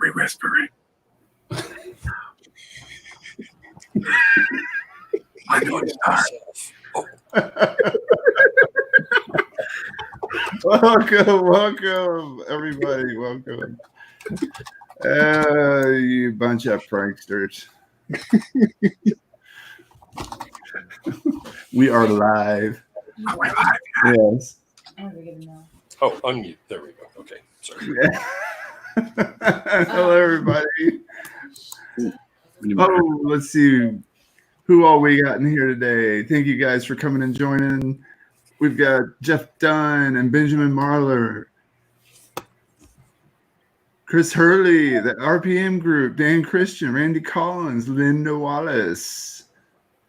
we whispering? I know it's not. Welcome, everybody. Welcome. You bunch of pranksters. We are live. Yes. Oh, unmute. There we go. Okay. Sorry. Hello, everybody. Oh, let's see who all we got in here today. Thank you guys for coming and joining. We've got Jeff Dunn and Benjamin Marler, Chris Hurley, the RPM group, Dan Christian, Randy Collins, Linda Wallace.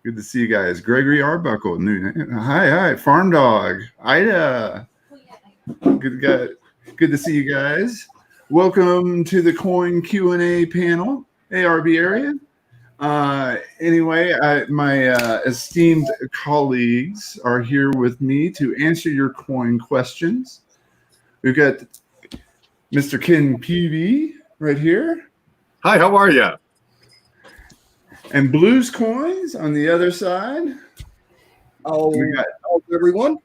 Good to see you guys. Gregory Arbuckle, new name. Hi, Farm Dog, Ida. Good to see you guys. Welcome to the Coin Q&A panel, ARB area. Anyway, my esteemed colleagues are here with me to answer your coin questions. We've got Mr. Ken Peavy right here. Hi, how are you? And Blues Coins on the other side. Oh, everyone.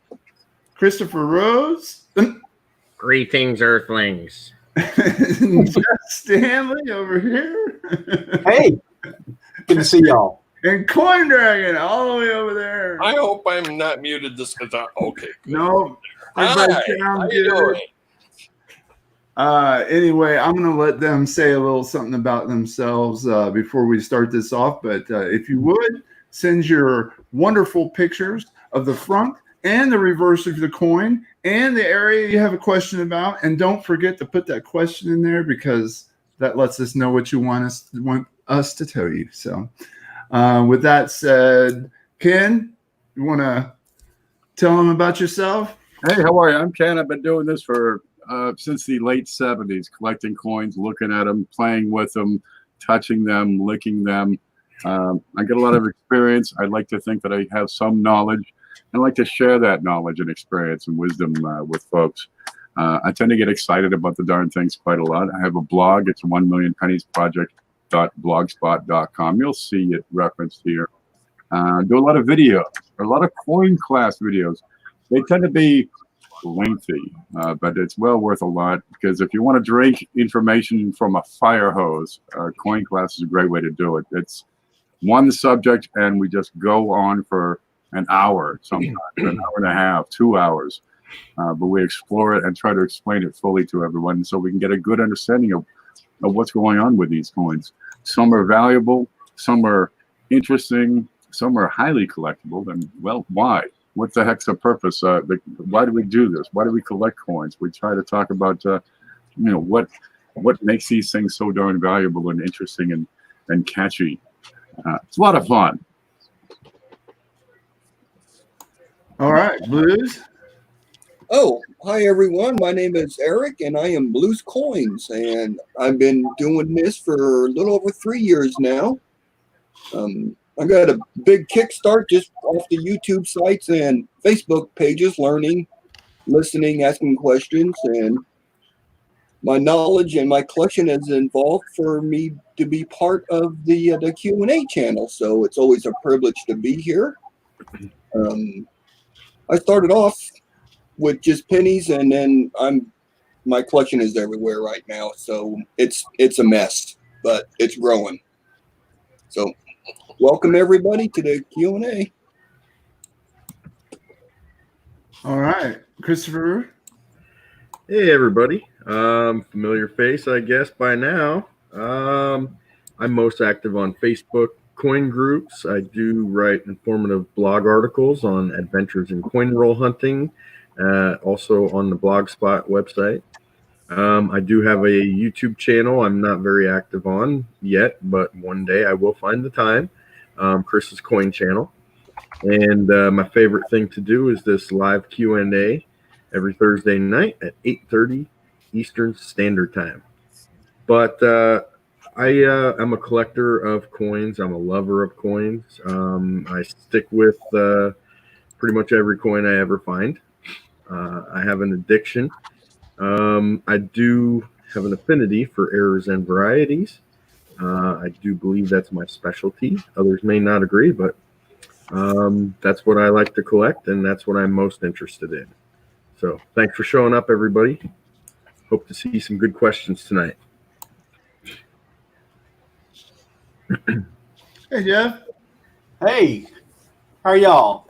Christopher Rose. Greetings, Earthlings. Jeff Stanley over here. Hey, good to see y'all. And Coin Dragon all the way over there. I hope I'm not muted this because okay. Good. No. Hi, how you doing? Anyway, I'm going to let them say a little something about themselves before we start this off. But if you would, send your wonderful pictures of the front and the reverse of the coin and the area you have a question about. And don't forget to put that question in there because that lets us know what you want us to tell you. So with that said, Ken, you want to tell them about yourself? Hey, how are you? I'm Ken. I've been doing this for since the late 70s, collecting coins, looking at them, playing with them, touching them, licking them. I get a lot of experience. I'd like to think that I have some knowledge. I'd like to share that knowledge and experience and wisdom with folks. I tend to get excited about the darn things quite a lot. I have a blog. It's 1millionpenniesproject.blogspot.com. You'll see it referenced here. Do a lot of videos, a lot of coin class videos. They tend to be lengthy, but it's well worth a lot because if you want to drink information from a fire hose, coin class is a great way to do it. It's one subject and we just go on for an hour, sometimes an hour and a half, 2 hours, but we explore it and try to explain it fully to everyone so we can get a good understanding of what's going on with these coins. Some are valuable, some are interesting, some are highly collectible, and well, why? What the heck's the purpose? Why do we do this? Why do we collect coins? We try to talk about, what makes these things so darn valuable and interesting and catchy. It's a lot of fun. All right, Blues. Oh, hi everyone. My name is Eric, and I am Blues Coins, and I've been doing this for a little over 3 years now. I got a big kickstart just off the YouTube sites and Facebook pages, learning, listening, asking questions, and my knowledge and my collection has involved for me to be part of the Q&A channel. So it's always a privilege to be here. I started off with just pennies, and then my collection is everywhere right now. So it's a mess, but it's growing. So welcome everybody to the Q&A. All right, Christopher. Hey, everybody. Familiar face, I guess, by now. I'm most active on Facebook coin groups. I do write informative blog articles on adventures in coin roll hunting, also on the Blogspot website. I do have a YouTube channel I'm not very active on yet, but one day I will find the time. Chris's Coin channel. And my favorite thing to do is this live Q&A every Thursday night at 8:30 Eastern Standard Time. But I'm a collector of coins. I'm a lover of coins. I stick with pretty much every coin I ever find. I have an addiction. I do have an affinity for errors and varieties. I do believe that's my specialty. Others may not agree, but that's what I like to collect, and that's what I'm most interested in. So thanks for showing up, everybody. Hope to see some good questions tonight. Hey, Jeff. Hey, how are y'all?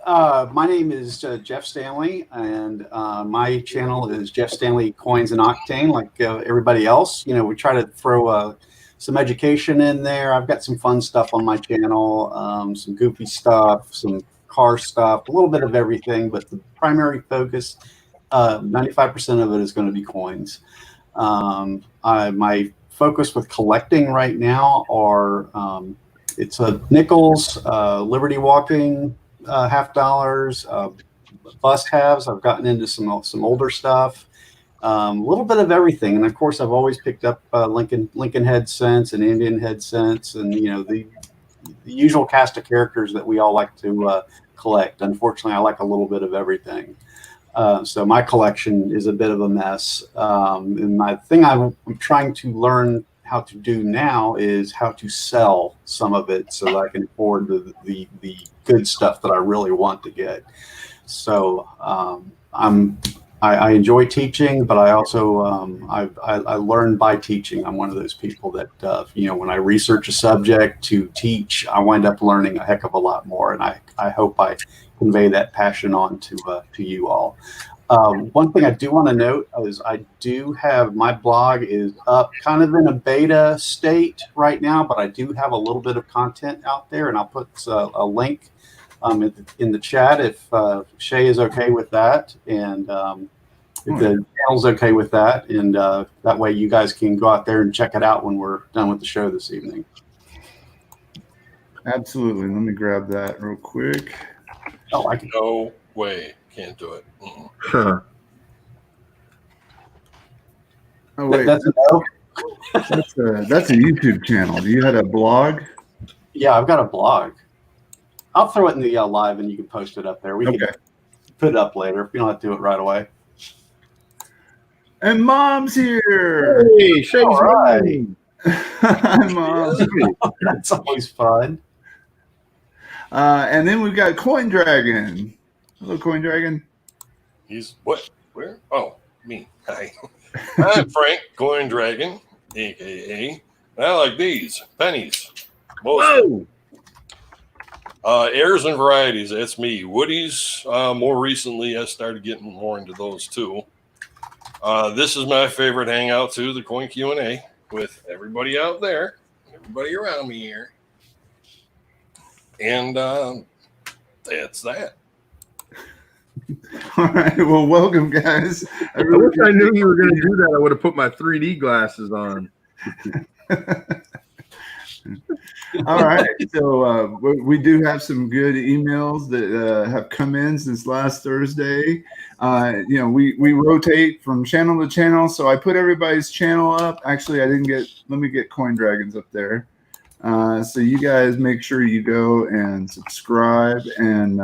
My name is Jeff Stanley, and my channel is Jeff Stanley Coins and Octane, like everybody else. You know, we try to throw some education in there. I've got some fun stuff on my channel, some goofy stuff, some car stuff, a little bit of everything, but the primary focus, 95% of it is going to be coins. My focus with collecting right now are it's nickels, Liberty Walking, $50, bust halves. I've gotten into some older stuff, a little bit of everything, and of course, I've always picked up Lincoln head cents and Indian head cents, and you know the usual cast of characters that we all like to collect. Unfortunately, I like a little bit of everything. So my collection is a bit of a mess. And my thing I'm trying to learn how to do now is how to sell some of it so that I can afford the good stuff that I really want to get. So I enjoy teaching, but I also I learn by teaching. I'm one of those people that you know, when I research a subject to teach, I wind up learning a heck of a lot more, and I hope I convey that passion on to you all. One thing I do want to note is I do have my blog is up kind of in a beta state right now, but I do have a little bit of content out there, and I'll put a link in the chat if Shay is okay with that, and if the channel's okay with that, and that way you guys can go out there and check it out when we're done with the show this evening. Absolutely. Let me grab that real quick. Oh, I can. No way. Can't do it. Huh. Oh, wait. That's a no. That's a YouTube channel. Do you have a blog? Yeah, I've got a blog. I'll throw it in the live, and you can post it up there. We can put it up later if you don't have to do it right away. And Mom's here. Hey, Shay's All right. Hi, Mom. That's always fun. And then we've got Coin Dragon. Hello, Coin Dragon. He's what? Where? Oh, me. Hi. I'm Frank Coin Dragon, aka I like these pennies. Whoa! Airs and varieties. That's me. Woodies. More recently, I started getting more into those too. This is my favorite hangout too, the Coin Q&A with everybody out there, everybody around me here, and that's that. All right. Well, welcome, guys. I wish I knew you were going to do that. I would have put my 3D glasses on. All right. So we do have some good emails that have come in since last Thursday. You know, we rotate from channel to channel. So I put everybody's channel up. Actually, I didn't get, let me get Coin Dragons up there. So you guys make sure you go and subscribe. And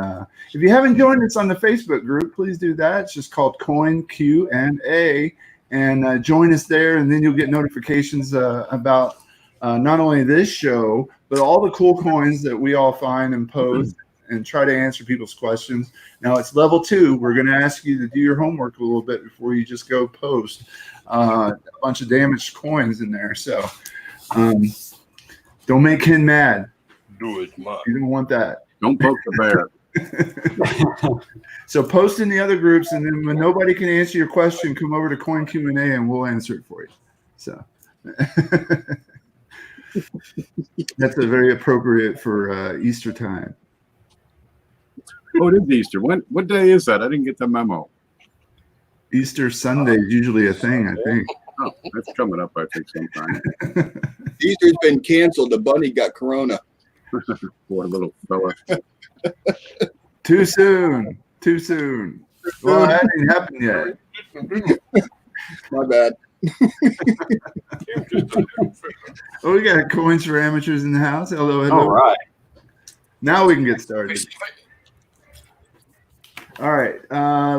if you haven't joined us on the Facebook group, please do that. It's just called Coin Q&A. And join us there. And then you'll get notifications about not only this show, but all the cool coins that we all find and post and try to answer people's questions. Now it's level 2. We're going to ask you to do your homework a little bit before you just go post a bunch of damaged coins in there. So don't make Ken mad. Do it, Mom. You don't want that. Don't poke the bear. So post in the other groups, and then when nobody can answer your question, come over to Coin Q&A and we'll answer it for you. So that's a very appropriate for Easter time. Oh, it is Easter. What day is that? I didn't get the memo. Easter Sunday is usually a thing, I think. Oh, that's coming up, I think, sometime. Easter's been canceled. The bunny got corona. Poor little fella. Too soon. Too soon. Well, that ain't happened yet. My bad. Oh, we got coins for amateurs in the house. Hello, hello. All right. Now we can get started. All right.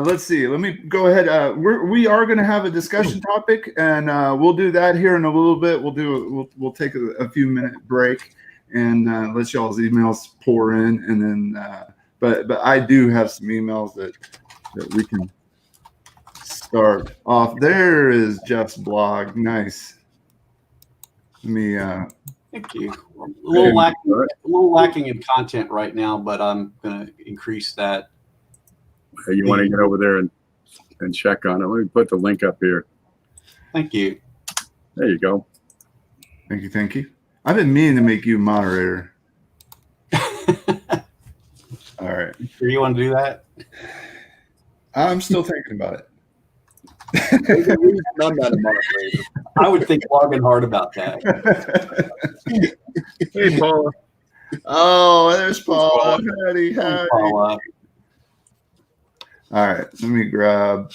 Let's see. Let me go ahead. We are going to have a discussion topic, and we'll do that here in a little bit. We'll take a few minute break and let y'all's emails pour in, and then. But I do have some emails that we can start off. There is Jeff's blog. Nice. Let me. Thank you. A little lacking in content right now, but I'm going to increase that. You want to get over there and check on it. Let me put the link up here. Thank you. There you go. Thank you. I've been meaning to make you moderator. All right. Sure you want to do that? I'm still thinking about it. I'm not a moderator. I would think long and hard about that. Hey, Paula. Oh, there's Paula. Howdy. Paula. All right, let me grab.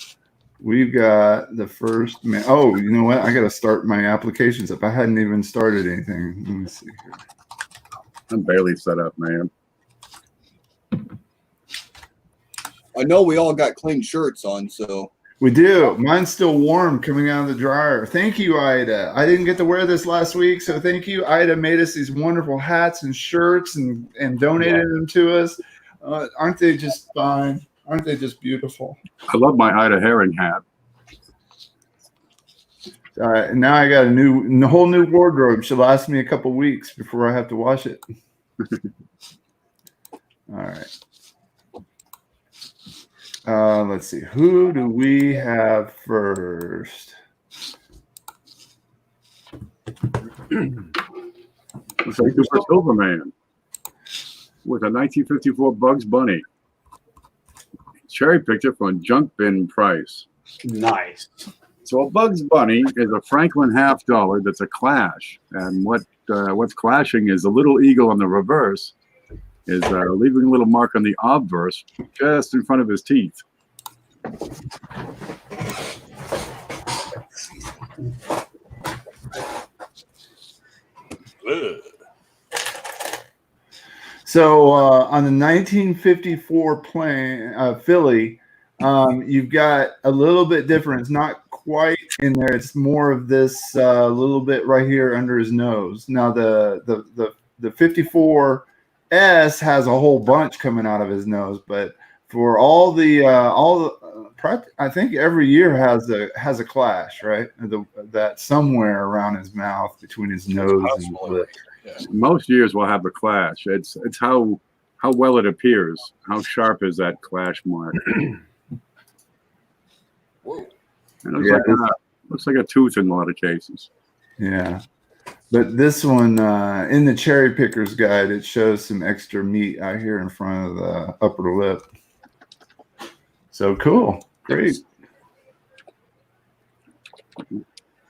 We've got the first man. Oh, you know what? I got to start my applications up. I hadn't even started anything. Let me see here. I'm barely set up, man. I know we all got clean shirts on, so. We do. Mine's still warm coming out of the dryer. Thank you, Ida. I didn't get to wear this last week, so thank you. Ida made us these wonderful hats and shirts and donated them to us. Aren't they just fine? Aren't they just beautiful? I love my Ida Herring hat. All right, and now I got a whole new wardrobe. Should last me a couple weeks before I have to wash it. All right. Let's see. Who do we have first? Looks like Super Silverman with a 1954 Bugs Bunny. Cherry picture from Junk Bin Price. Nice. So a Bugs Bunny is a Franklin $half that's a clash, and what's clashing is a little eagle on the reverse is leaving a little mark on the obverse just in front of his teeth. So on the 1954 plane, Philly, you've got a little bit different. It's not quite in there. It's more of this little bit right here under his nose. Now the 54S has a whole bunch coming out of his nose, but for I think every year has a clash, right? That somewhere around his mouth between his nose and his lip. Yeah. Most years will have a clash. It's how well it appears. How sharp is that clash mark? Whoa. And it looks like a tooth in a lot of cases. Yeah. But this one, in the Cherry Picker's Guide, it shows some extra meat out here in front of the upper lip. So cool. Great.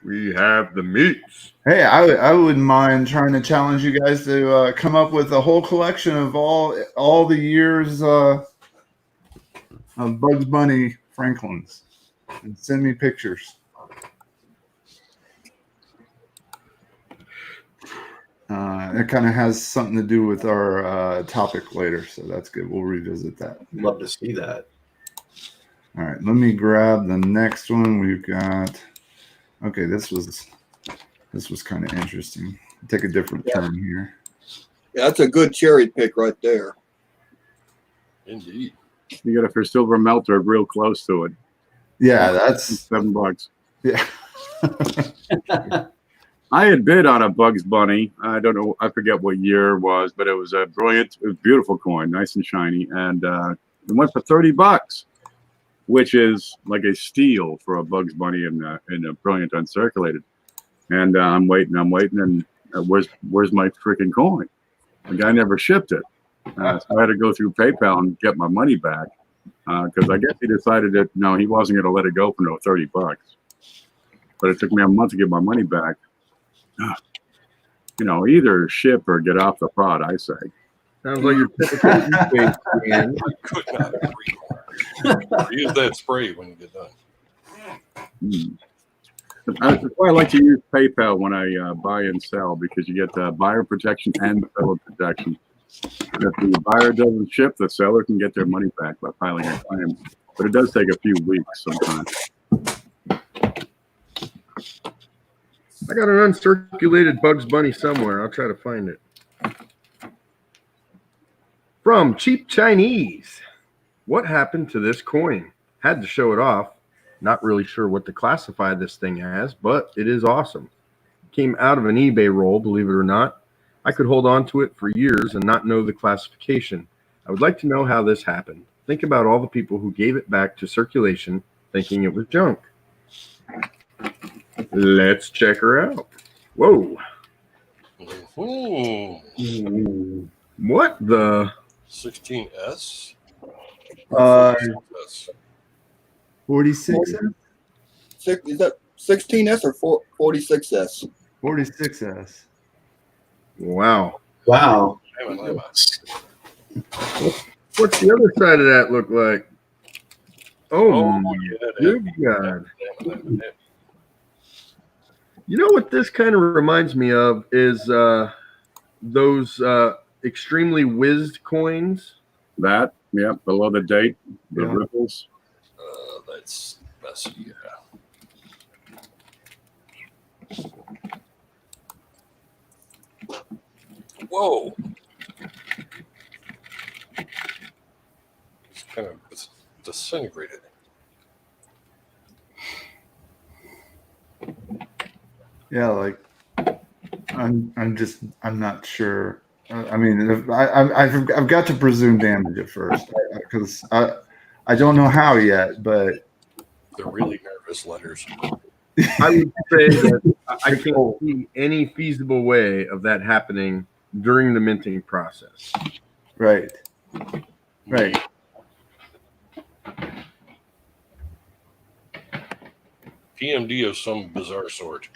We have the meats. Hey, I wouldn't mind trying to challenge you guys to come up with a whole collection of all the years of Bugs Bunny Franklins and send me pictures. It kind of has something to do with our topic later, so that's good. We'll revisit that. Love to see that. All right, let me grab the next one. We've got. Okay, this was kind of interesting. Take a different turn here. Yeah, that's a good cherry pick right there. Indeed. You got a for silver melter real close to it. Yeah, that's $7. yeah. I had bid on a Bugs Bunny. I don't know. I forget what year it was, but it was a beautiful coin, nice and shiny, and it went for $30, which is like a steal for a Bugs Bunny in a brilliant uncirculated. And I'm waiting, and where's my freaking coin? The guy never shipped it, so I had to go through PayPal and get my money back because I guess he decided that no, he wasn't going to let it go for no $30. But it took me a month to get my money back. You know, either ship or get off the prod, I say. Sounds like your typical eBay scan. I could not agree more. Use that spray when you get done. That's why I like to use PayPal when I buy and sell, because you get buyer protection and seller protection. If the buyer doesn't ship, the seller can get their money back by filing a claim. But it does take a few weeks sometimes. I got an uncirculated Bugs Bunny somewhere. I'll try to find it. From Cheap Chinese. What happened to this coin? Had to show it off. Not really sure what to classify this thing as, but it is awesome. Came out of an eBay roll, believe it or not. I could hold on to it for years and not know the classification. I would like to know how this happened. Think about all the people who gave it back to circulation thinking it was junk. Let's check her out. Whoa. What the? 16S? 46, Is that 16S or 46S? 46S. Wow. Wow. What's the other side of that look like? Oh, good God. You know what this kind of reminds me of is those extremely whizzed coins. That, yeah, below the date, the ripples. That's messy, yeah. Whoa. It's kind of disintegrated. Yeah, like I'm not sure. I mean, I've got to presume damage at first because I don't know how yet, but They're really nervous letters. I would say that I can't see any feasible way of that happening during the minting process. right. PMD of some bizarre sort.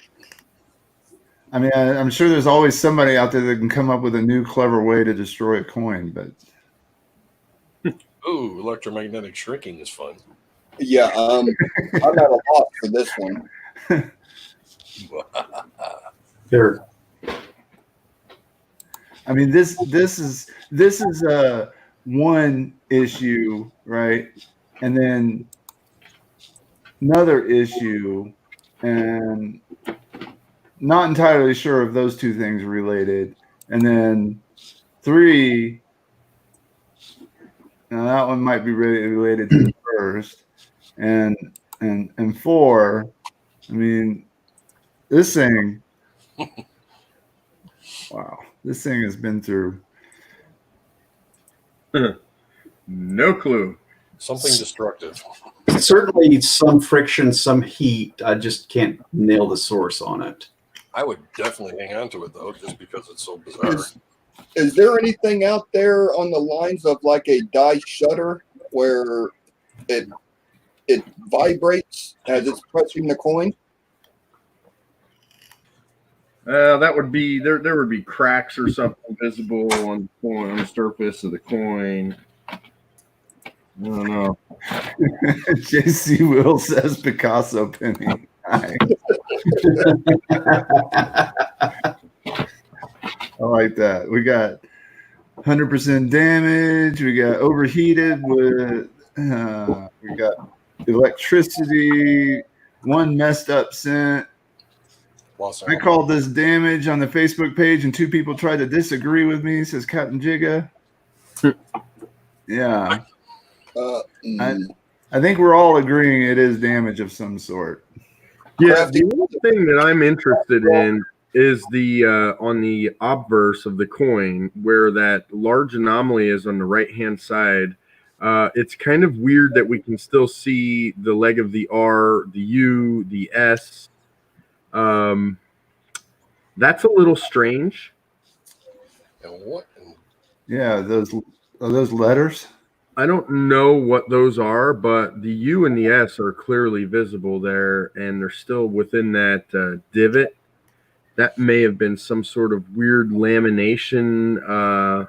I mean, I'm sure there's always somebody out there that can come up with a new clever way to destroy a coin, but Ooh, electromagnetic shrinking is fun. Yeah, I'm at a loss for this one. There. I mean, this is one issue, right? And then another issue, and not entirely sure if those two things are related. And then 3, now that one might be related to the first, and 4. I mean, this thing. Wow, this thing has been through. No clue. Something destructive. Certainly some friction, some heat. I just can't nail the source on it. I would definitely hang on to it, though, just because it's so bizarre. Is there anything out there on the lines of like a die shutter where it vibrates as it's pressing the coin? That would be there would be cracks or something visible on the coin, on the surface of the coin. I don't know. JC Will says Picasso penny. I like that. We got 100% damage. We got overheated with. We got electricity. One messed up scent. I called this damage on the Facebook page, and 2 people tried to disagree with me, says Captain Jigga. Yeah. I think we're all agreeing it is damage of some sort. Yeah, the one thing that I'm interested in is the on the obverse of the coin, where that large anomaly is on the right-hand side. It's kind of weird that we can still see the leg of the R, the U, the S. That's a little strange. And what? Yeah, are those letters? I don't know what those are, but the U and the S are clearly visible there, and they're still within that divot. That may have been some sort of weird lamination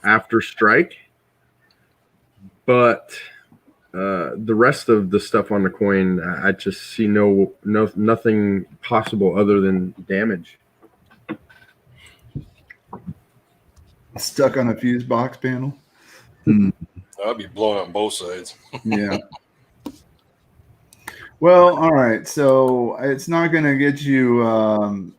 after strike. But the rest of the stuff on the coin, I just see nothing possible other than damage. Stuck on a fuse box panel. I'd be blown on both sides. Yeah. Well, all right. So it's not going to get you a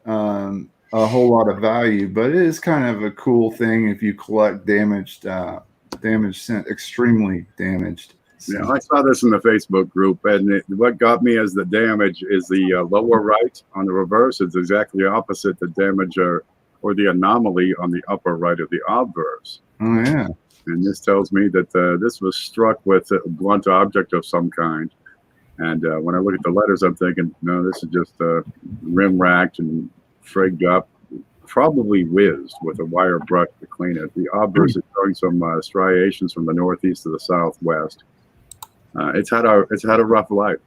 whole lot of value, but it is kind of a cool thing if you collect damaged scent, extremely damaged. Yeah, I saw this in the Facebook group, and what got me as the damage is the lower right on the reverse is exactly opposite the damage or the anomaly on the upper right of the obverse. Oh, yeah. And this tells me that this was struck with a blunt object of some kind. And when I look at the letters, I'm thinking, no, this is just rim racked and frigged up, probably whizzed with a wire brush to clean it. The obverse is showing some striations from the northeast to the southwest. It's had a rough life,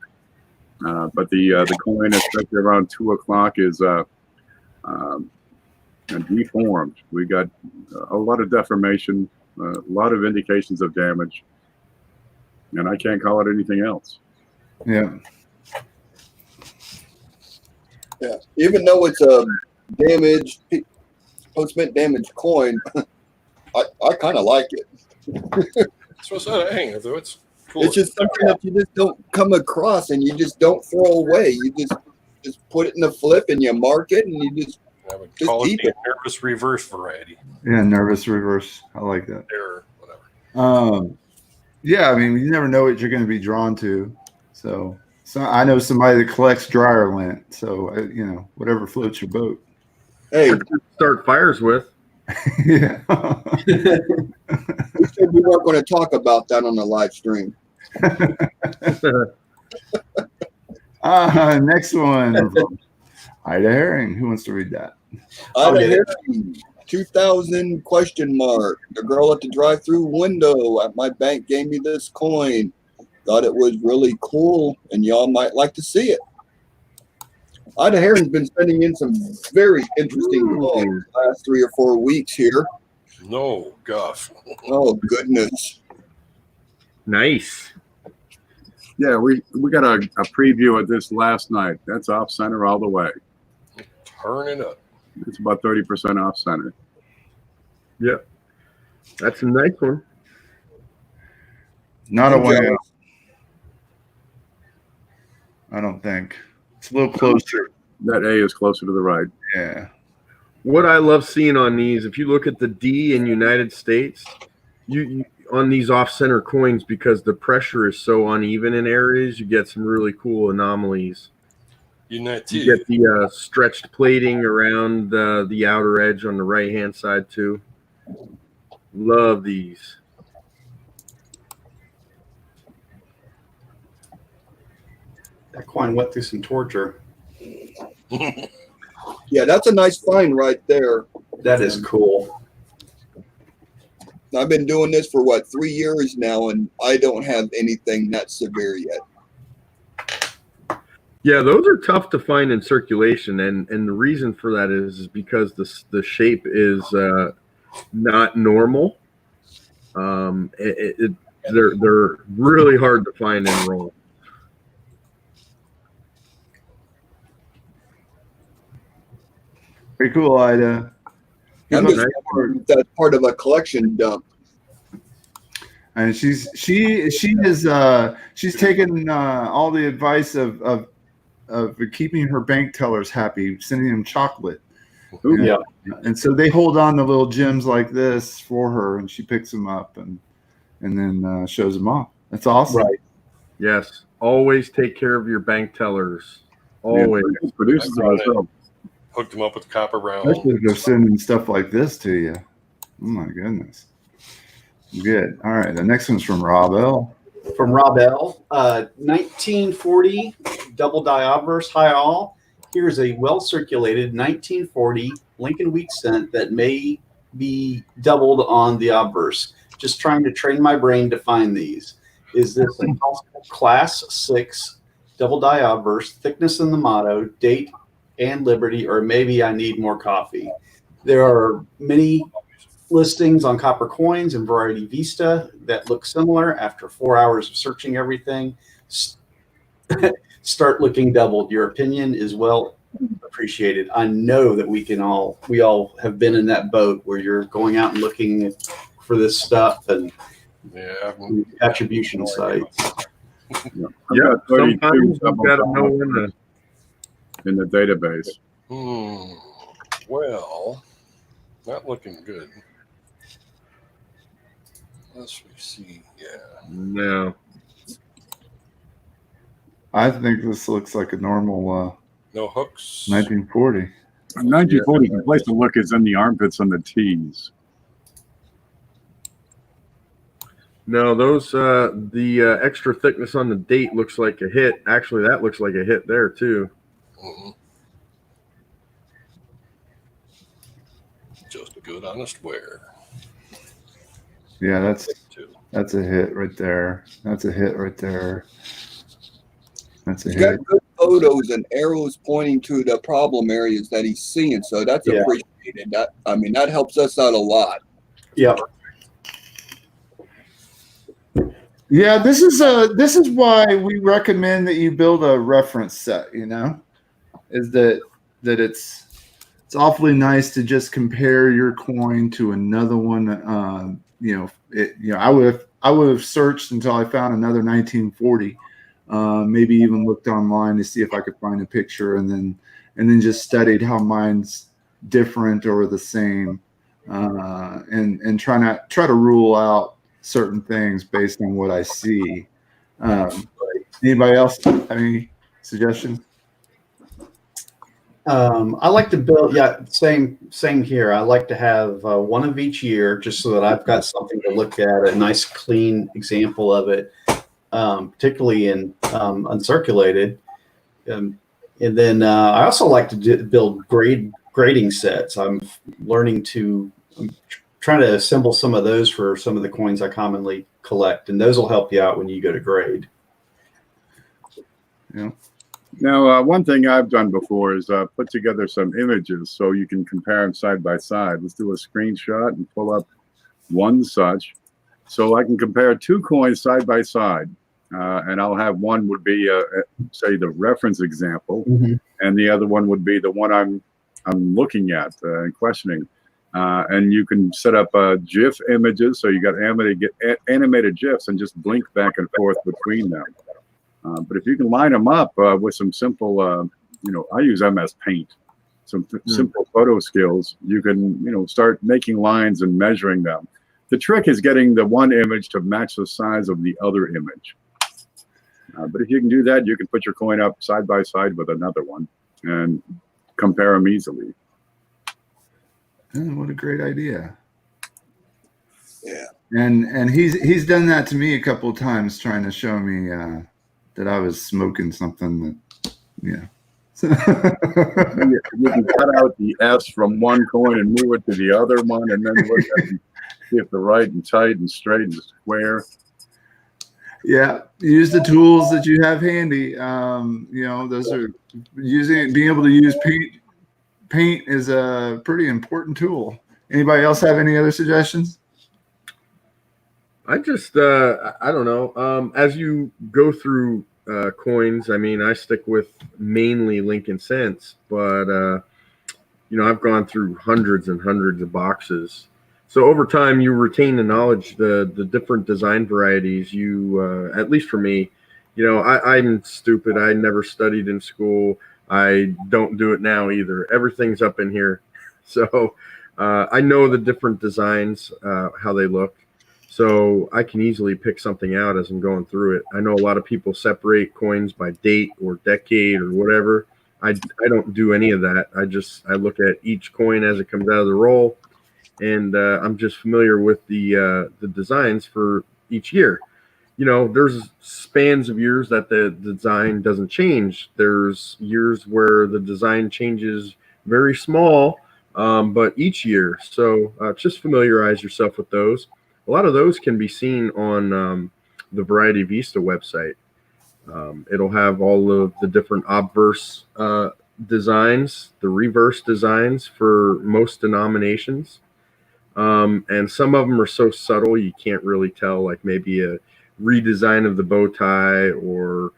but the coin, especially around 2 o'clock, is deformed. We got a lot of deformation, a lot of indications of damage, and I can't call it anything else. Yeah. Yeah. Even though it's a damaged, post-mint damaged coin, I kind of like it. That's what's that hang. It's cool. It's just something that you just don't come across and you just don't throw away. You just put it in a flip and you mark it and you just I would call it the nervous reverse variety. Yeah, nervous reverse. I like that. Or whatever. Yeah, I mean, you never know what you're going to be drawn to. So I know somebody that collects dryer lint. So, whatever floats your boat. Hey, Start fires with. Yeah. we said we weren't going to talk about that on the live stream. Next one from Ida Herring. Who wants to read that? Ida Herring, 2000 question mark. The girl at the drive-through window at my bank gave me this coin. Thought it was really cool, and y'all might like to see it. Ida Herring's been sending in some very interesting coins the last 3 or 4 weeks here. No guff. Oh, goodness. Nice. Yeah, we got a preview of this last night. That's off center all the way. Turn it up. It's about 30% off center. Yeah. That's a nice one. Not a I'm way jealous. out. I don't think. It's a little closer. That A is closer to the right. Yeah. What I love seeing on these, if you look at the D in United States, you on these off-center coins, because the pressure is so uneven in areas, you get some really cool anomalies. You get the stretched plating around the outer edge on the right-hand side too. Love these. That coin went through some torture. Yeah, that's a nice find right there. That is cool. I've been doing this for 3 years now, and I don't have anything that severe yet. Yeah, those are tough to find in circulation, and the reason for that is because the shape is not normal. They're really hard to find in raw. Very cool, Ida. I'm just wondering if that's part of a collection dump. And she's taken all the advice of keeping her bank tellers happy, sending them chocolate. Yeah. And so they hold on to little gems like this for her, and she picks them up and then shows them off. That's awesome. Right. Yes, always take care of your bank tellers. Always. Yeah, produces it herself. Hooked them up with copper round. Especially if they're sending stuff like this to you. Oh my goodness. Good. All right. The next one's from Rob L. From Rob L. 1940 double die obverse. Hi all. Here's a well-circulated 1940 Lincoln wheat cent that may be doubled on the obverse. Just trying to train my brain to find these. Is this a class 6 double die obverse, thickness in the motto, date and liberty, or maybe I need more coffee? There are many listings on Copper Coins and Variety Vista that look similar. After 4 hours of searching everything, start looking doubled. Your opinion is well appreciate it. I know that we all have been in that boat where you're going out and looking for this stuff and attribution sites. Yeah, sometimes you've got to know in the database. Well, not looking good. Let's see. Yeah. No. I think this looks like a normal No hooks. 1940. 1940, the place to look is in the armpits on the T's. No, those the extra thickness on the date looks like a hit. Actually, that looks like a hit there too. Just a good honest wear. Yeah, that's a hit right there. That's a hit right there. That's a He's hit. got good photos and arrows pointing to the problem areas that he's seeing, so that's appreciated. That helps us out a lot. Yep. Yeah, this is why we recommend that you build a reference set. Is that it's awfully nice to just compare your coin to another one. I would have searched until I found another 1940. Maybe even looked online to see if I could find a picture, and then just studied how mine's different or the same, and try to rule out certain things based on what I see. Anybody else have any suggestions? I like to build. Yeah, same here. I like to have one of each year, just so that I've got something to look at, a nice clean example of it. Particularly in uncirculated. And then I also like to build grading sets. I'm trying to assemble some of those for some of the coins I commonly collect, and those will help you out when you go to grade. Yeah. Now, one thing I've done before is put together some images so you can compare them side by side. Let's do a screenshot and pull up one such. So I can compare two coins side by side. And I'll have one would be, say, the reference example, and the other one would be the one I'm looking at and questioning. And you can set up GIF images, so you got animated GIFs and just blink back and forth between them. But if you can line them up with some simple, I use MS Paint, some simple photo skills, you can, start making lines and measuring them. The trick is getting the one image to match the size of the other image. But if you can do that, you can put your coin up side by side with another one and compare them easily. What a great idea! Yeah, and he's done that to me a couple of times, trying to show me that I was smoking something. You can cut out the S from one coin and move it to the other one, and then look at it, see if they're right and tight and straight and square. Yeah, use the tools that you have handy. Those are being able to use paint is a pretty important tool. Anybody else have any other suggestions? I just I don't know. As you go through coins, I stick with mainly Lincoln Cents, but I've gone through hundreds and hundreds of boxes. So over time, you retain the knowledge, the different design varieties. You, at least for me, I'm stupid. I never studied in school. I don't do it now either. Everything's up in here. So I know the different designs, how they look. So I can easily pick something out as I'm going through it. I know a lot of people separate coins by date or decade or whatever. I don't do any of that. I look at each coin as it comes out of the roll. And I'm just familiar with the designs for each year. There's spans of years that the design doesn't change. There's years where the design changes very small, but each year. So just familiarize yourself with those. A lot of those can be seen on the Variety Vista website. It'll have all of the different obverse designs, the reverse designs for most denominations. And some of them are so subtle you can't really tell, like maybe a redesign of the bow tie or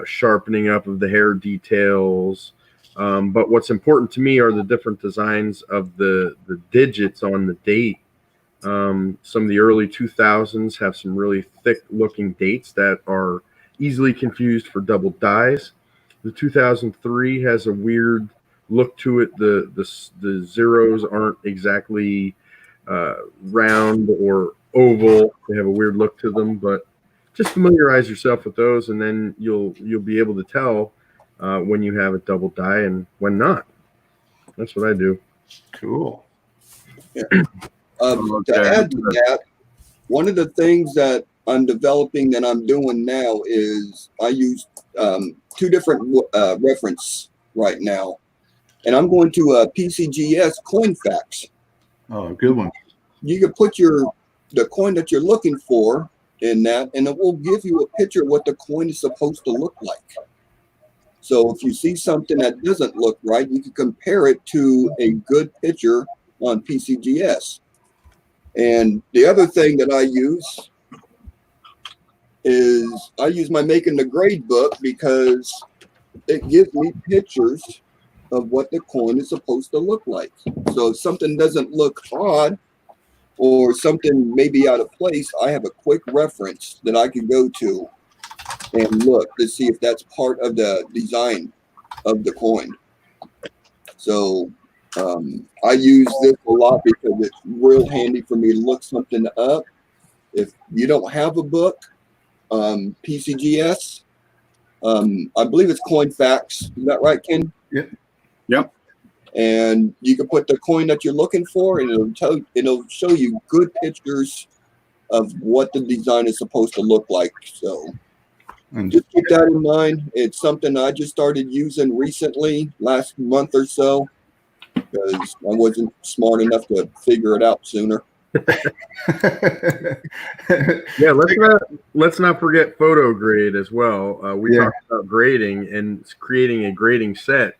sharpening up of the hair details, But what's important to me are the different designs of the digits on the date. Some of the early 2000s have some really thick looking dates that are easily confused for double dies. The 2003 has a weird look to it. The zeros aren't exactly round or oval. They have a weird look to them, but just familiarize yourself with those, and then you'll be able to tell when you have a double die and when not. That's what I do. Cool. Yeah. To add to that, one of the things that I'm developing that I'm doing now is I use two different reference right now, and I'm going to PCGS CoinFacts. Oh, good one. You can put the coin that you're looking for in that, and it will give you a picture of what the coin is supposed to look like. So if you see something that doesn't look right, you can compare it to a good picture on PCGS. And the other thing that I use is I use my Making the Grade book because it gives me pictures of what the coin is supposed to look like. So if something doesn't look odd or something may be out of place, I have a quick reference that I can go to and look to see if that's part of the design of the coin. So I use this a lot because it's real handy for me to look something up. If you don't have a book, PCGS, I believe it's CoinFacts. Is that right, Ken? Yep. And you can put the coin that you're looking for, and it'll show you good pictures of what the design is supposed to look like. So just keep that in mind. It's something I just started using recently, last month or so, because I wasn't smart enough to figure it out sooner. Yeah, let's not forget photo grade as well. We talked about grading and creating a grading set.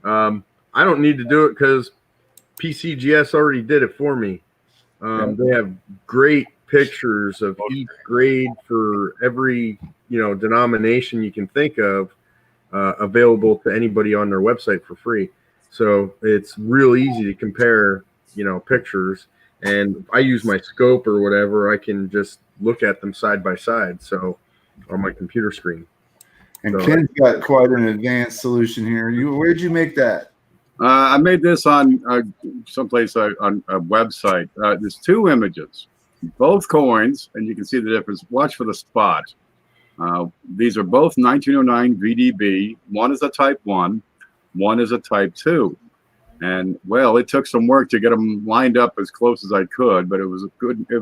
I don't need to do it because PCGS already did it for me. They have great pictures of each grade for every denomination you can think of, available to anybody on their website for free. So it's real easy to compare pictures, and if I use my scope or whatever, I can just look at them side by side, so on my computer screen. And Ken's got quite an advanced solution here. Where'd you make that? I made this on someplace on a website. There's two images, both coins, and you can see the difference. Watch for the spot. These are both 1909 VDB. One is a Type 1, one is a Type 2. And, well, it took some work to get them lined up as close as I could, but it was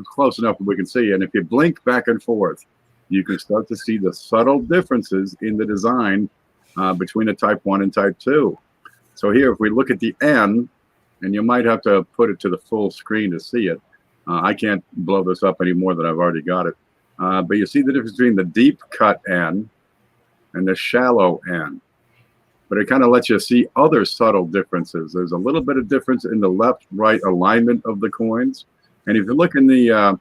close enough that we can see. And if you blink back and forth, you can start to see the subtle differences in the design between a Type 1 and Type 2. So here, if we look at the N, and you might have to put it to the full screen to see it. I can't blow this up any more than I've already got it. But you see the difference between the deep cut N and the shallow N. But it kind of lets you see other subtle differences. There's a little bit of difference in the left-right alignment of the coins. And if you look in the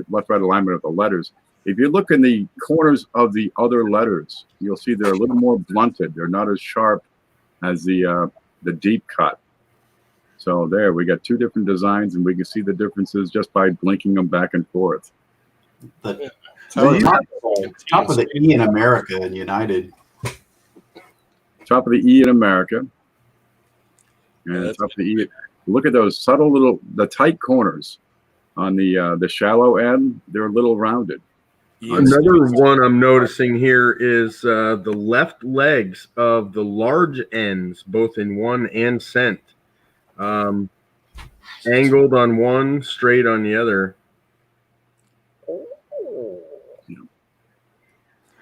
left-right alignment of the letters, if you look in the corners of the other letters, you'll see they're a little more blunted. They're not as sharp as the deep cut. So there, we got two different designs, and we can see the differences just by blinking them back and forth. The top of the E in America and United. Top of the E in America. And top of the E. Look at those subtle the tight corners on the shallow end. They're a little rounded. Another one I'm noticing here is the left legs of the large ends, both in 1 and cent. Angled on one, straight on the other.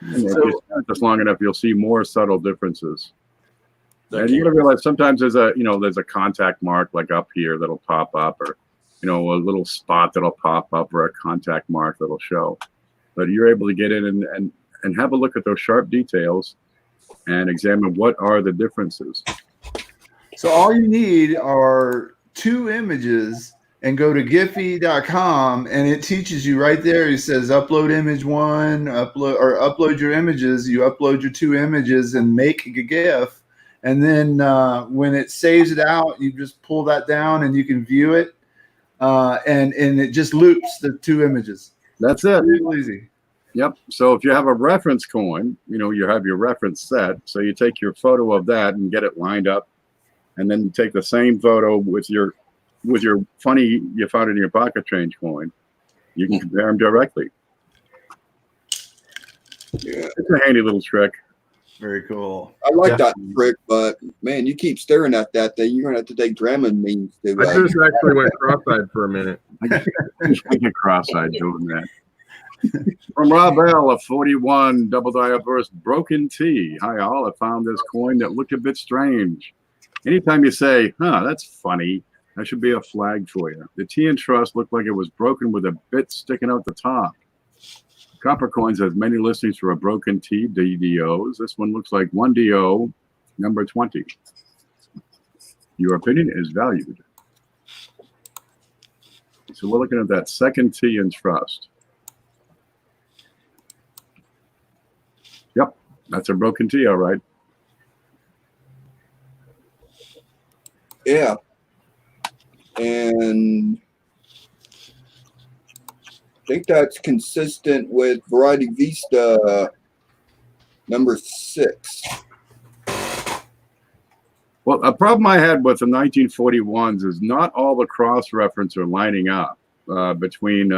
And if you start this long enough, you'll see more subtle differences. And you gotta realize sometimes there's a contact mark like up here that'll pop up, or a little spot that'll pop up, or a contact mark that'll show. But you're able to get in and have a look at those sharp details and examine what are the differences. So all you need are two images, and go to Giphy.com, and it teaches you right there. It says upload image 1, upload your images. You upload your two images and make a GIF, And then when it saves it out, you just pull that down and you can view it. And it just loops the two images. That's it. Real easy. Yep. So if you have a reference coin, you have your reference set. So you take your photo of that and get it lined up, and then you take the same photo with your funny you found in your pocket change coin. You can compare them directly. Yeah, It's a handy little trick. Very cool. I like that Definitely. trick, but man, you keep staring at that thing, you're gonna have to take Dramamine to. I just actually went cross-eyed for a minute. I get cross-eyed doing that. From Rob L, a 41 double diverse broken T. Hi all, I found this coin that looked a bit strange. Anytime you say, that's funny, that should be a flag for you. The T in trust looked like it was broken with a bit sticking out the top. Copper Coins has many listings for a broken T DDOs. This one looks like 1DO number 20. Your opinion is valued. So we're looking at that second T in trust. Yep, that's a broken T, all right. Yeah. And I think that's consistent with Variety Vista number 6. Well, a problem I had with the 1941s is not all the cross-reference are lining up between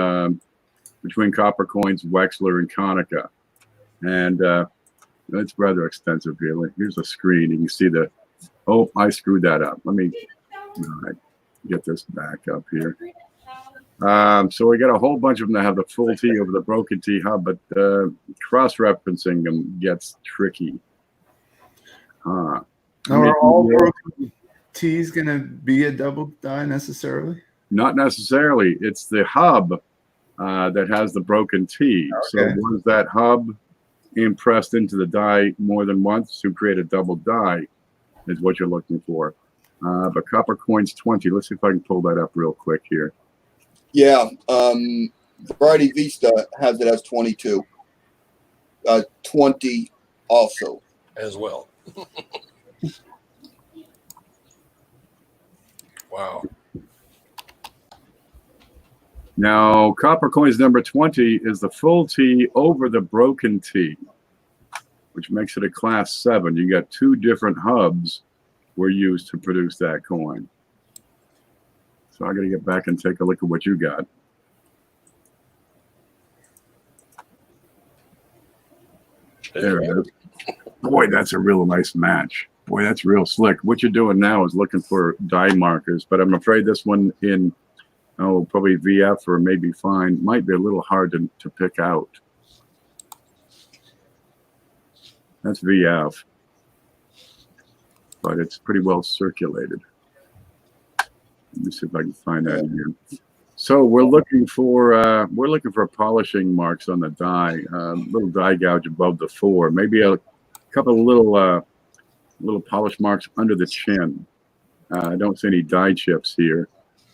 Copper Coins, Wexler, and Konica. And it's rather extensive here. Here's a screen, and you see the, oh, I screwed that up. Let me get this back up here. So we got a whole bunch of them that have the full T over the broken T hub, but cross-referencing them gets tricky. Are all broken T's going to be a double die necessarily? Not necessarily. It's the hub that has the broken T. Okay. So was that hub impressed into the die more than once to create a double die is what you're looking for. But Copper Coins 20, let's see if I can pull that up real quick here. Yeah. Variety Vista has it as 22. 20 also. as well. Wow. Now, Copper Coins number 20 is the full T over the broken T, which makes it a class 7. You got 2 different hubs were used to produce that coin. So I got to get back and take a look at what you got. There it is. Boy, that's a real nice match. Boy, that's real slick. What you're doing now is looking for die markers, but I'm afraid this one in, probably VF or maybe fine, might be a little hard to pick out. That's VF, but it's pretty well circulated. Let me see if I can find that in here. So we're looking for polishing marks on the die, little die gouge above the 4, maybe a couple of little polish marks under the chin. I don't see any die chips here,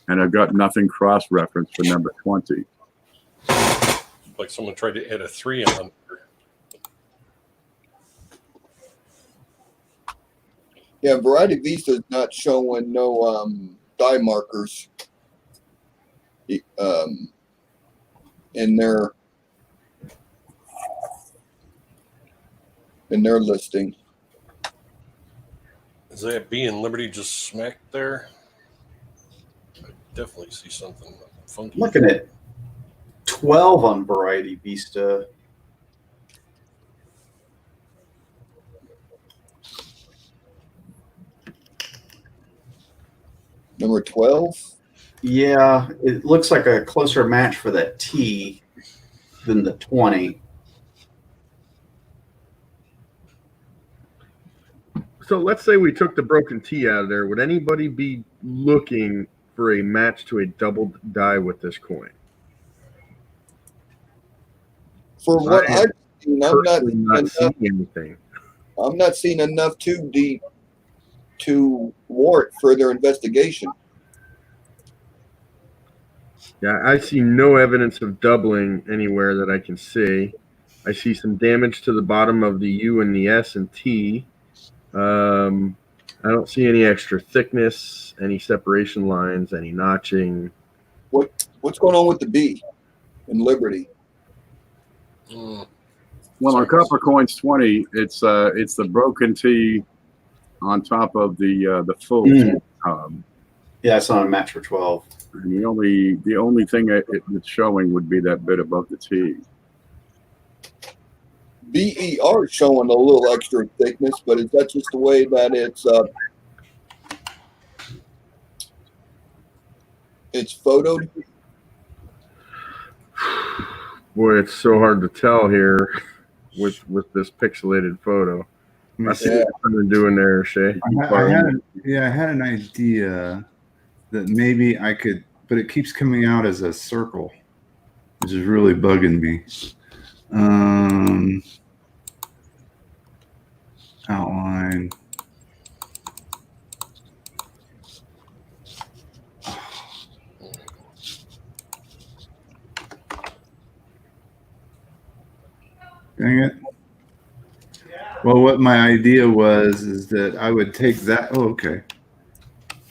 and I've got nothing cross-reference for number 20. Like someone tried to add a 3 on. Yeah, Variety Vista is not showing no die markers in their listing. Is that B and Liberty just smacked there? I definitely see something funky. Looking at 12 on Variety Vista. Number 12? Yeah, it looks like a closer match for that T than the 20. So let's say we took the broken T out of there. Would anybody be looking for a match to a double die with this coin? For what I I've seen, not seeing anything. I'm not seeing enough too deep to warrant further investigation. Yeah, I see no evidence of doubling anywhere that I can see. I see some damage to the bottom of the U and the S and T. I don't see any extra thickness, any separation lines, any notching. What's going on with the B in Liberty? Mm. Well, on Copper Coins 20, it's the broken T on top of the full T. Yeah, it's on a match for 12. And the only thing it's showing would be that bit above the T. BER is showing a little extra thickness, but is that just the way that it's photoed? Boy, it's so hard to tell here with this pixelated photo. I see what you're doing there, Shay. I had an idea that maybe I could, but it keeps coming out as a circle, which is really bugging me. Outline. Dang it. Well, what my idea was is that I would take that. Oh, okay.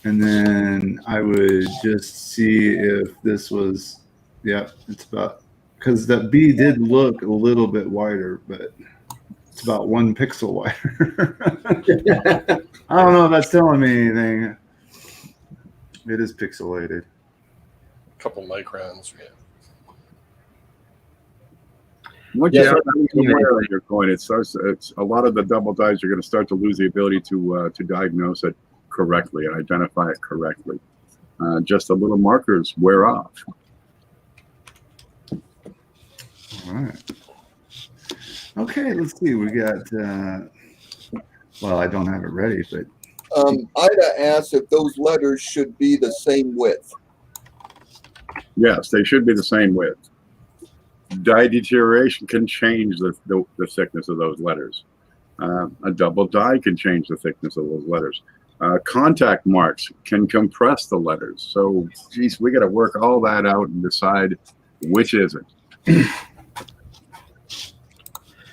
And then I would just see if this was, yeah, it's about, because that B did look a little bit wider, but it's about 1 pixel wider. I don't know if that's telling me anything. It is pixelated. A couple microns, yeah. Once you start losing wear on your coin, it's a lot of the double dies are going to start to lose the ability to diagnose it correctly and identify it correctly. Just the little markers wear off. All right. Okay, let's see. We got. Well, I don't have it ready, but. Ida asked if those letters should be the same width. Yes, they should be the same width. Die deterioration can change the thickness of those letters. A double die can change the thickness of those letters. Contact marks can compress the letters. So, geez, we got to work all that out and decide which is it.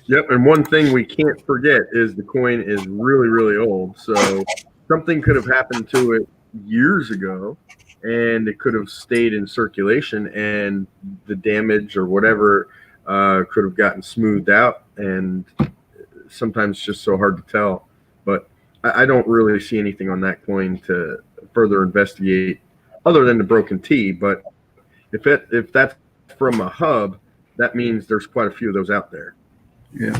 Yep, and one thing we can't forget is the coin is really, really old. So something could have happened to it years ago, and it could have stayed in circulation, and the damage or whatever could have gotten smoothed out. And sometimes it's just so hard to tell. But I don't really see anything on that coin to further investigate other than the broken T. But if that's from a hub, that means there's quite a few of those out there. Yeah.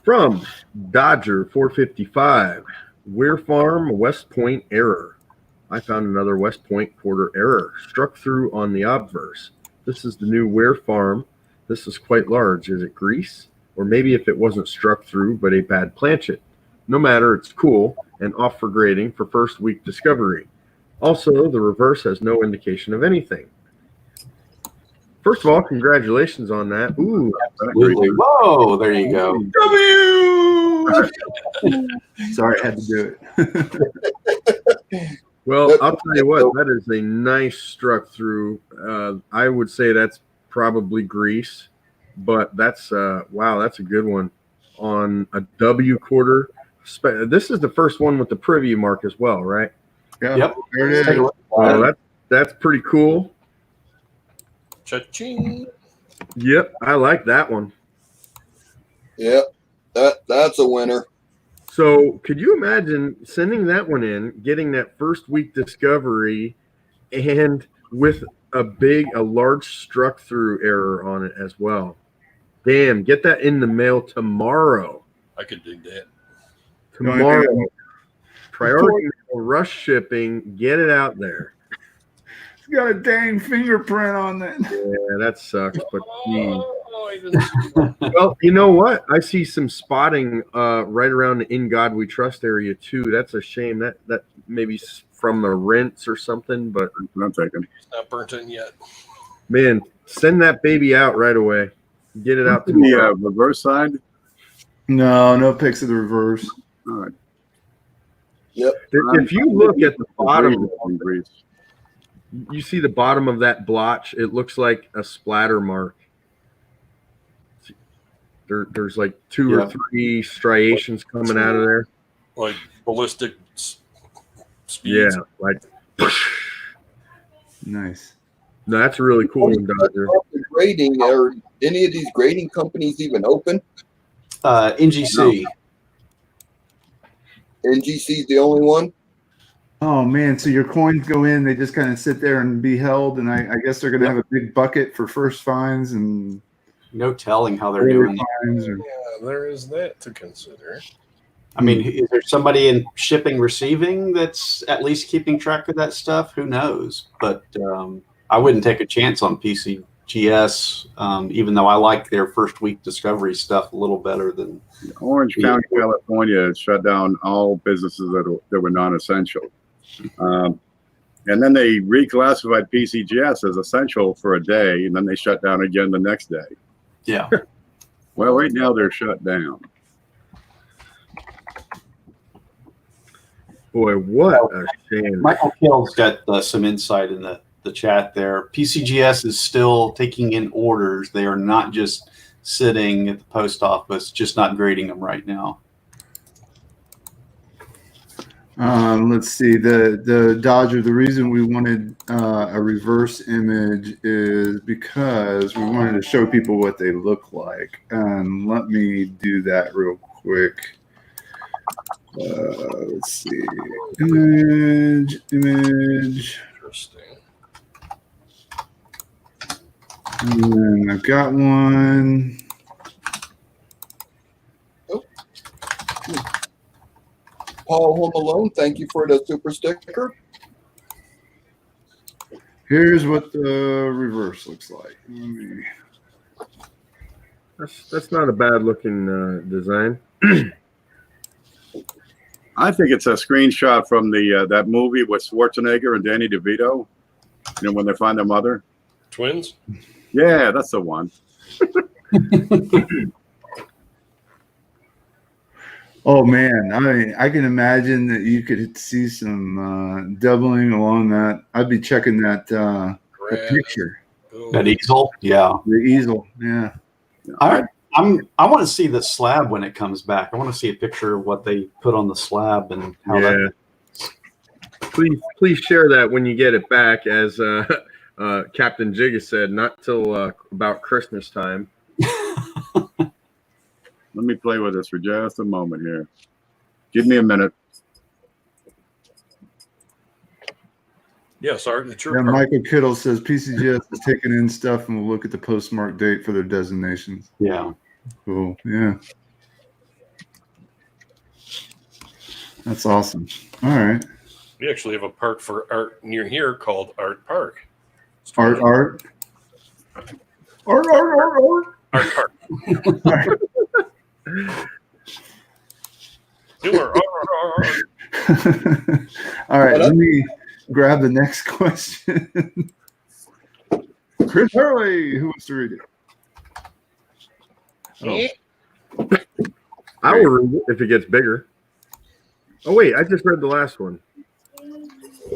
From Dodger 455, Weir Farm West Point error. I found another West Point quarter error. Struck through on the obverse. This is the new Weir Farm. This is quite large. Is it grease? Or maybe if it wasn't struck through, but a bad planchet. No matter, it's cool and off for grading for first week discovery. Also, the reverse has no indication of anything. First of all, congratulations on that. Ooh, Absolutely. Whoa, there you go. W! Sorry, I had to do it. Well, I'll tell you what, that is a nice struck through. I would say that's probably grease, but that's wow, that's a good one on a W quarter. This is the first one with the preview mark as well, right? Yeah. Yep. There it is. Oh, that's pretty cool. Cha-ching. Yep, I like that one. Yep, that's a winner. So could you imagine sending that one in, getting that first week discovery, and with a large struck through error on it as well? Damn, get that in the mail tomorrow. I could dig that. Tomorrow. Priority rush shipping, get it out there. It's got a dang fingerprint on that. Yeah, that sucks, but I didn't well, you know what? I see some spotting right around the In God We Trust area too. That's a shame. That maybe from the rinse or something, but I'm thinking. It's not burnt in yet. man, send that baby out right away. Get it out to The reverse side. No pics of the reverse. All right. Yep. If you look at the bottom, Grease. you see the bottom of that blotch. It looks like a splatter mark. There's like 2 or 3 striations coming out of there. Like ballistic speeds. Yeah, like Nice. no, that's a really cool one, Dodger. Grading, are any of these grading companies even open? NGC. NGC is the only one. Oh man, so your coins go in, they just kind of sit there and be held, and I guess they're gonna have a big bucket for first finds and No telling how they're doing. finds. Or... Yeah, there is that to consider. I mean, is there somebody in shipping, receiving that's at least keeping track of that stuff? Who knows? But I wouldn't take a chance on PCGS, even though I like their first week discovery stuff a little better than Orange County, California shut down all businesses that were non-essential. And then they reclassified PCGS as essential for a day, and then they shut down again the next day. Yeah. Well, right now they're shut down. Boy, what a shame. Michael Kill's got some insight in the chat there. PCGS is still taking in orders. They are not just sitting at the post office, just not grading them right now. Let's see, the Dodger, the reason we wanted a reverse image is because we wanted to show people what they look like. Let me do that real quick. Let's see, image. Interesting. And I've got one. Paul Home Alone, thank you for the super sticker. Here's what the reverse looks like. That's not a bad looking design. I think it's a screenshot from the that movie with Schwarzenegger and Danny DeVito. You know, when they find their mother. Twins? Yeah, that's the one. Oh man, I can imagine that you could see some doubling along that. I'd be checking that the picture, That easel, yeah. the easel. Yeah. I want to see the slab when it comes back. I want to see a picture of what they put on the slab and how that. Please share that when you get it back, as Captain Jigga said, not till about Christmas time. Let me play with this for just a moment here. Give me a minute. Yes, Art, it's your Yeah, part. Michael Kittle says PCGS is taking in stuff and will look at the postmark date for their designations. Yeah. Cool. Yeah. That's awesome. All right. We actually have a park for art near here called Art Park. Art. Art Park. All right, let me grab the next question. Chris Hurley, who wants to read it? Oh. I will read it if it gets bigger. Oh wait, I just read the last one.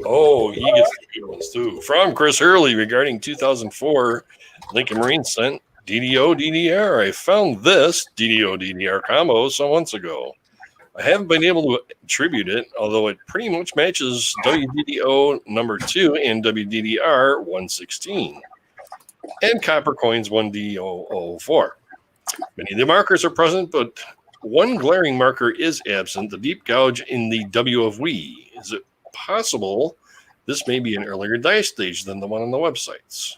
Oh, he gets the good ones too. From Chris Hurley regarding 2004 Lincoln Marine sent DDO DDR. I found this DDO DDR combo some months ago. I haven't been able to attribute it, although it pretty much matches WDDO number 2 and WDDR 116 and Copper Coins 1D004. Many of the markers are present, but one glaring marker is absent, the deep gouge in the W of we. Is it possible this may be an earlier die stage than the one on the websites?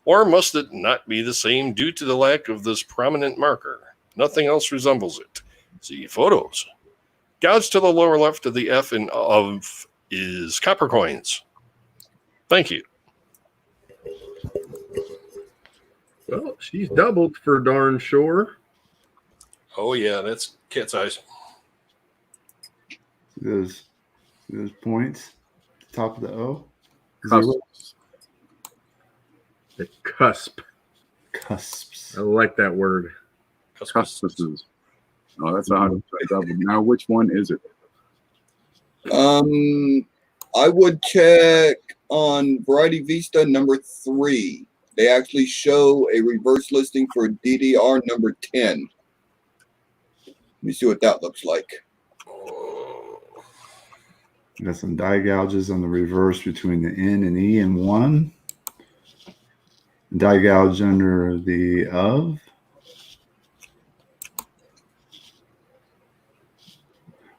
Or must it not be the same due to the lack of this prominent marker? Nothing else resembles it. See photos. Gouge to the lower left of the F and of is Copper Coins. Thank you. Well, she's doubled for darn sure. Oh, yeah, that's cat's eyes. Those points, top of the O. Cusps. The cusp. Cusps. I like that word. Cusps. Oh, that's 100% double. Now, which one is it? I would check on Variety Vista number 3. They actually show a reverse listing for DDR number 10. me see what that looks like. Got some die gouges on the reverse between the N and E and 1. Die gouge under the of.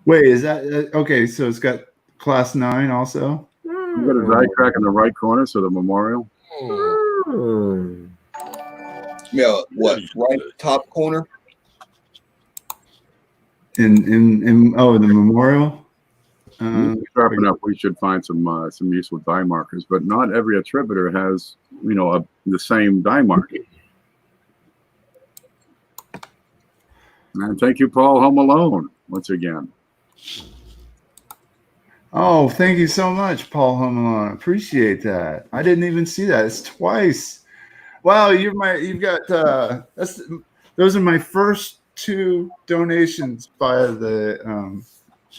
Wait, is that okay? So it's got class 9 also. You got a die crack in the right corner, so the memorial. Yeah, what? Right top corner. In the memorial. Sharpen up. We should find some useful die markers, but not every attributor has the same die marking. And thank you, Paul Home Alone, once again. Oh, thank you so much, Paul Humelon. Appreciate that. I didn't even see that. It's twice. Wow, you've got those are my first 2 donations via the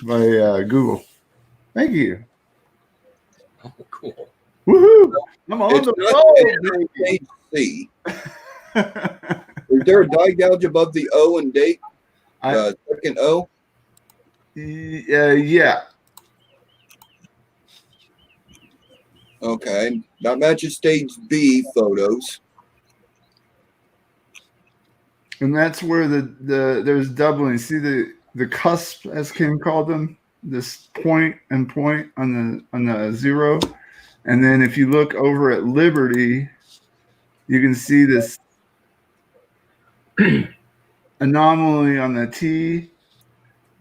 by Google. Thank you. Oh, cool. Woohoo! I'm on It's the not road. stage C. Is there a die gouge above the O and date? Second O? Yeah. Okay. That matches stage B photos. And that's where there's doubling. See the cusp, as Kim called them, this point and point on the 0. And then if you look over at Liberty, you can see this anomaly on the T.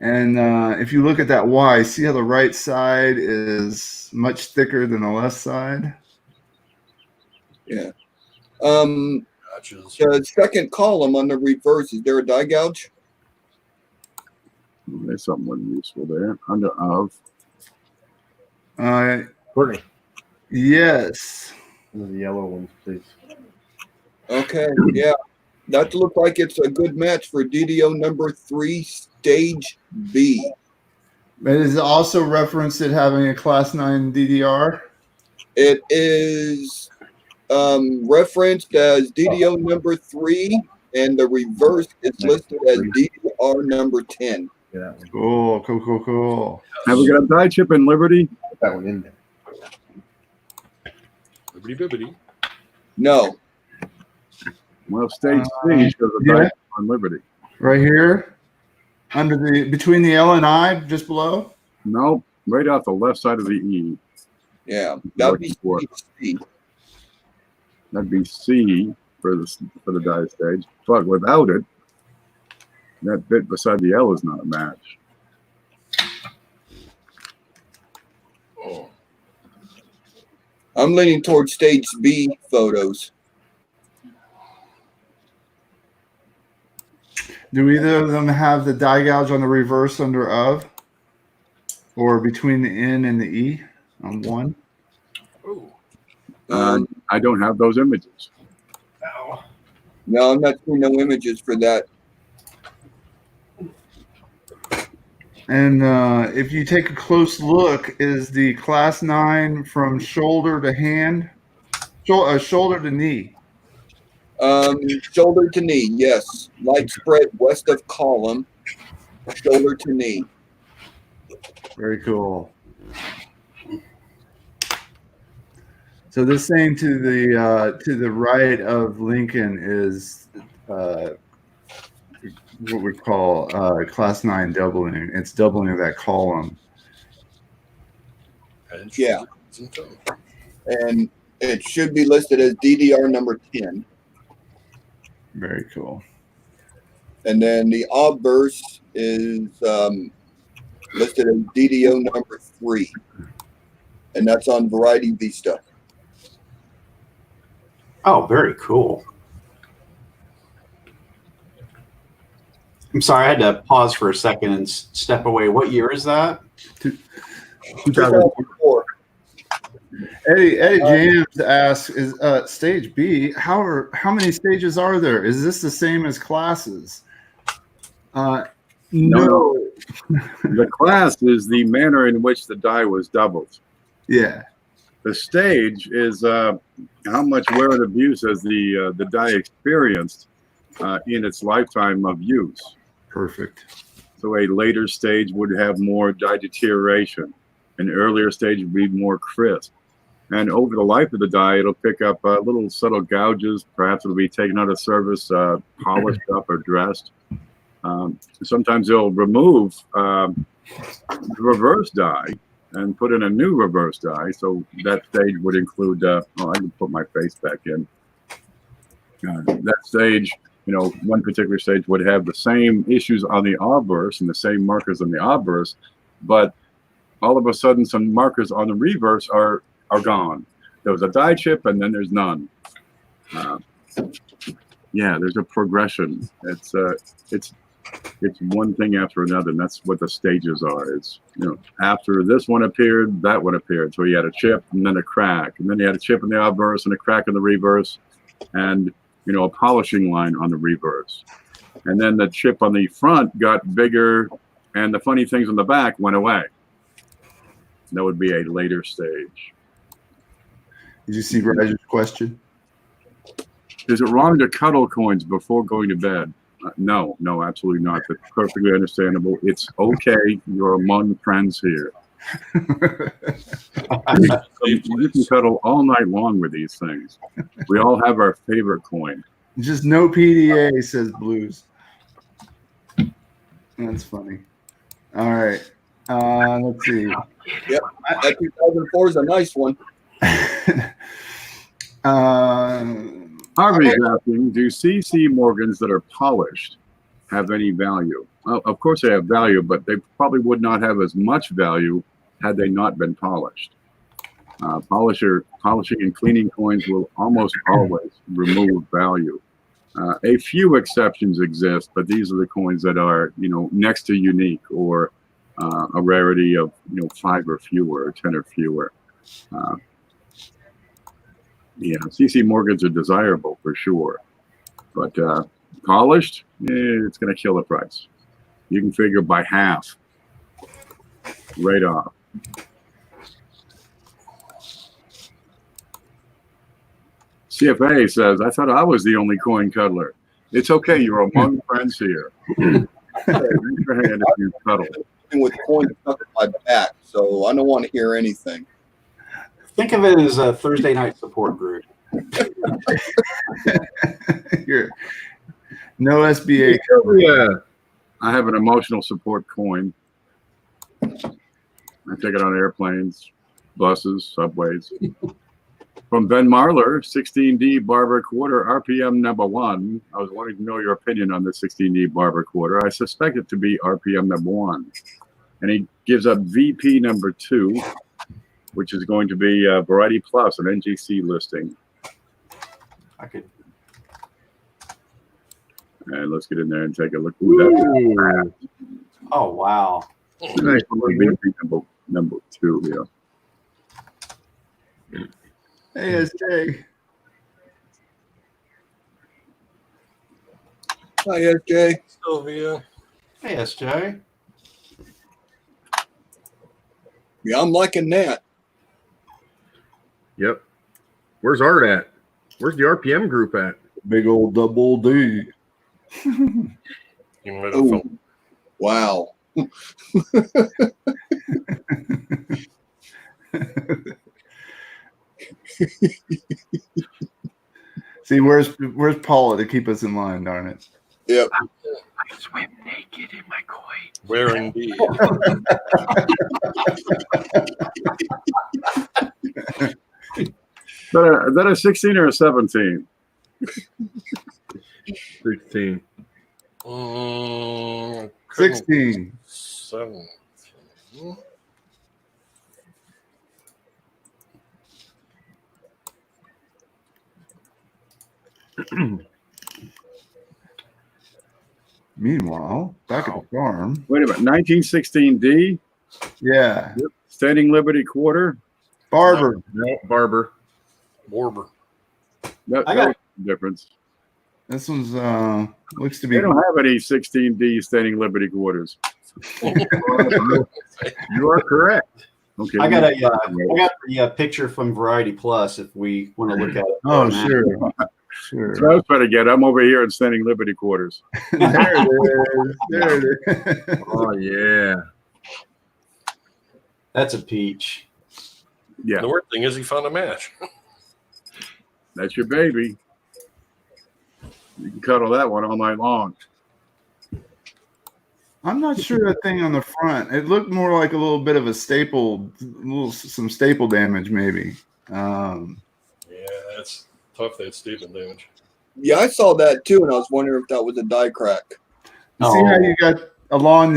And if you look at that Y, see how the right side is much thicker than the left side? Yeah. Gotchas. The second column on the reverse, is there a die gouge? There's something useful there. Under of. Courtney, Yes. one of the yellow ones, please. Okay, yeah. That looks like it's a good match for DDO number 3, stage B. But is it also referenced at having a class 9 DDR? It is referenced as DDO number 3, and the reverse is listed as DDR number 10. Yeah, Cool. Have we got a die chip in Liberty? put that one in there. Bibbidi bibbidi. No. Well, stage C shows a die chip on Liberty. Right here, between the L and I, just below. No, right off the left side of the E. Yeah, that'd be Looking stage C. That'd be C for the die stage. But without it, that bit beside the L is not a match. Oh, I'm leaning towards stage B photos. Do either of them have the die gouge on the reverse under of, or between the N and the E on 1? oh. I don't have those images. No, I'm not seeing no images for that. And if you take a close look, is the class 9 from shoulder to hand, shoulder to knee? Shoulder to knee, yes. Light spread west of column, shoulder to knee. Very cool. So this thing to the right of Lincoln is what we call class 9 doubling. It's doubling of that column. Yeah. And it should be listed as DDR number 10. Very cool. And then the obverse is listed as DDO number 3. And that's on Variety Vista. Oh, very cool. I'm sorry, I had to pause for a second and step away. What year is that? 2004. Eddie James asks, "Is stage B? How many stages are there? Is this the same as classes?" No. The class is the manner in which the die was doubled. Yeah. The stage is how much wear and abuse has the die experienced in its lifetime of use. Perfect. So a later stage would have more die deterioration. An earlier stage would be more crisp. And over the life of the die, it'll pick up little subtle gouges. Perhaps it'll be taken out of service, polished up or dressed. Sometimes they'll remove the reverse die and put in a new reverse die. So that stage would include, I can put my face back in. That stage, one particular stage would have the same issues on the obverse and the same markers on the obverse, but all of a sudden some markers on the reverse are gone. There was a die chip and then there's none. There's a progression. It's one thing after another, and that's what the stages are. It's, after this one appeared, that one appeared. So you had a chip and then a crack, and then you had a chip in the obverse and a crack in the reverse, and a polishing line on the reverse. And then the chip on the front got bigger, and the funny things on the back went away. That would be a later stage. Did you see Roger's question? Is it wrong to cuddle coins before going to bed? No, absolutely not. That's perfectly understandable. It's okay. You're among friends here. You can cuddle all night long with these things. We all have our favorite coin. Just no PDA, says Blues. That's funny. All right. Let's see. Yep, that 2004 is a nice one. Harvey's asking, do CC Morgans that are polished have any value? Well, of course they have value, but they probably would not have as much value had they not been polished. Polishing and cleaning coins will almost always remove value. A few exceptions exist, but these are the coins that are, next to unique or a rarity of, 5 or fewer, or 10 or fewer. CC Morgans are desirable for sure, but polished, it's going to kill the price. You can figure by half right off. CFA says, I thought I was the only coin cuddler. It's okay. You're among friends here. Raise your hand if you cuddle. With coins stuck in my back, so I don't want to hear anything. Think of it as a Thursday night support group. Here. No SBA. I have an emotional support coin. I take it on airplanes, buses, subways. From Ben Marler, 16D Barber Quarter, RPM number 1. I was wanting to know your opinion on the 16D Barber Quarter. I suspect it to be RPM number 1. And he gives up VP number 2, which is going to be Variety Plus, an NGC listing. And let's get in there and take a look. Ooh, oh, wow. Nice. VP number 2, yeah. Hey, SJ. Hi, SJ. Sylvia. Hey, SJ. Yeah, I'm liking that. Yep. Where's Art at? Where's the RPM group at? Big old double D. Oh, wow. See, where's Paula to keep us in line, darn it. Yep. I swim naked in my coin. Where indeed. Is that a 16 or a 17? 16. 16. 17. Meanwhile, back at the farm. Wait a minute, 1916D? Yeah. Yep. Standing Liberty Quarter? Barber. No, Barber. Barber. That was the difference. This one's looks to be. They don't have any 16D Standing Liberty Quarters. You are correct. Okay. I got the picture from Variety Plus if we want to look at it. Oh, sure. Sure. That's what I was trying to get. I'm over here in Standing Liberty quarters. There it is. There it is. Oh yeah. That's a peach. Yeah, The weird thing is he found a match. that's your baby. You can cuddle that one all night long. I'm not sure that thing on the front. It looked more like a little bit of a some staple damage, maybe. Yeah, that's tough. That statement damage. Yeah, I saw that too, and I was wondering if that was a die crack. You see how you got along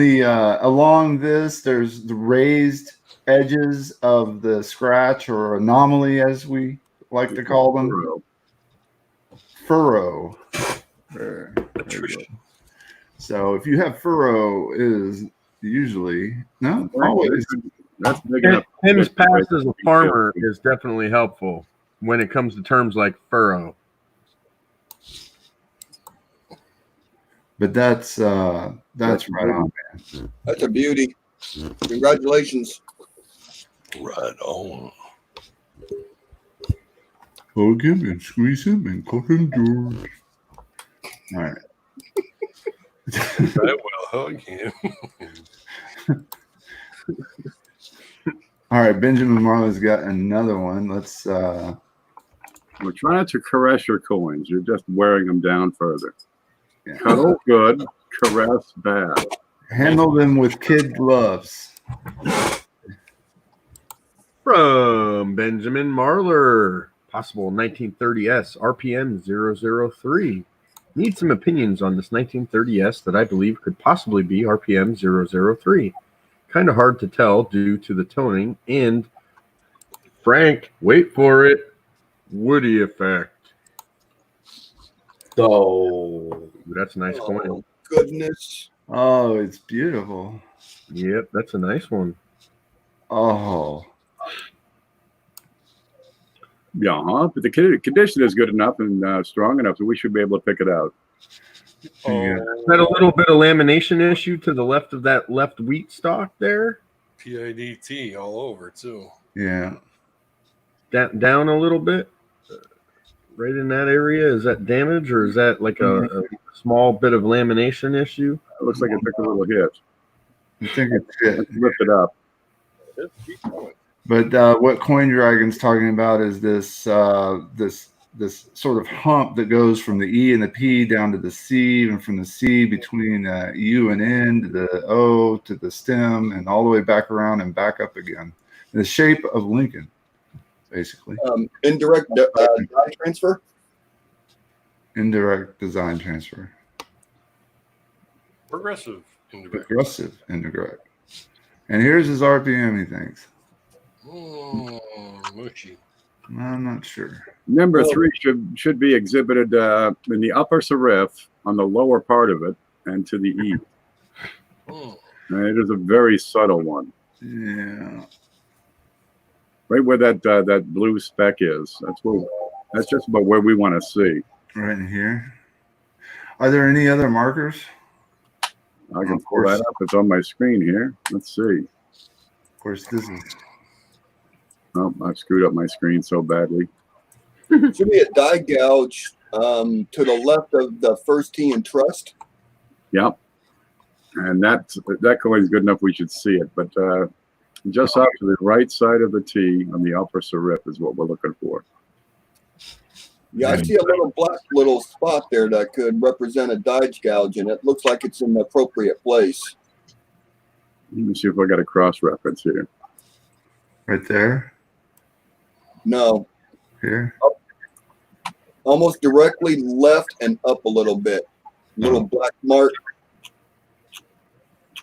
this? There's the raised edges of the scratch or anomaly, as we like to call them. Furrow. There you go. So if you have furrow, is usually no always. That's big enough. Tim's past as a farmer is definitely helpful when it comes to terms like furrow. But that's right on, man. That's a beauty. Congratulations. Right on. Hug him and squeeze him and cut him, George. All right. I will hug him. All right, Benjamin Marley's got another one. Let's We're trying not to caress your coins. You're just wearing them down further. Yeah. Cuddle good, caress bad. handle them with kid gloves. From Benjamin Marler, possible 1930S, RPM 003. Need some opinions on this 1930S that I believe could possibly be RPM 003. Kind of hard to tell due to the toning and, Frank, wait for it, Woody effect. Oh, That's a nice coin. Goodness. Oh, it's beautiful. Yep, that's a nice one. Oh, Yeah, but the condition is good enough and strong enough that we should be able to pick it out. yeah. Is that a little bit of lamination issue to the left of that left wheat stalk there? PIDT all over too. Yeah. Down a little bit, right in that area. Is that damage or is that like a small bit of lamination issue? It looks like it took a little hit. I think it's it. Let's lift it up. But what Coin Dragon's talking about is this this sort of hump that goes from the E and the P down to the C, and from the C between U and N to the O to the stem, and all the way back around and back up again. The shape of Lincoln, basically. Indirect die transfer. Indirect design transfer. Progressive indirect. Progressive indirect. And here's his RPM, he thinks. Mushy. I'm not sure. Number 3 should be exhibited in the upper serif on the lower part of it and to the E. And it is a very subtle one. Yeah. Right where that blue speck is. That's just about where we want to see. Right in here. Are there any other markers? I can pull that up. It's on my screen here. Let's see. Of course, this is. Oh, I've screwed up my screen so badly. Should be a die gouge to the left of the first T in trust. Yep. And that coin's good enough we should see it. But just off to the right side of the T on the upper serif is what we're looking for. Yeah, I see a little spot there that could represent a die gouge, and it looks like it's in the appropriate place. Let me see if I got a cross reference here. Right there. No, Here. almost directly left and up a little bit. Little black mark.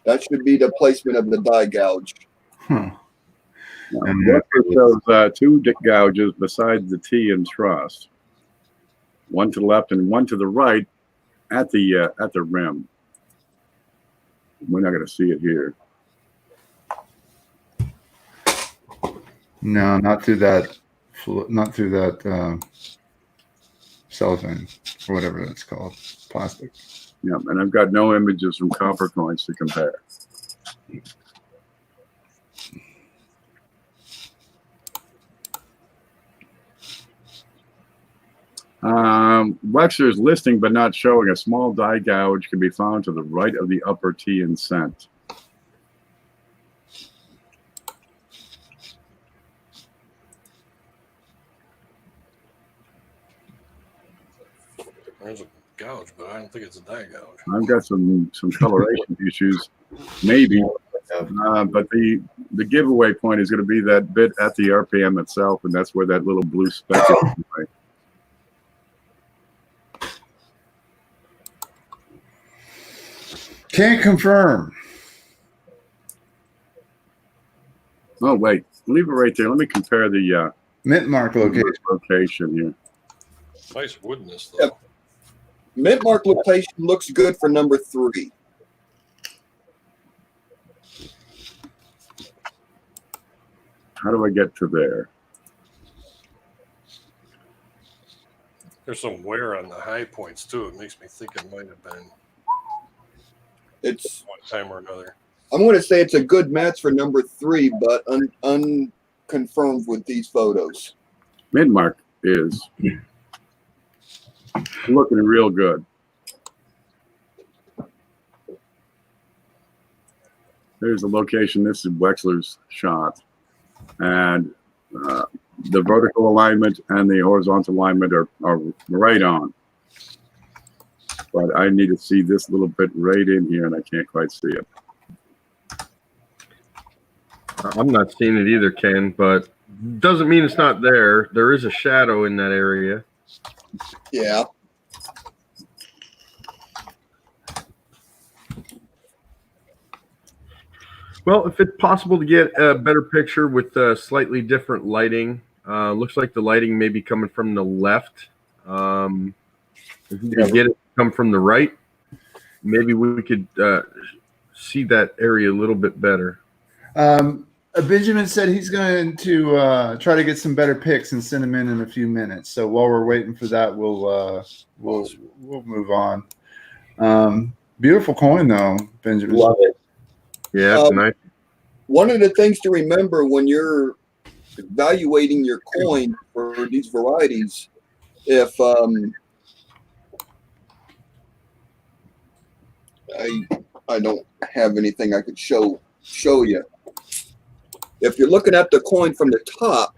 That should be the placement of the die gouge. Huh. And shows 2 gouges besides the T in trust. One to the left and one to the right at the rim. We're not going to see it here. No, not through that. Not through that cellophane or whatever that's called. Plastic. Yeah, and I've got no images from copper coins to compare. Wexler's listing but not showing. A small die gouge can be found to the right of the upper T in cent. There's a gouge, but I don't think it's a die gouge. I've got some coloration issues, maybe. But the giveaway point is going to be that bit at the RPM itself, and that's where that little blue speck is. Can't confirm. Oh, wait. Leave it right there. Let me compare the Mint mark location here. Nice woodness, though. Yep. Mint mark location looks good for number 3. How do I get to there? There's some wear on the high points, too. It makes me think it might have been It's, one time or another. I'm going to say it's a good match for number 3, but unconfirmed with these photos. Mid-mark is looking real good. There's the location. This is Wexler's shot. And the vertical alignment and the horizontal alignment are right on. But I need to see this little bit right in here, and I can't quite see it. I'm not seeing it either, Ken, but doesn't mean it's not there. There is a shadow in that area. Yeah. Well, if it's possible to get a better picture with slightly different lighting, looks like the lighting may be coming from the left. If you can get it to come from the right, maybe we could see that area a little bit better. Benjamin said he's going to try to get some better pics and send them in a few minutes. So while we're waiting for that, we'll move on. Beautiful coin though, Benjamin. Love it. Yeah, it's nice. One of the things to remember when you're evaluating your coin for these varieties, if I don't have anything I could show you. If you're looking at the coin from the top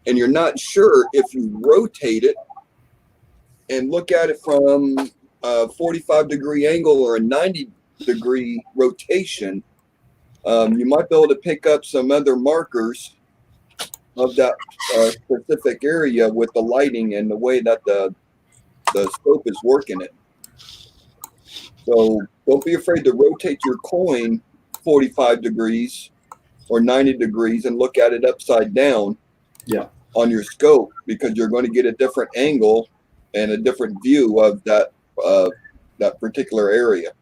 and you're not sure, if you rotate it and look at it from a 45-degree angle or a 90-degree rotation, you might be able to pick up some other markers of that specific area with the lighting and the way that the scope is working it. So don't be afraid to rotate your coin 45 degrees or 90 degrees and look at it upside down on your scope, because you're going to get a different angle and a different view of that particular area.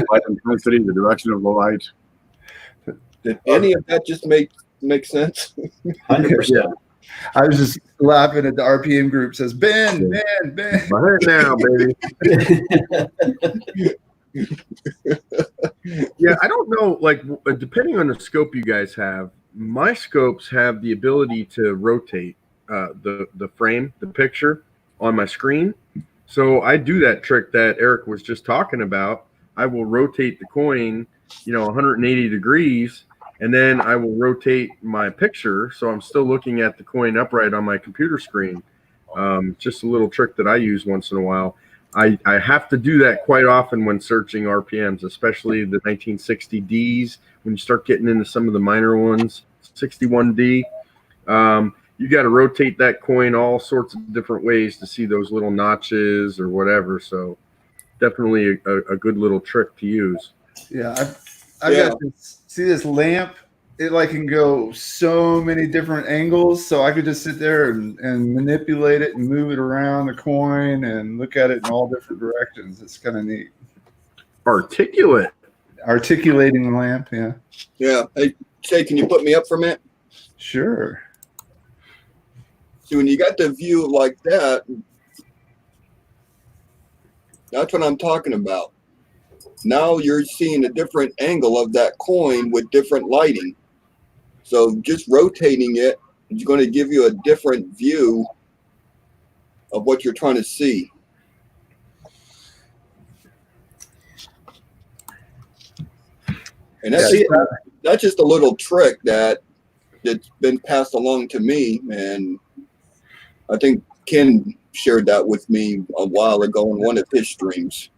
Light intensity, the direction of the light. Did any of that just make sense? 100%. I was just laughing at the RPM group. Says Ben. Right now, baby. Yeah, I don't know. Like, depending on the scope you guys have, my scopes have the ability to rotate the frame, the picture on my screen. So I do that trick that Eric was just talking about. I will rotate the coin, 180 degrees, and then I will rotate my picture, so I'm still looking at the coin upright on my computer screen. Just a little trick that I use once in a while. I have to do that quite often when searching RPMs, especially the 1960Ds. When you start getting into some of the minor ones, 61D, you got to rotate that coin all sorts of different ways to see those little notches or whatever. So definitely a good little trick to use. Yeah, I got this. See this lamp? It can go so many different angles. So I could just sit there and manipulate it and move it around the coin and look at it in all different directions. It's kind of neat. Articulating the lamp, yeah. Yeah. Hey, Shay, can you put me up for a minute? Sure. See, when you got the view like that, that's what I'm talking about. Now you're seeing a different angle of that coin with different lighting. So just rotating it It's going to give you a different view of what you're trying to see. And that's just a little trick that's been passed along to me, and I think Ken shared that with me a while ago in one of his streams.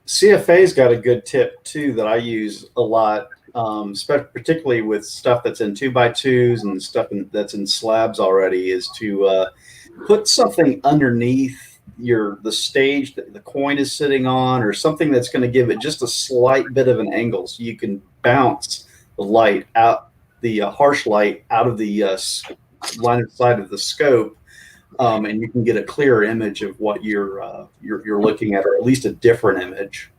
CFA's got a good tip too that I use a lot, particularly with stuff that's in 2x2s and stuff that's in slabs already, is to put something underneath the stage that the coin is sitting on, or something that's going to give it just a slight bit of an angle, so you can bounce the light out, the harsh light out of the line of sight of the scope, and you can get a clearer image of what you're looking at, or at least a different image.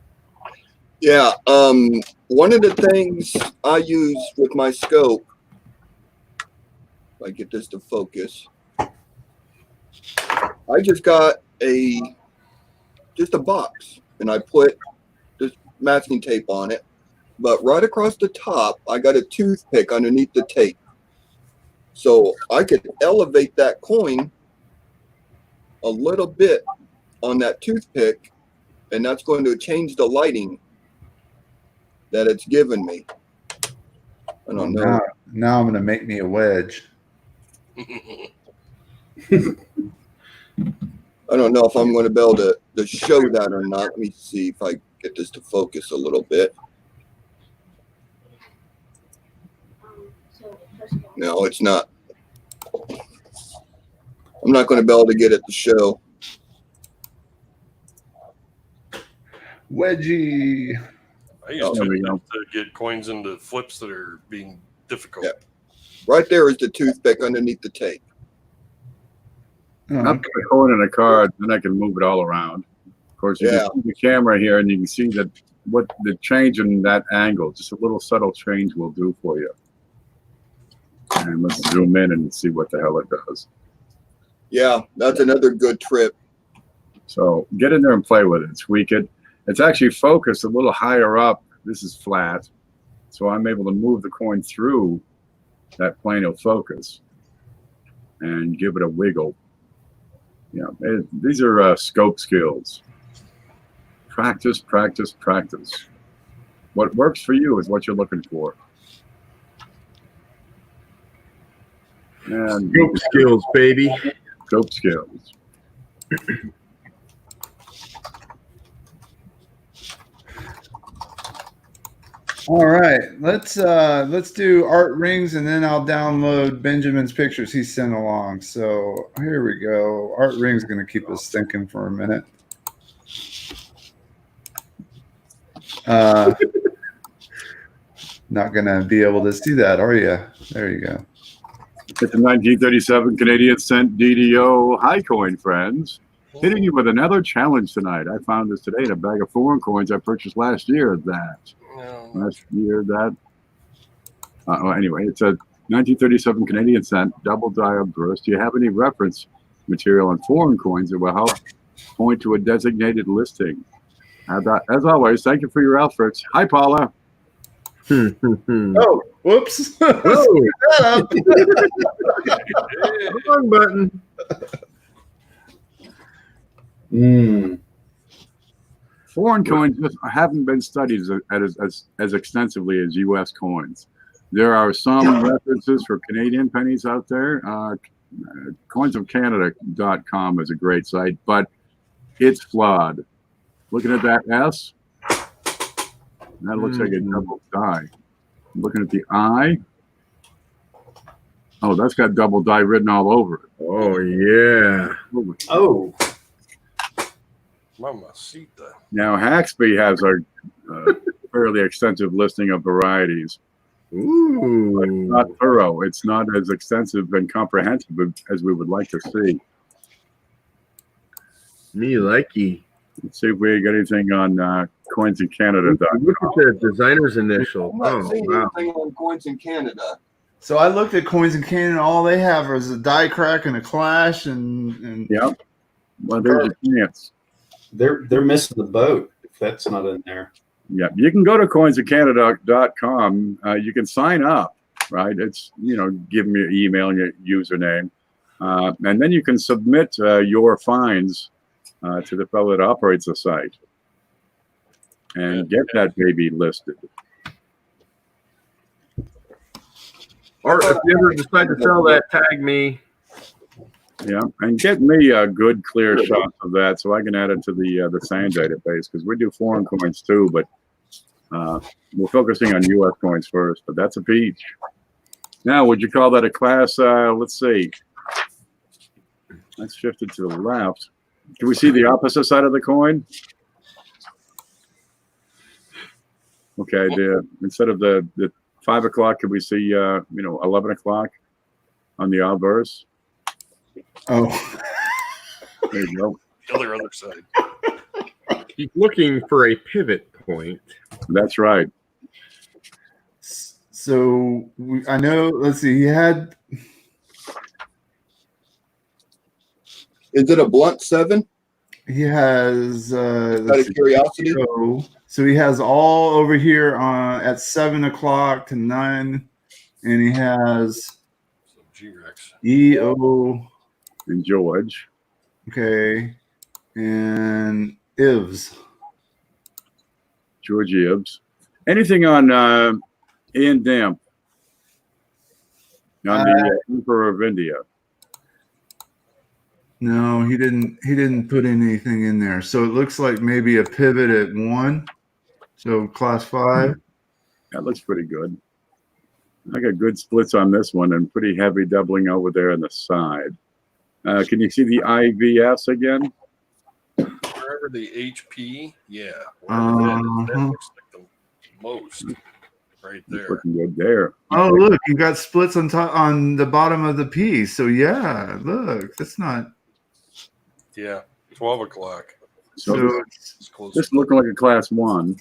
Yeah, one of the things I use with my scope, if I get this to focus, I just got a box, and I put this masking tape on it, but right across the top I got a toothpick underneath the tape, so I could elevate that coin a little bit on that toothpick, and that's going to change the lighting that it's given me. I don't know. Now I'm going to make me a wedge. I don't know if I'm going to be able to show that or not. Let me see if I get this to focus a little bit. No, it's not. I'm not going to be able to get it to show. Wedgie. I used to get coins into flips that are being difficult. Yeah. Right there is the toothpick underneath the tape. I'll put a coin in a card, then I can move it all around. Of course, you can see the camera here, and you can see that what the change in that angle, just a little subtle change will do for you. And let's zoom in and see what the hell it does. Yeah, that's another good trip. So get in there and play with it, tweak it. It's actually focused a little higher up. This is flat, so I'm able to move the coin through that plane of focus and give it a wiggle. Yeah, these are scope skills. Practice, practice, practice. What works for you is what you're looking for. And Scope skills, baby. Scope skills. All right, let's do art rings, and then I'll download Benjamin's pictures he sent along. So here we go. Art rings going to keep us thinking for a minute. Not going to be able to see that, are you? There you go. It's a 1937 Canadian cent DDO high coin, friends. Hitting you with another challenge tonight. I found this today in a bag of foreign coins I purchased last year. Anyway, it's a 1937 Canadian cent double die of gross. Do you have any reference material on foreign coins that will help point to a designated listing? As always, thank you for your efforts. Hi, Paula. Oh, whoops. Wrong button. Foreign coins just haven't been studied as extensively as U.S. coins. There are some references for Canadian pennies out there. Coinsofcanada.com is a great site, but it's flawed. Looking at that S, that looks like a double die. Looking at the I, oh, that's got double die written all over it. Oh, yeah. Oh. Mamacita. Now, Haxby has a fairly extensive listing of varieties. Ooh. It's not thorough. It's not as extensive and comprehensive as we would like to see. Me likey. Let's see if we get anything on coinsofcanada.com. Look at the designer's initial. I'm not Oh, seeing wow. anything on Coins in Canada. So I looked at Coins in Canada. All they have is a die crack and a clash, and Yeah. Well, there's a chance. They're missing the boat if that's not in there. Yeah, you can go to coinsofcanada.com. You can sign up right? It's, give me your email and your username. And then you can submit your finds to the fellow that operates the site and get that baby listed. Or if you ever decide to sell that, tag me. Yeah, and get me a good clear shot of that so I can add it to the SAN database, because we do foreign coins too, but we're focusing on U.S. coins first. But that's a peach. Now, would you call that a class? Let's see. Let's shift it to the left. Can we see the opposite side of the coin? Okay, instead of the 5 o'clock, could we see 11 o'clock on the obverse? Oh, There you go. The other side. Keep looking for a pivot point. That's right. so I know. Let's see. He had. Is it a blunt 7? He has. Out of curiosity. So he has all over here at 7 o'clock to 9, and he has Some G-Rex. EO. And George. Okay, and Ivs. George Gibbs. Anything on Ian Damp? On the Emperor of India. No, he didn't. He didn't put anything in there. So it looks like maybe a pivot at 1. So class 5. That looks pretty good. I got good splits on this one and pretty heavy doubling over there on the side. Can you see the IVS again? Wherever the HP, yeah. Wherever that looks like the most. Right there. Looking good there. Oh, look, you got splits on top on the bottom of the piece. So yeah, look, that's not. Yeah, 12 o'clock. So It's close. this looking like a class 1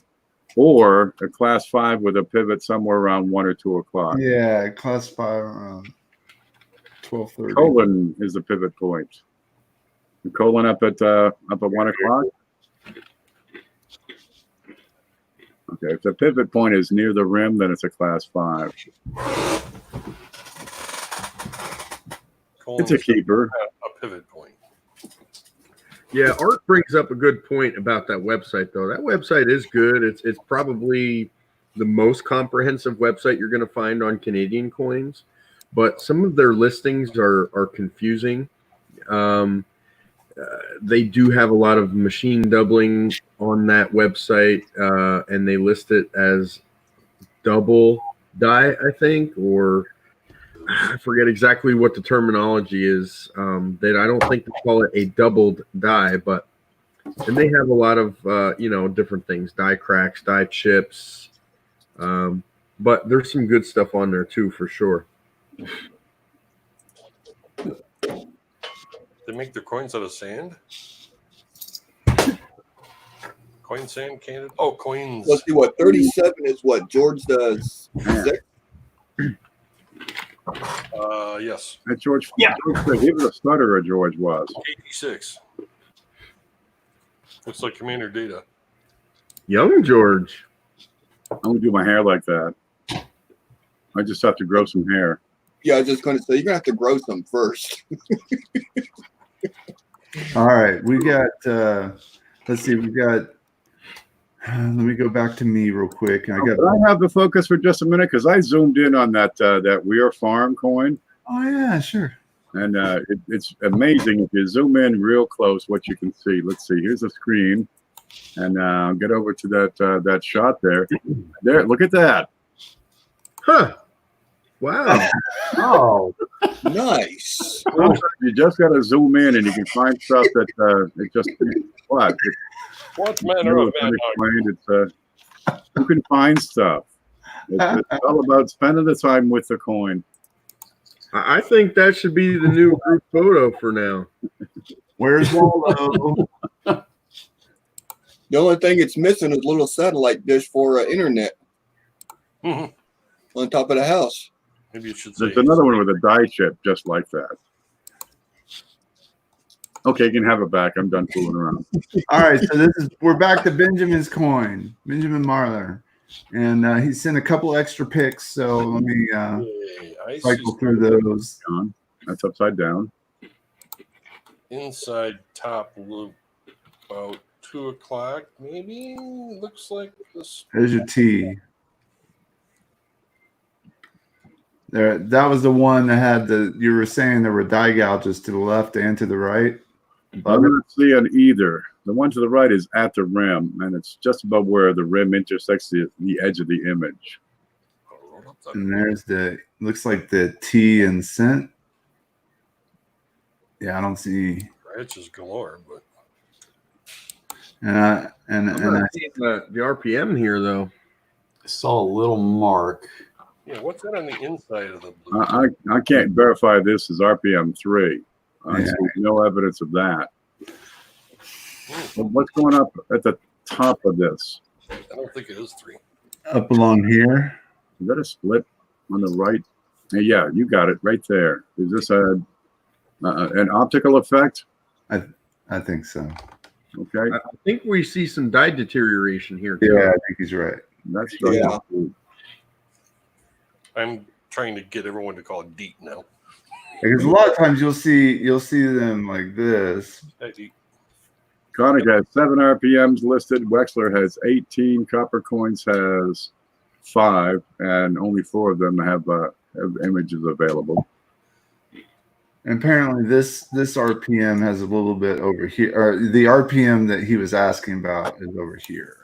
or a class 5 with a pivot somewhere around 1 or 2 o'clock. Yeah, class 5 around 12:30. Colon is the pivot point. The colon up at 1 o'clock. Okay, if the pivot point is near the rim, then it's a class 5. It's a keeper. A pivot point. Yeah, Art brings up a good point about that website, though. That website is good. It's probably the most comprehensive website you're going to find on Canadian coins, but some of their listings are confusing. They do have a lot of machine doubling on that website, and they list it as double die, I think, or I forget exactly what the terminology is. That I don't think they call it a doubled die, but and they have a lot of different things, die cracks, die chips, but there's some good stuff on there too, for sure. They make their coins out of sand? Coin sand candid? Oh, coins. Let's see what 37 is. What George does. 6? Yes. And George, he was a stutterer, George was. 86. Looks like Commander Data. Young George. I'm going to do my hair like that. I just have to grow some hair. Yeah, I was just going to say, you're going to have to grow some first. All right, we got. Let's see, we got. Let me go back to me real quick. Can I have the focus for just a minute? Because I zoomed in on that Weir Farm coin. Oh yeah, sure. And it's amazing if you zoom in real close what you can see. Let's see. Here's the screen, and I'll get over to that shot there. There, look at that. Huh. Wow. Oh, Nice. You just got to zoom in, and you can find stuff that it just what. What manner of man? It's you can find stuff. It's all about spending the time with the coin. I think that should be the new group photo for now. Where's Waldo? The only thing it's missing is a little satellite dish for internet Mhm. on top of the house. Maybe you should say. There's another one with a die chip just like that. Okay, you can have it back. I'm done fooling around. All right, so we're back to Benjamin's coin, Benjamin Marler. And he sent a couple extra pics, so let me Okay, I see cycle through those. John, that's upside down. inside top loop about 2 o'clock, maybe. Looks like this. There's your T. There, that was the one that had you were saying there were die gouges to the left and to the right. I'm not seeing either. The one to the right is at the rim, and it's just above where the rim intersects the edge of the image. And there's looks like the T and cent. Yeah, I don't see. Scratches galore, but And I See the RPM here though. I saw a little mark. yeah, what's that on the inside of the blue? I can't verify this as RPM 3. I Yeah. see no evidence of that. But what's going up at the top of this? I don't think it is 3. up along here. Is that a split on the right? Yeah, you got it right there. Is this an optical effect? I think so. Okay, I think we see some die deterioration here. Too. Yeah, I think he's right. that's Yeah. I'm trying to get everyone to call it DEET now. Because a lot of times you'll see them like this. Hey, DEET. Koenig has 7 RPMs listed. Wexler has 18. Copper Coins has 5, and only 4 of them have images available. And apparently this RPM has a little bit over here, or the RPM that he was asking about is over here.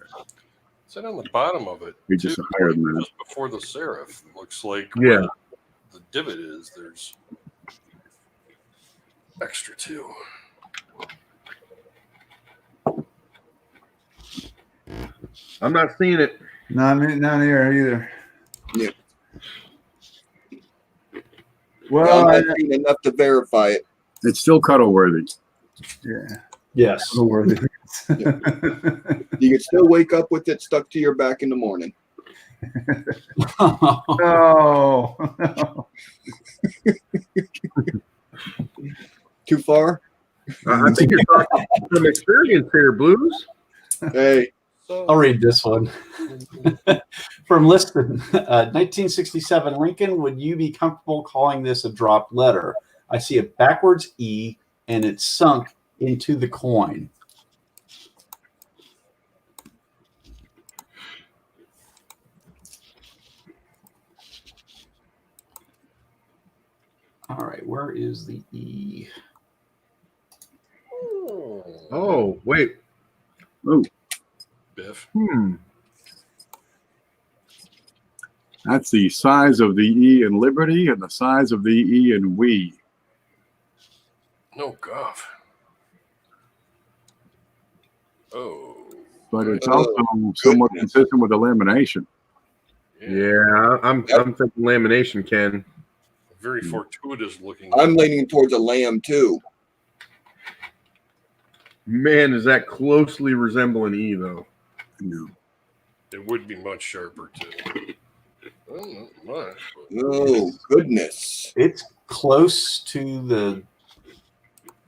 Is that on the bottom of it? Be just too? higher than that. Just before the serif. It looks like Yeah. where the divot is. There's extra 2. I'm not seeing it. Not here either. Yeah. Well, I'm not seeing enough to verify it. It's still cuddle worthy. yeah. Yes. So worthy. You can still wake up with it stuck to your back in the morning. No. Too far? I think you're talking from experience here, Blues. Hey, I'll read this one. From Liston, 1967 Lincoln, would you be comfortable calling this a dropped letter? I see a backwards E and it's sunk into the coin. All right, where is the E? Oh, wait. Ooh, Biff. that's the size of the E in Liberty and the size of the E in We. No guff. Oh. But it's Oh, also somewhat goodness. consistent with the lamination. Yeah, I'm thinking lamination, Ken. Very fortuitous looking. I'm leaning towards a lamb too. Man, is that closely resembling E though? No. It would be much sharper too. Well, not much, but Oh, goodness. It's close to the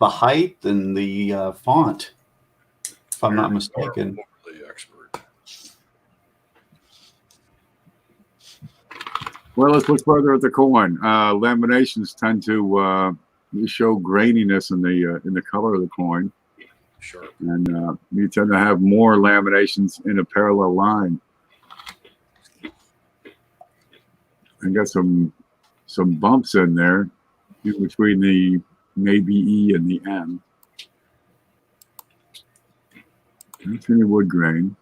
height and the font, if I'm not mistaken. overly expert. Well, let's look further at the coin. Laminations tend to show graininess in the color of the coin, Sharp. and you tend to have more laminations in a parallel line. I got some bumps in there in between the maybe E and the M. That's any wood grain.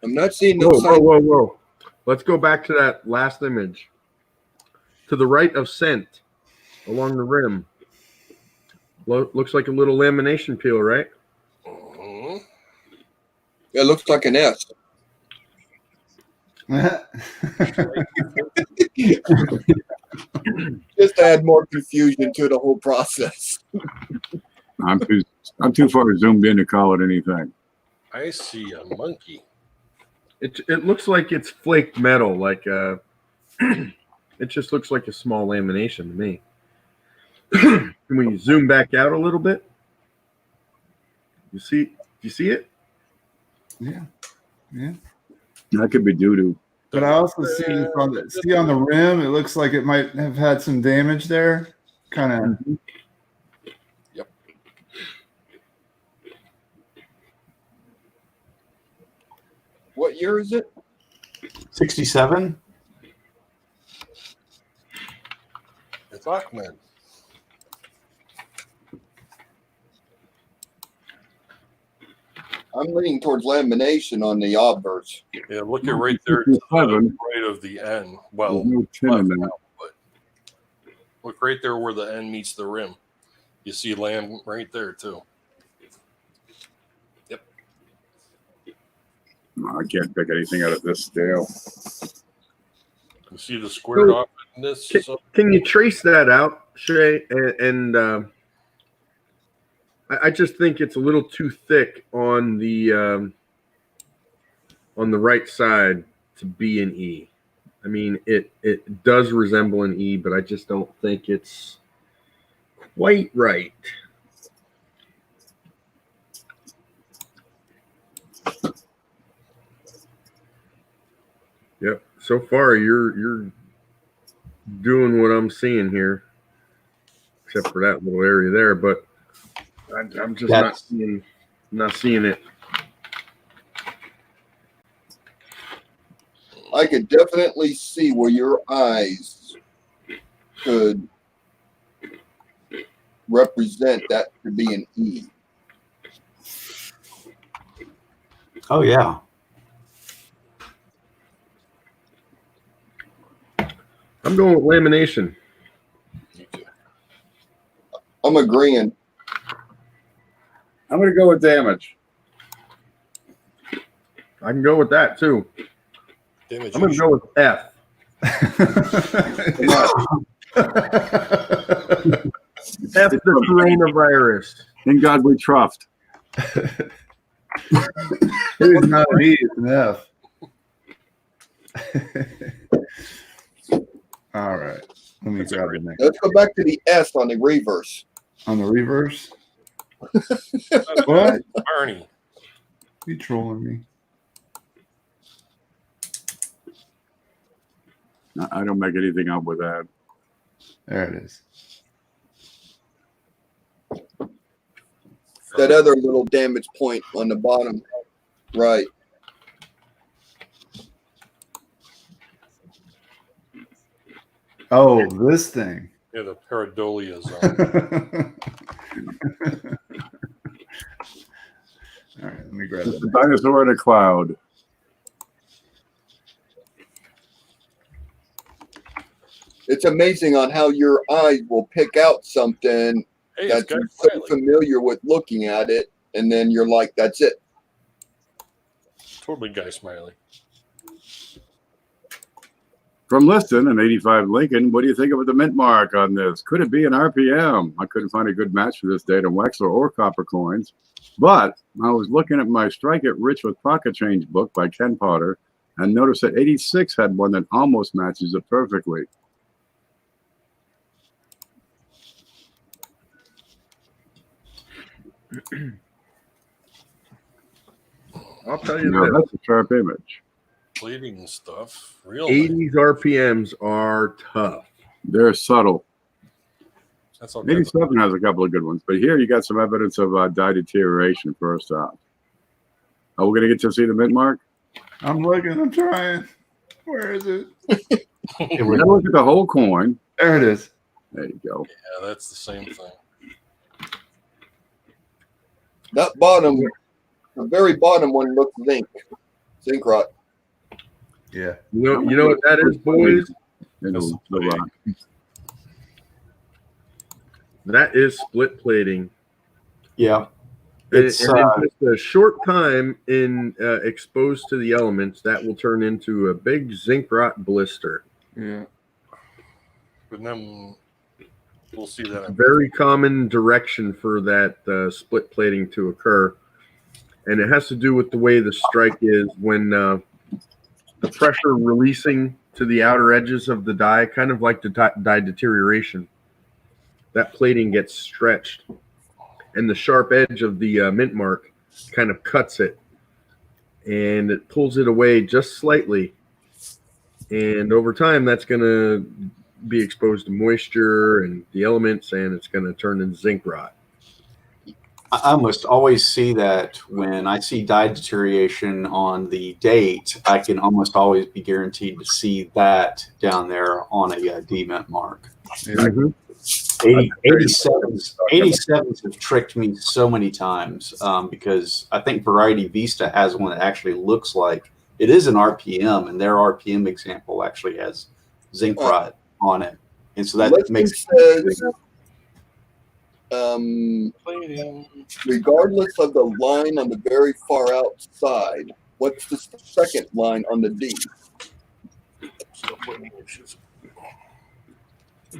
I'm not seeing no Whoa, sign. whoa, whoa, whoa. Let's go back to that last image. To the right of cent, along the rim. Looks like a little lamination peel, right? Mhm. It looks like an S. Just to add more confusion to the whole process. I'm too far zoomed in to call it anything. I see a monkey. It looks like it's flaked metal, like it just looks like a small lamination to me. Can we zoom back out a little bit? Do you see it? Yeah. Yeah. That could be due to. But I also see on the rim, it looks like it might have had some damage there. Kind of. Yep. What year is it? 67. It's Ahmed. I'm leaning towards lamination on the obverse. Yeah, look at right there to the 57. right of the N. Well, There's no 10 in left that. now, but look right there where the N meets the rim. You see lamb right there too. Yep. No, I can't pick anything out of this scale. You see the squared off in this. Can you trace that out, Shay? I just think it's a little too thick on the right side to be an E. I mean, it does resemble an E, but I just don't think it's quite right. Yep. So far, you're doing what I'm seeing here, except for that little area there. But I'm just not seeing it. I could definitely see where your eyes could represent that to be an E. Oh, yeah. I'm going with lamination. I'm agreeing. I'm going to go with damage. I can go with that too. Damage. I'm going to go with F. F the coronavirus. In God we trust. It is not an E, it's an F. All right. Let me grab the next. Let's go back to the S on the reverse. On the reverse? What? Barney. You trolling me? I don't make anything up with that. There it is. That other little damage point on the bottom right. Oh, this thing. Yeah, the pareidolia zone. All right, let me grab It's it. a dinosaur in a cloud. It's amazing on how your eyes will pick out something Hey, that it's Guy you're so Smiley. familiar with looking at it, and then you're like, that's it. Totally Guy Smiley. From Liston, an 85 Lincoln, what do you think of the mint mark on this? Could it be an RPM? I couldn't find a good match for this date on Wexler or copper coins, but I was looking at my Strike It Rich with Pocket Change book by Ken Potter and noticed that 86 had one that almost matches it perfectly. I'll tell you No, this. that's a sharp image. Plating and stuff. Real 80s RPMs are tough. They're subtle. That's okay. 87 has a couple of good ones, but here you got some evidence of dye deterioration first off. Are we going to get to see the mint mark? I'm looking. I'm trying. Where is it? We're going to look at the whole coin. There it is. There you go. Yeah, that's the same thing. That bottom, the very bottom one looks zinc rot. Yeah. You know what that is, boys? It'll- it'll, That is split plating. Yeah. And It's, in just a short time in exposed to the elements, that will turn into a big zinc rot blister. Yeah. But then we'll see that. Very common direction for that split plating to occur. And it has to do with the way the strike is when the pressure releasing to the outer edges of the die, kind of like the die deterioration. That plating gets stretched, and the sharp edge of the mint mark kind of cuts it. and it pulls it away just slightly. And over time, that's going to be exposed to moisture and the elements, and it's going to turn into zinc rot. I almost always see that when I see dye deterioration on the date, I can almost always be guaranteed to see that down there on a D-mint mark. Mhm. 87s have tricked me so many times because I think Variety Vista has one that actually looks like it is an RPM, and their RPM example actually has zinc rot on it. And so that makes says, regardless of the line on the very far outside, what's the second line on the D?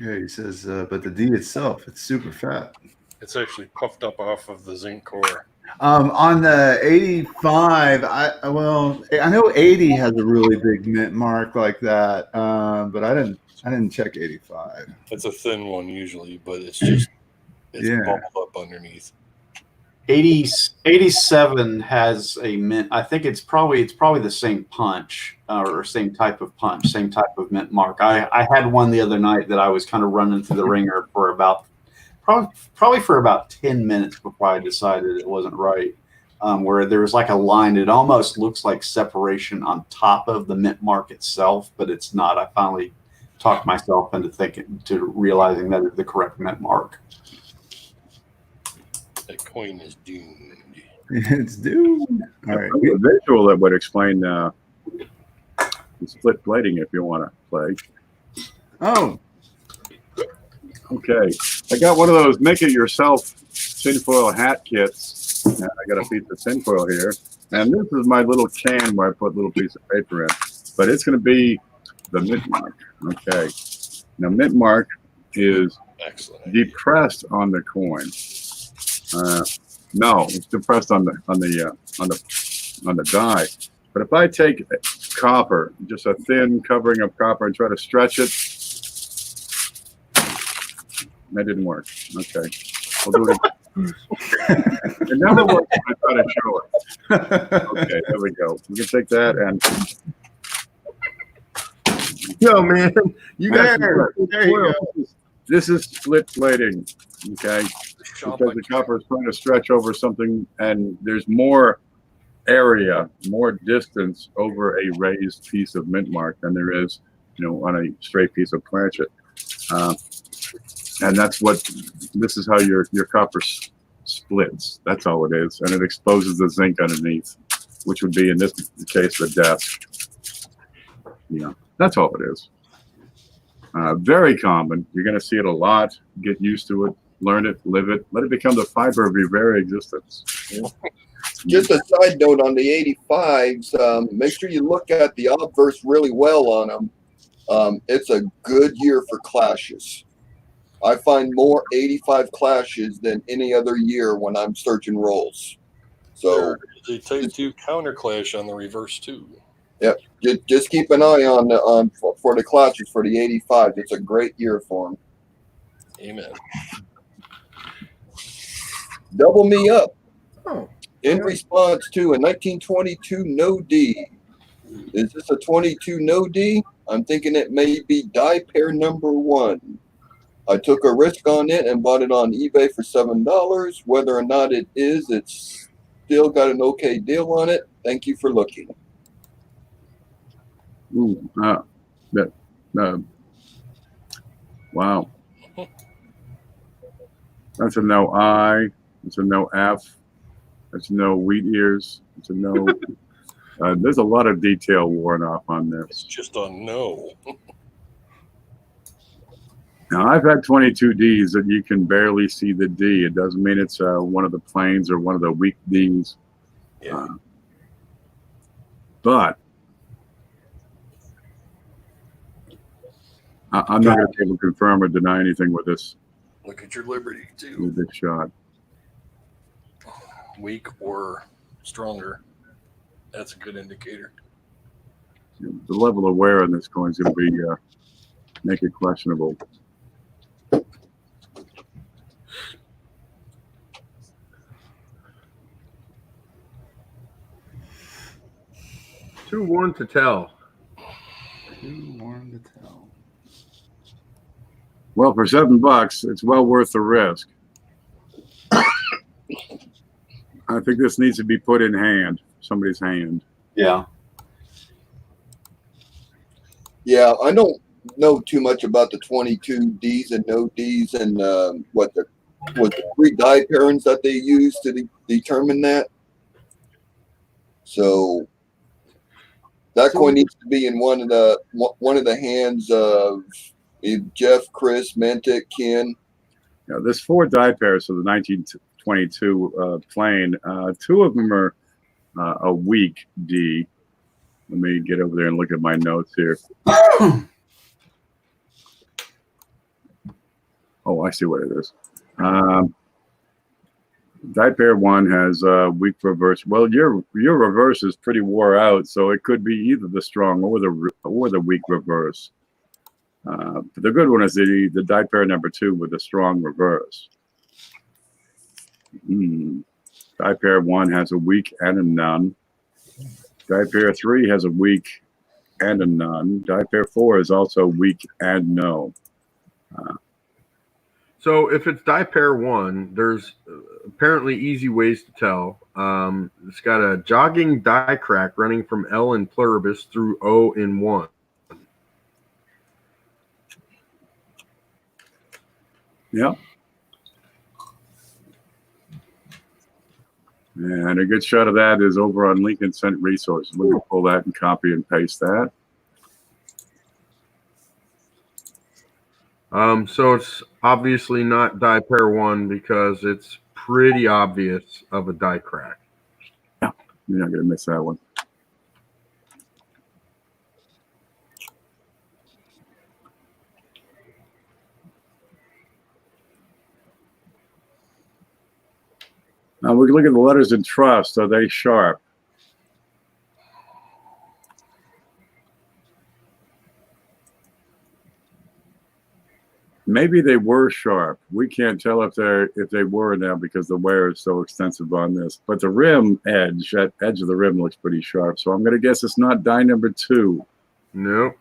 Yeah, he says, but the D itself, it's super fat. It's actually puffed up off of the zinc core. On the 85, I know 80 has a really big mint mark like that, but I didn't check 85. It's a thin one usually, but it's just bubbled up underneath. 87 has a mint. I think it's probably the same punch or same type of punch, same type of mint mark. I had one the other night that I was kind of running through the ringer for about probably for about 10 minutes before I decided it wasn't right. Where there was like a line, it almost looks like separation on top of the mint mark itself, but it's not. I finally talked myself into realizing that is the correct mint mark. That coin is doomed. It's doomed. All right. A visual that would explain the split plating if you want to play. Oh, okay. I got one of those make-it-yourself tinfoil hat kits. And I got a piece of tinfoil here. And this is my little can where I put a little piece of paper in. But it's going to be the mint mark. Okay. Now, mint mark is depressed on the coin. No, it's depressed on the die. But if I take copper, just a thin covering of copper, and try to stretch it, that didn't work. Okay, we'll do it again. It never worked when I try to show it. Okay, there we go. We can take that and. Yo, man, you got there you go. This is split plating. Okay, because the copper is trying to stretch over something, and there's more area, more distance over a raised piece of mint mark than there is, on a straight piece of planchet. And that's this is how your copper splits. That's all it is, and it exposes the zinc underneath, which would be in this case the desk. That's all it is. Very common. You're going to see it a lot. Get used to it. Learn it. Live it. Let it become the fiber of your very existence. Just a side note on the 85s, make sure you look at the obverse really well on them. It's a good year for clashes. I find more 85 clashes than any other year when I'm searching rolls. So they type 2 counter clash on the reverse too. Yep. Just keep an eye on for the clashes for the 85. It's a great year for them. Amen. Double me up. Oh. In response to a 1922 no D. Is this a 22 no D? I'm thinking it may be die pair number 1. I took a risk on it and bought it on eBay for $7. Whether or not it is, it's still got an okay deal on it. Thank you for looking. Ooh, wow. That's a no I. It's a no F. It's no wheat ears. It's a no. There's a lot of detail worn off on this. It's just a no. Now, I've had 22 Ds that you can barely see the D. It doesn't mean it's one of the planes or one of the weak Ds. Yeah. But I'm not going to be able to confirm or deny anything with this. Look at your Liberty too. With this shot. Weak or stronger. That's a good indicator. The level of wear on this coin is going to be make it questionable. Too worn to tell. Too worn to tell. Well, for $7, it's well worth the risk. I think this needs to be put in somebody's hand. Yeah. Yeah, I don't know too much about the 22 Ds and no Ds and what the 3 die pairings that they use to determine that. So that coin needs to be in one of the hands of Jeff, Chris, Mentic, Ken. Yeah, there's 4 die pairs for the 1922 plane. 2 of them are a weak D. Let me get over there and look at my notes here. Oh, I see what it is. Die pair 1 has a weak reverse. Well, your reverse is pretty wore out, so it could be either the strong or the weak reverse. But the good one is the die pair number 2 with a strong reverse. Die pair 1 has a weak and a none. Die pair 3 has a weak and a none. Die pair 4 is also weak and no. So if it's die pair 1, there's apparently easy ways to tell. It's got a jogging die crack running from L in pluribus through O in 1. Yep. And a good shot of that is over on Lincoln Cent Resources. Let me pull that and copy and paste that. So it's obviously not die pair 1 because it's pretty obvious of a die crack. Yeah, you're not going to miss that one. Now we can look at the letters in trust. Are they sharp? Maybe they were sharp. We can't tell if they were now because the wear is so extensive on this. But the rim edge, that edge of the rim looks pretty sharp. So I'm going to guess it's not die number 2. Nope.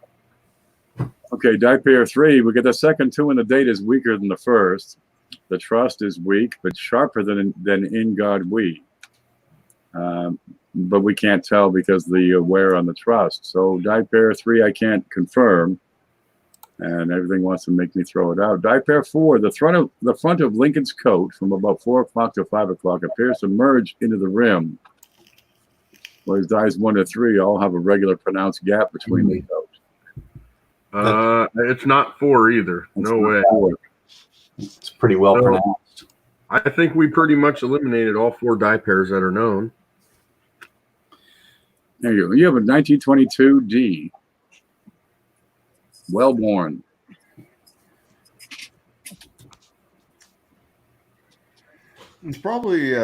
Okay, die pair 3. We get the second 2 in the date is weaker than the first. The trust is weak, but sharper than in God we. But we can't tell because the wear on the trust. So die pair 3 I can't confirm. And everything wants to make me throw it out. Die pair 4, the front of Lincoln's coat from about 4 o'clock to 5 o'clock appears to merge into the rim. Whereas dies 1 to 3 all have a regular pronounced gap between the coat. It's not 4 either. No way. 4. It's pretty well pronounced. I think we pretty much eliminated all 4 die pairs that are known. There you go. You have a 1922 D. Well worn. It's probably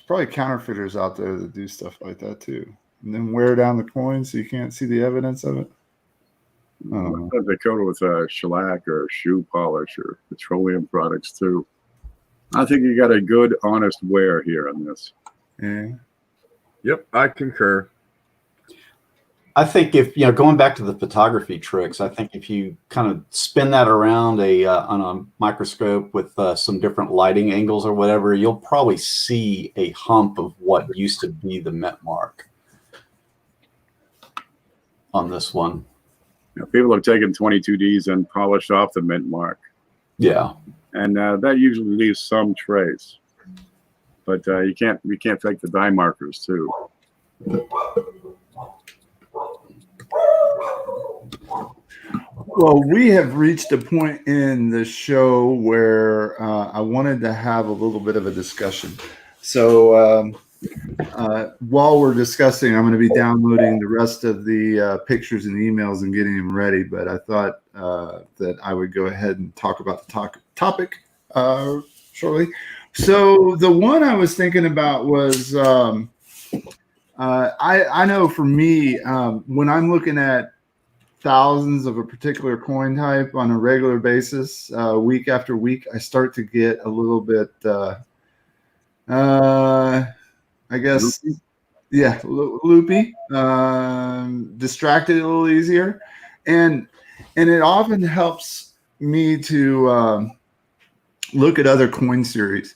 counterfeiters out there that do stuff like that too, and then wear down the coin so you can't see the evidence of it. They coat it with shellac or shoe polish or petroleum products too. I think you got a good, honest wear here on this. Yeah. Yep, I concur. I think if, going back to the photography tricks, I think if you kind of spin that around on a microscope with some different lighting angles or whatever, you'll probably see a hump of what used to be the mint mark on this one. People have taken 22Ds and polished off the mint mark. Yeah. And that usually leaves some trace. But you can't fake the die markers too. Well, we have reached a point in the show where I wanted to have a little bit of a discussion. So while we're discussing, I'm going to be downloading the rest of the pictures and emails and getting them ready. But I thought that I would go ahead and talk about the topic shortly. So the one I was thinking about was I know for me, when I'm looking at thousands of a particular coin type on a regular basis, week after week, I start to get a little bit, I guess, yeah, loopy, distracted a little easier, and it often helps me to look at other coin series.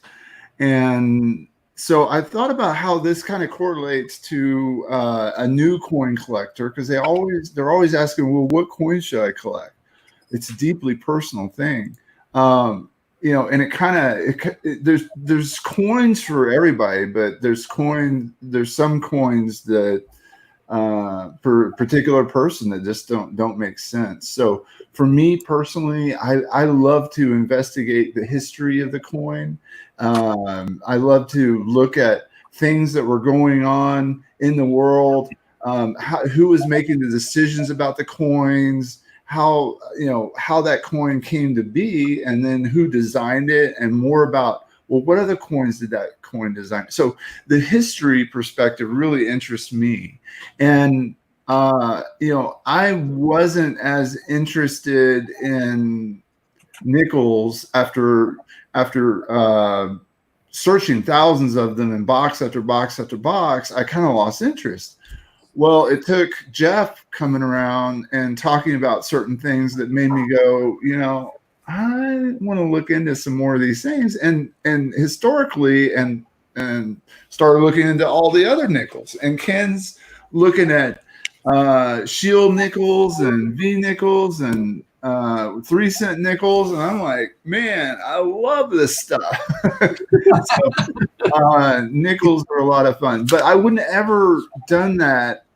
And so I thought about how this kind of correlates to a new coin collector, because they're always asking, well, what coin should I collect? It's a deeply personal thing. And it kind of there's coins for everybody, but there's some coins that for a particular person that just don't make sense. So for me personally, I love to investigate the history of the coin. I love to look at things that were going on in the world, who was making the decisions about the coins, how that coin came to be, and then who designed it, and more about, well, what other coins did that coin design? So the history perspective really interests me. And I wasn't as interested in nickels after searching thousands of them in box after box after box. I kind of lost interest. Well, it took Jeff coming around and talking about certain things that made me go, I want to look into some more of these things, and historically, and started looking into all the other nickels. And Ken's looking at shield nickels and V nickels and 3-cent nickels, and I'm like, man, I love this stuff. So, nickels are a lot of fun, but I wouldn't ever done that.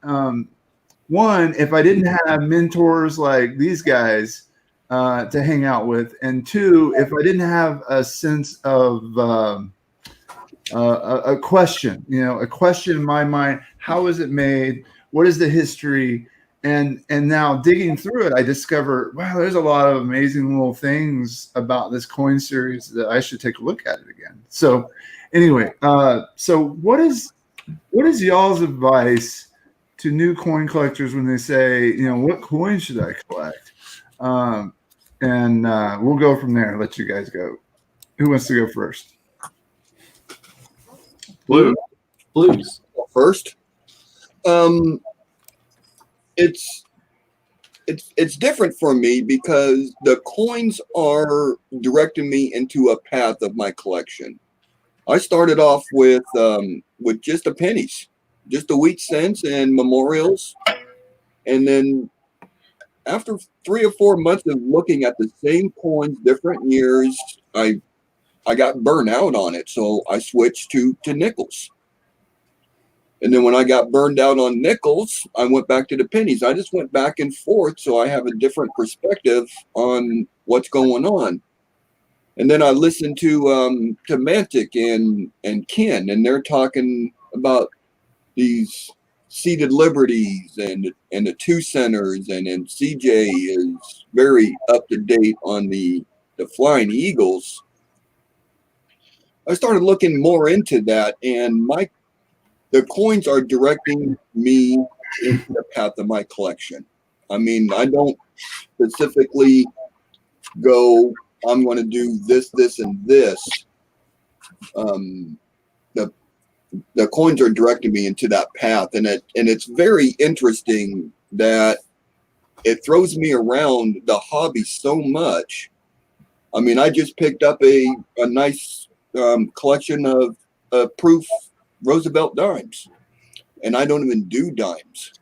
One, if I didn't have mentors like these guys to hang out with, and two, if I didn't have a sense of a question, a question in my mind: how is it made? What is the history? And now digging through it, I discover, wow, there's a lot of amazing little things about this coin series that I should take a look at it again. So anyway, so what is y'all's advice to new coin collectors when they say, what coin should I collect? And we'll go from there. Let you guys go. Who wants to go first? Blue. Blues. First, it's different for me because the coins are directing me into a path of my collection. I started off with just the pennies, just the wheat cents and memorials, and then after 3 or 4 months of looking at the same coins, different years, I got burned out on it, so I switched to nickels. And then when I got burned out on nickels, I went back to the pennies. I just went back and forth, so I have a different perspective on what's going on. And then I listened to Mantic and Ken, and they're talking about these seated liberties and the 2-centers, and then CJ is very up to date on the flying eagles. I started looking more into that, and the coins are directing me into the path of my collection. I mean, I don't specifically go, I'm going to do this, this, and this. The coins are directing me into that path, and it's very interesting that it throws me around the hobby so much. I mean, I just picked up a nice collection of proof Roosevelt dimes, and I don't even do dimes,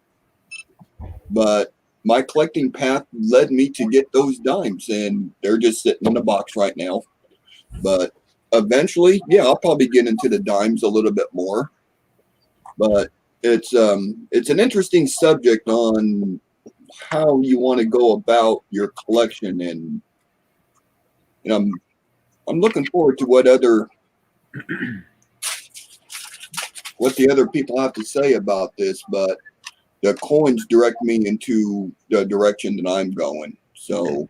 but my collecting path led me to get those dimes, and they're just sitting in the box right now. But eventually, yeah, I'll probably get into the dimes a little bit more. But it's an interesting subject on how you want to go about your collection, and I'm looking forward to what the other people have to say about this. But the coins direct me into the direction that I'm going. So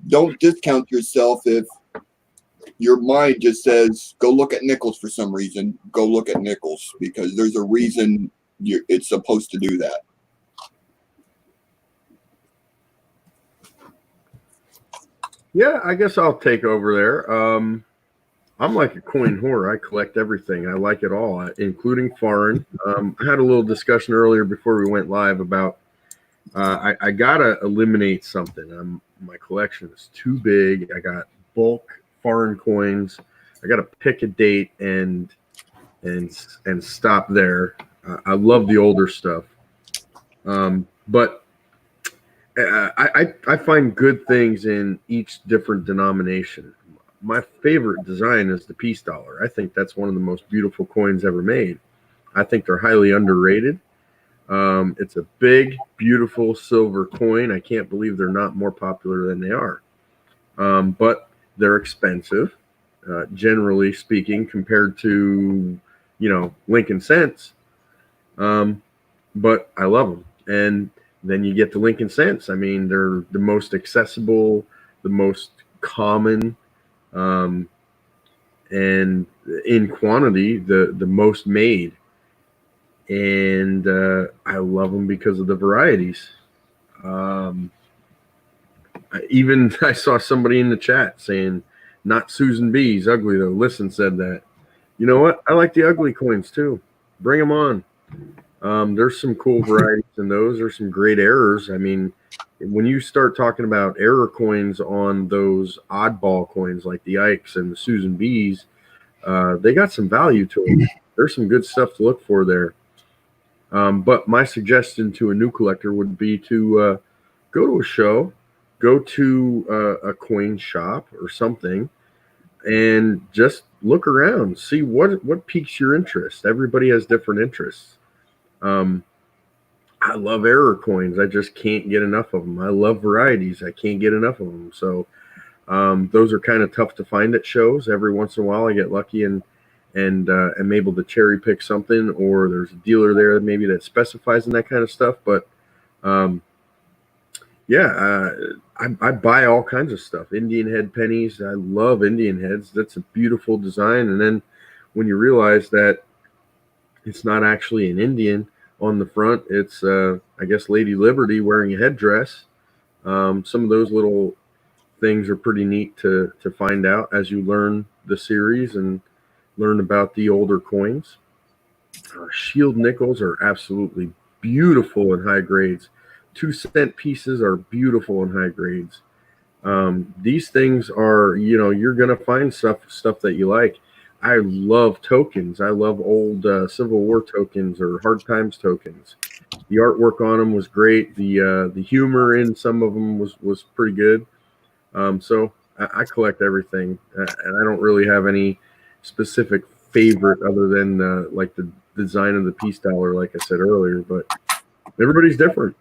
don't discount yourself if your mind just says, go look at nickels for some reason. Go look at nickels, because there's a reason it's supposed to do that. Yeah, I guess I'll take over there. I'm like a coin whore. I collect everything. I like it all, including foreign. I had a little discussion earlier before we went live about I gotta eliminate something. My collection is too big. I got bulk foreign coins. I gotta pick a date and stop there. I love the older stuff, but I find good things in each different denomination. My favorite design is the peace dollar. I think that's one of the most beautiful coins ever made. I think they're highly underrated. It's a big, beautiful silver coin. I can't believe they're not more popular than they are. But they're expensive, generally speaking, compared to, Lincoln cents. But I love them. And then you get the Lincoln cents. I mean, they're the most accessible, the most common, and in quantity, the most made. And I love them because of the varieties. I saw somebody in the chat saying, "Not Susan B. He's ugly though." Listen said that. You know what? I like the ugly coins too. Bring them on. There's some cool varieties in those. There's some great errors. I mean, when you start talking about error coins on those oddball coins like the Ikes and the Susan B's, they got some value to them. There's some good stuff to look for there. But my suggestion to a new collector would be to go to a show, go to a coin shop or something, and just look around, see what piques your interest. Everybody has different interests. I love error coins. I just can't get enough of them. I love varieties. I can't get enough of them. So those are kind of tough to find at shows. Every once in a while I get lucky and am able to cherry pick something, or there's a dealer there maybe that specifies in that kind of stuff. But I buy all kinds of stuff. Indian head pennies. I love Indian heads. That's a beautiful design. And then when you realize that it's not actually an Indian on the front, it's I guess Lady Liberty wearing a headdress. Some of those little things are pretty neat to find out as you learn the series and learn about the older coins. Shield nickels are absolutely beautiful in high grades. 2-cent pieces are beautiful in high grades. These things are, you're going to find stuff that you like. I love tokens. I love old Civil War tokens or Hard Times tokens. The artwork on them was great. The humor in some of them was pretty good. So I collect everything, and I don't really have any specific favorite other than like the design of the peace dollar, like I said earlier. But everybody's different.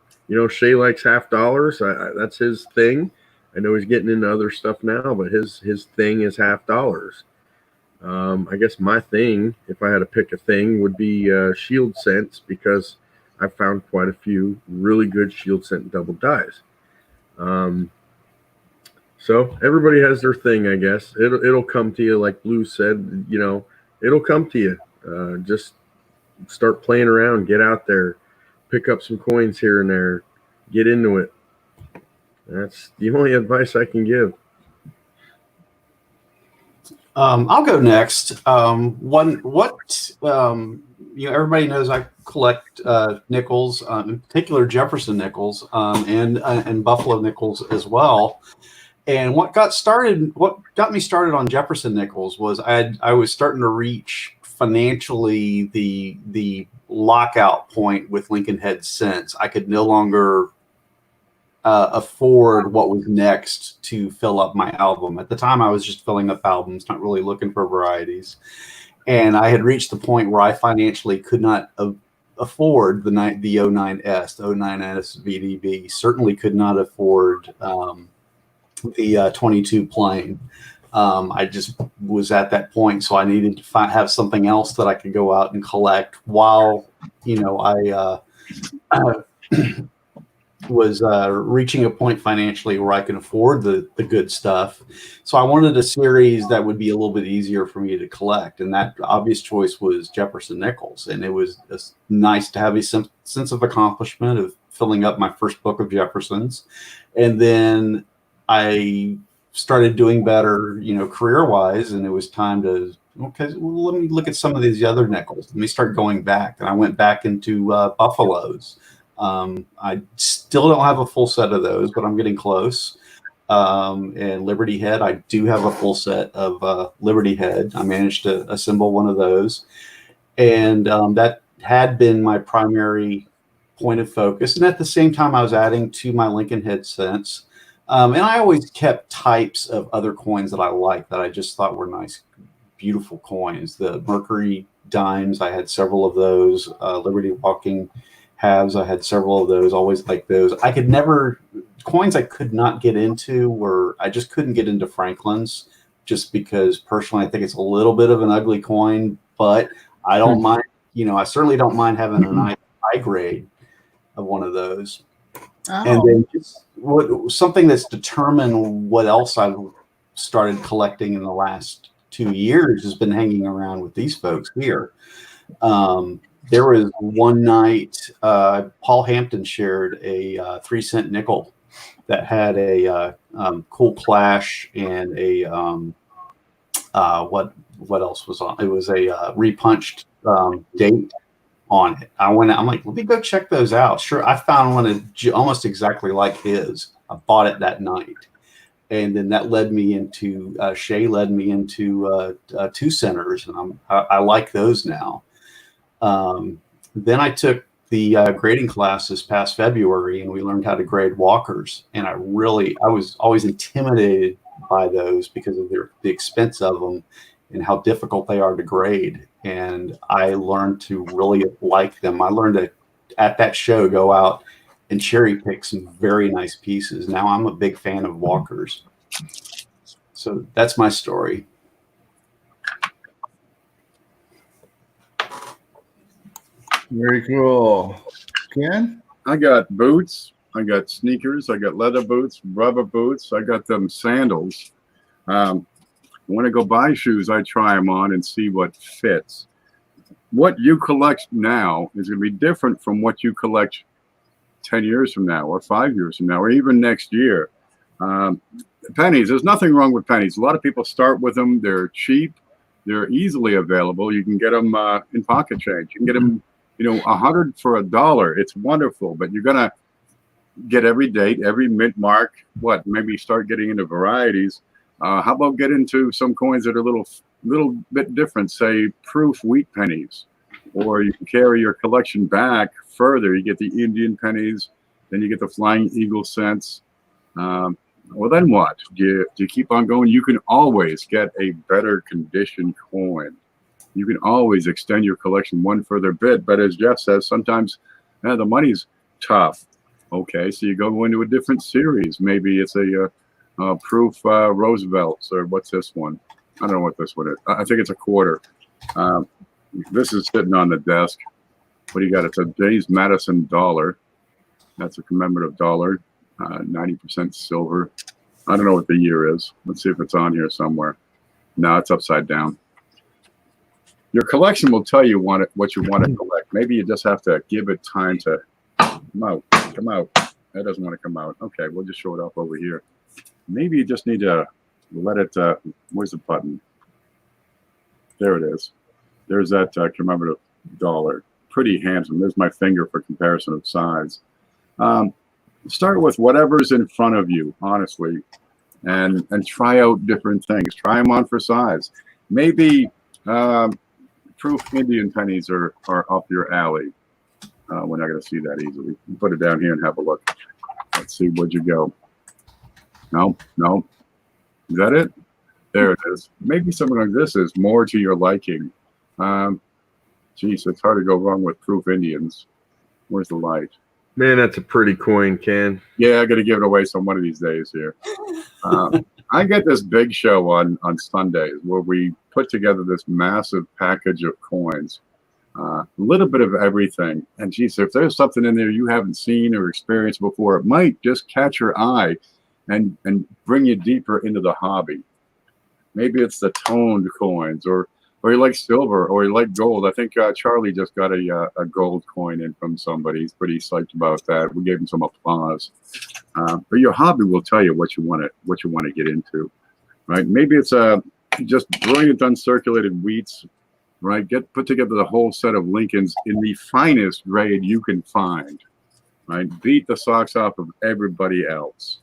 Shay likes $half. That's his thing. I know he's getting into other stuff now, but his thing is $half. I guess my thing, if I had to pick a thing, would be shield cents, because I found quite a few really good shield cent double dies. So everybody has their thing, I guess. It'll come to you, like Blue said. It'll come to you. Just start playing around, get out there, pick up some coins here and there, get into it. That's the only advice I can give. I'll go next. Everybody knows I collect nickels, in particular Jefferson nickels, and Buffalo nickels as well. And what got me started on Jefferson nickels was I was starting to reach financially the lockout point with Lincoln head cents. I could no longer afford what was next to fill up my album. At the time, I was just filling up albums, not really looking for varieties. And I had reached the point where I financially could not afford the 09S, the 09S VDB. Certainly could not afford the 22 plain. I just was at that point, so I needed to have something else that I could go out and collect while, I was reaching a point financially where I can afford the good stuff. So I wanted a series that would be a little bit easier for me to collect. And that obvious choice was Jefferson nickels. And it was nice to have a sense of accomplishment of filling up my first book of Jeffersons. And then I started doing better, career wise, and it was time to, okay, well, let me look at some of these other nickels. Let me start going back. And I went back into Buffaloes. I still don't have a full set of those, but I'm getting close. And Liberty Head, I do have a full set of Liberty Head. I managed to assemble one of those. And that had been my primary point of focus. And at the same time, I was adding to my Lincoln Head cents. And I always kept types of other coins that I liked that I just thought were nice, beautiful coins. The Mercury dimes, I had several of those. Liberty Walking halves, I had several of those. Always liked those. Coins I could not get into I just couldn't get into Franklin's, just because personally I think it's a little bit of an ugly coin, but I don't mind, I certainly don't mind having an high grade of one of those. Oh. And then something that's determined what else I've started collecting in the last 2 years has been hanging around with these folks here. There was one night, Paul Hampton shared a 3-cent nickel that had a cool clash and a what else was on? It was a repunched date on it. I'm like, let me go check those out. Sure, I found one almost exactly like his. I bought it that night, and then that led me into Shay led me into 2 centers, and I like those now. Then I took the grading class this past February, and we learned how to grade walkers. And I was always intimidated by those because of the expense of them and how difficult they are to grade. And I learned to really like them. I learned to, at that show, go out and cherry pick some very nice pieces. Now I'm a big fan of walkers. So that's my story. Very cool. Ken? I got boots. I got sneakers. I got leather boots, rubber boots. I got them sandals. When I go buy shoes, I try them on and see what fits. What you collect now is going to be different from what you collect 10 years from now or 5 years from now or even next year. Pennies, there's nothing wrong with pennies. A lot of people start with them. They're cheap. They're easily available. You can get them in pocket change. You can get them, 100 for $1. It's wonderful, but you're going to get every date, every mint mark. Maybe start getting into varieties. How about get into some coins that are a little bit different, say proof wheat pennies, or you can carry your collection back further. You get the Indian pennies, then you get the Flying Eagle cents. Well, then what? Do you keep on going? You can always get a better condition coin. You can always extend your collection one further bit. But as Jeff says, sometimes the money's tough. Okay, so you go into a different series. Maybe it's a proof Roosevelt's, or what's this one? I don't know what this one is. I think it's a quarter. This is sitting on the desk. What do you got? It's a James Madison dollar. That's a commemorative dollar, 90% silver. I don't know what the year is. Let's see if it's on here somewhere. No, it's upside down. Your collection will tell you what you want to collect. Maybe you just have to give it time to come out. Come out. That doesn't want to come out. Okay, we'll just show it off over here. Maybe you just need to let it, where's the button? There it is. There's that commemorative dollar. Pretty handsome. There's my finger for comparison of size. Start with whatever's in front of you, honestly, and try out different things. Try them on for size. Maybe proof Indian pennies are up your alley. We're not going to see that easily. Put it down here and have a look. Let's see, where'd you go? No. Is that it? There it is. Maybe something like this is more to your liking. Geez, it's hard to go wrong with proof Indians. Where's the light? Man, that's a pretty coin, Ken. Yeah, I got to give it away some one of these days here. I get this big show on Sundays where we put together this massive package of coins. A little bit of everything. And geez, if there's something in there you haven't seen or experienced before, it might just catch your eye and bring you deeper into the hobby. Maybe it's the toned coins or or you like silver, or you like gold. I think Charlie just got a gold coin in from somebody. He's pretty psyched about that. We gave him some applause. But your hobby will tell you what you want to get into, right? Maybe it's just brilliant uncirculated wheats, right? Put together the whole set of Lincolns in the finest grade you can find, right? Beat the socks off of everybody else.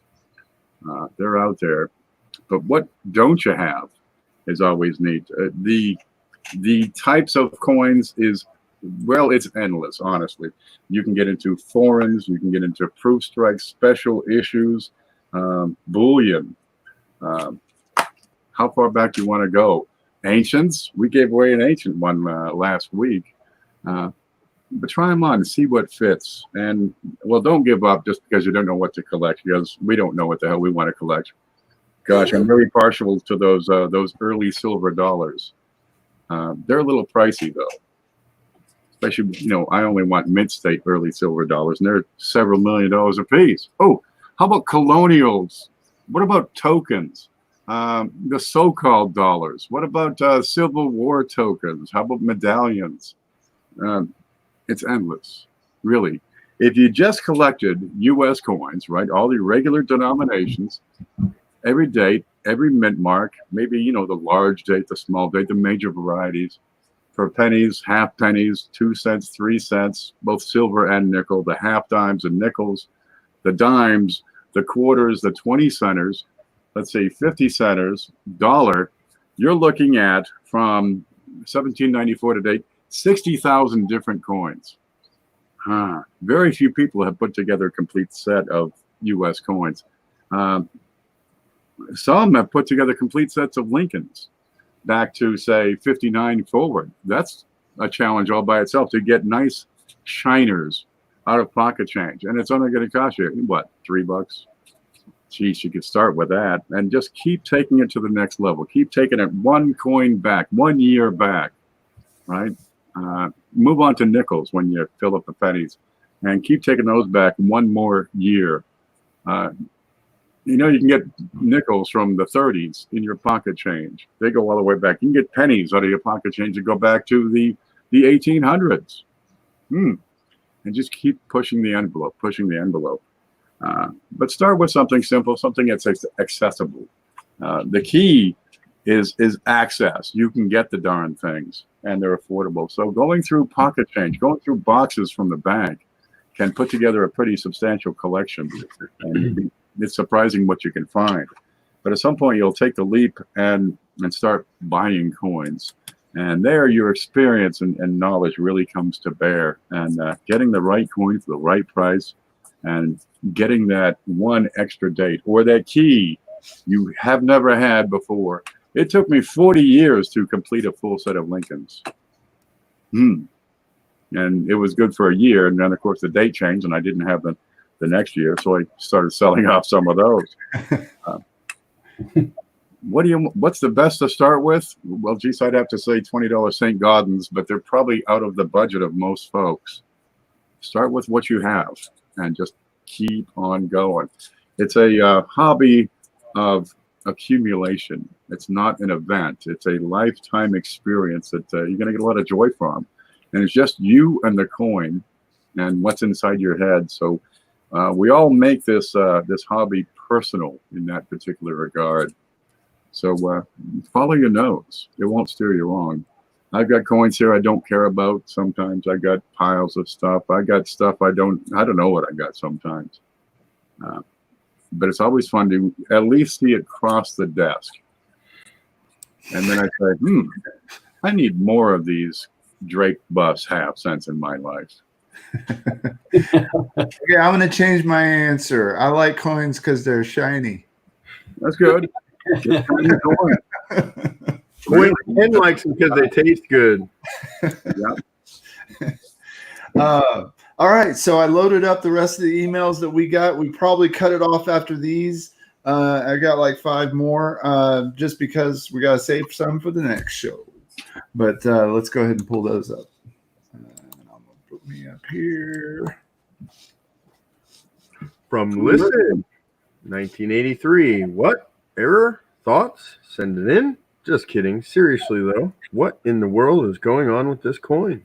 They're out there. But what don't you have is always neat. The types of coins is, well, it's endless, honestly. You can get into foreigns, you can get into proof strikes, special issues, bullion. How far back do you want to go? Ancients, we gave away an ancient one last week. But try them on and see what fits. And, well, don't give up just because you don't know what to collect, because we don't know what the hell we want to collect. Gosh, I'm really partial to those early silver dollars. They're a little pricey, though. Especially, I only want mid-state early silver dollars, and they're several $1 million a piece. Oh, how about colonials? What about tokens? The so-called dollars. What about Civil War tokens? How about medallions? It's endless, really. If you just collected U.S. coins, right, all the regular denominations, every date, every mint mark, maybe, the large date, the small date, the major varieties, for pennies, half pennies, 2 cents, 3 cents, both silver and nickel, the half dimes and nickels, the dimes, the quarters, the 20 centers, let's say 50 centers, dollar, you're looking at, from 1794 to date, 60,000 different coins. Very few people have put together a complete set of U.S. coins. Some have put together complete sets of Lincolns back to, say, 59 forward. That's a challenge all by itself, to get nice shiners out of pocket change. And it's only going to cost you, what, $3? Geez, you could start with that and just keep taking it to the next level. Keep taking it one coin back, 1 year back, right? Move on to nickels when you fill up the pennies, and keep taking those back one more year. You can get nickels from the 30s in your pocket change. They go all the way back. You can get pennies out of your pocket change that go back to the 1800s. And just keep pushing the envelope, but start with something simple, something that's accessible. The key is access. You can get the darn things, and they're affordable. So going through pocket change, going through boxes from the bank, can put together a pretty substantial collection. And it's surprising what you can find. But at some point, you'll take the leap and start buying coins. And there, your experience and knowledge really comes to bear. And getting the right coin for the right price, and getting that one extra date or that key you have never had before. It took me 40 years to complete a full set of Lincolns. And it was good for a year. And then, of course, the date changed, and I didn't have the next year. So I started selling off some of those. What's the best to start with? Well, geez, I'd have to say $20 St. Gaudens, but they're probably out of the budget of most folks. Start with what you have and just keep on going. It's a hobby of accumulation. It's not an event. It's a lifetime experience that you're going to get a lot of joy from. And it's just you and the coin and what's inside your head. So we all make this hobby personal in that particular regard. So follow your nose. It won't steer you wrong. I've got coins here I don't care about. Sometimes I got piles of stuff. I got stuff I don't know what I got sometimes. But it's always fun to at least see it cross the desk. And then I say, I need more of these Drake Buffs half cents in my life. Okay, I'm going to change my answer. I like coins because they're shiny. That's good. Coin likes them because they taste good. All right, so I loaded up the rest of the emails that we got. We probably cut it off after these. I got like 5 more just because we got to save some for the next show. But let's go ahead and pull those up. I'm going to put me up here. From Listen, 1983. What? Error? Thoughts? Send it in. Just kidding. Seriously, though, what in the world is going on with this coin?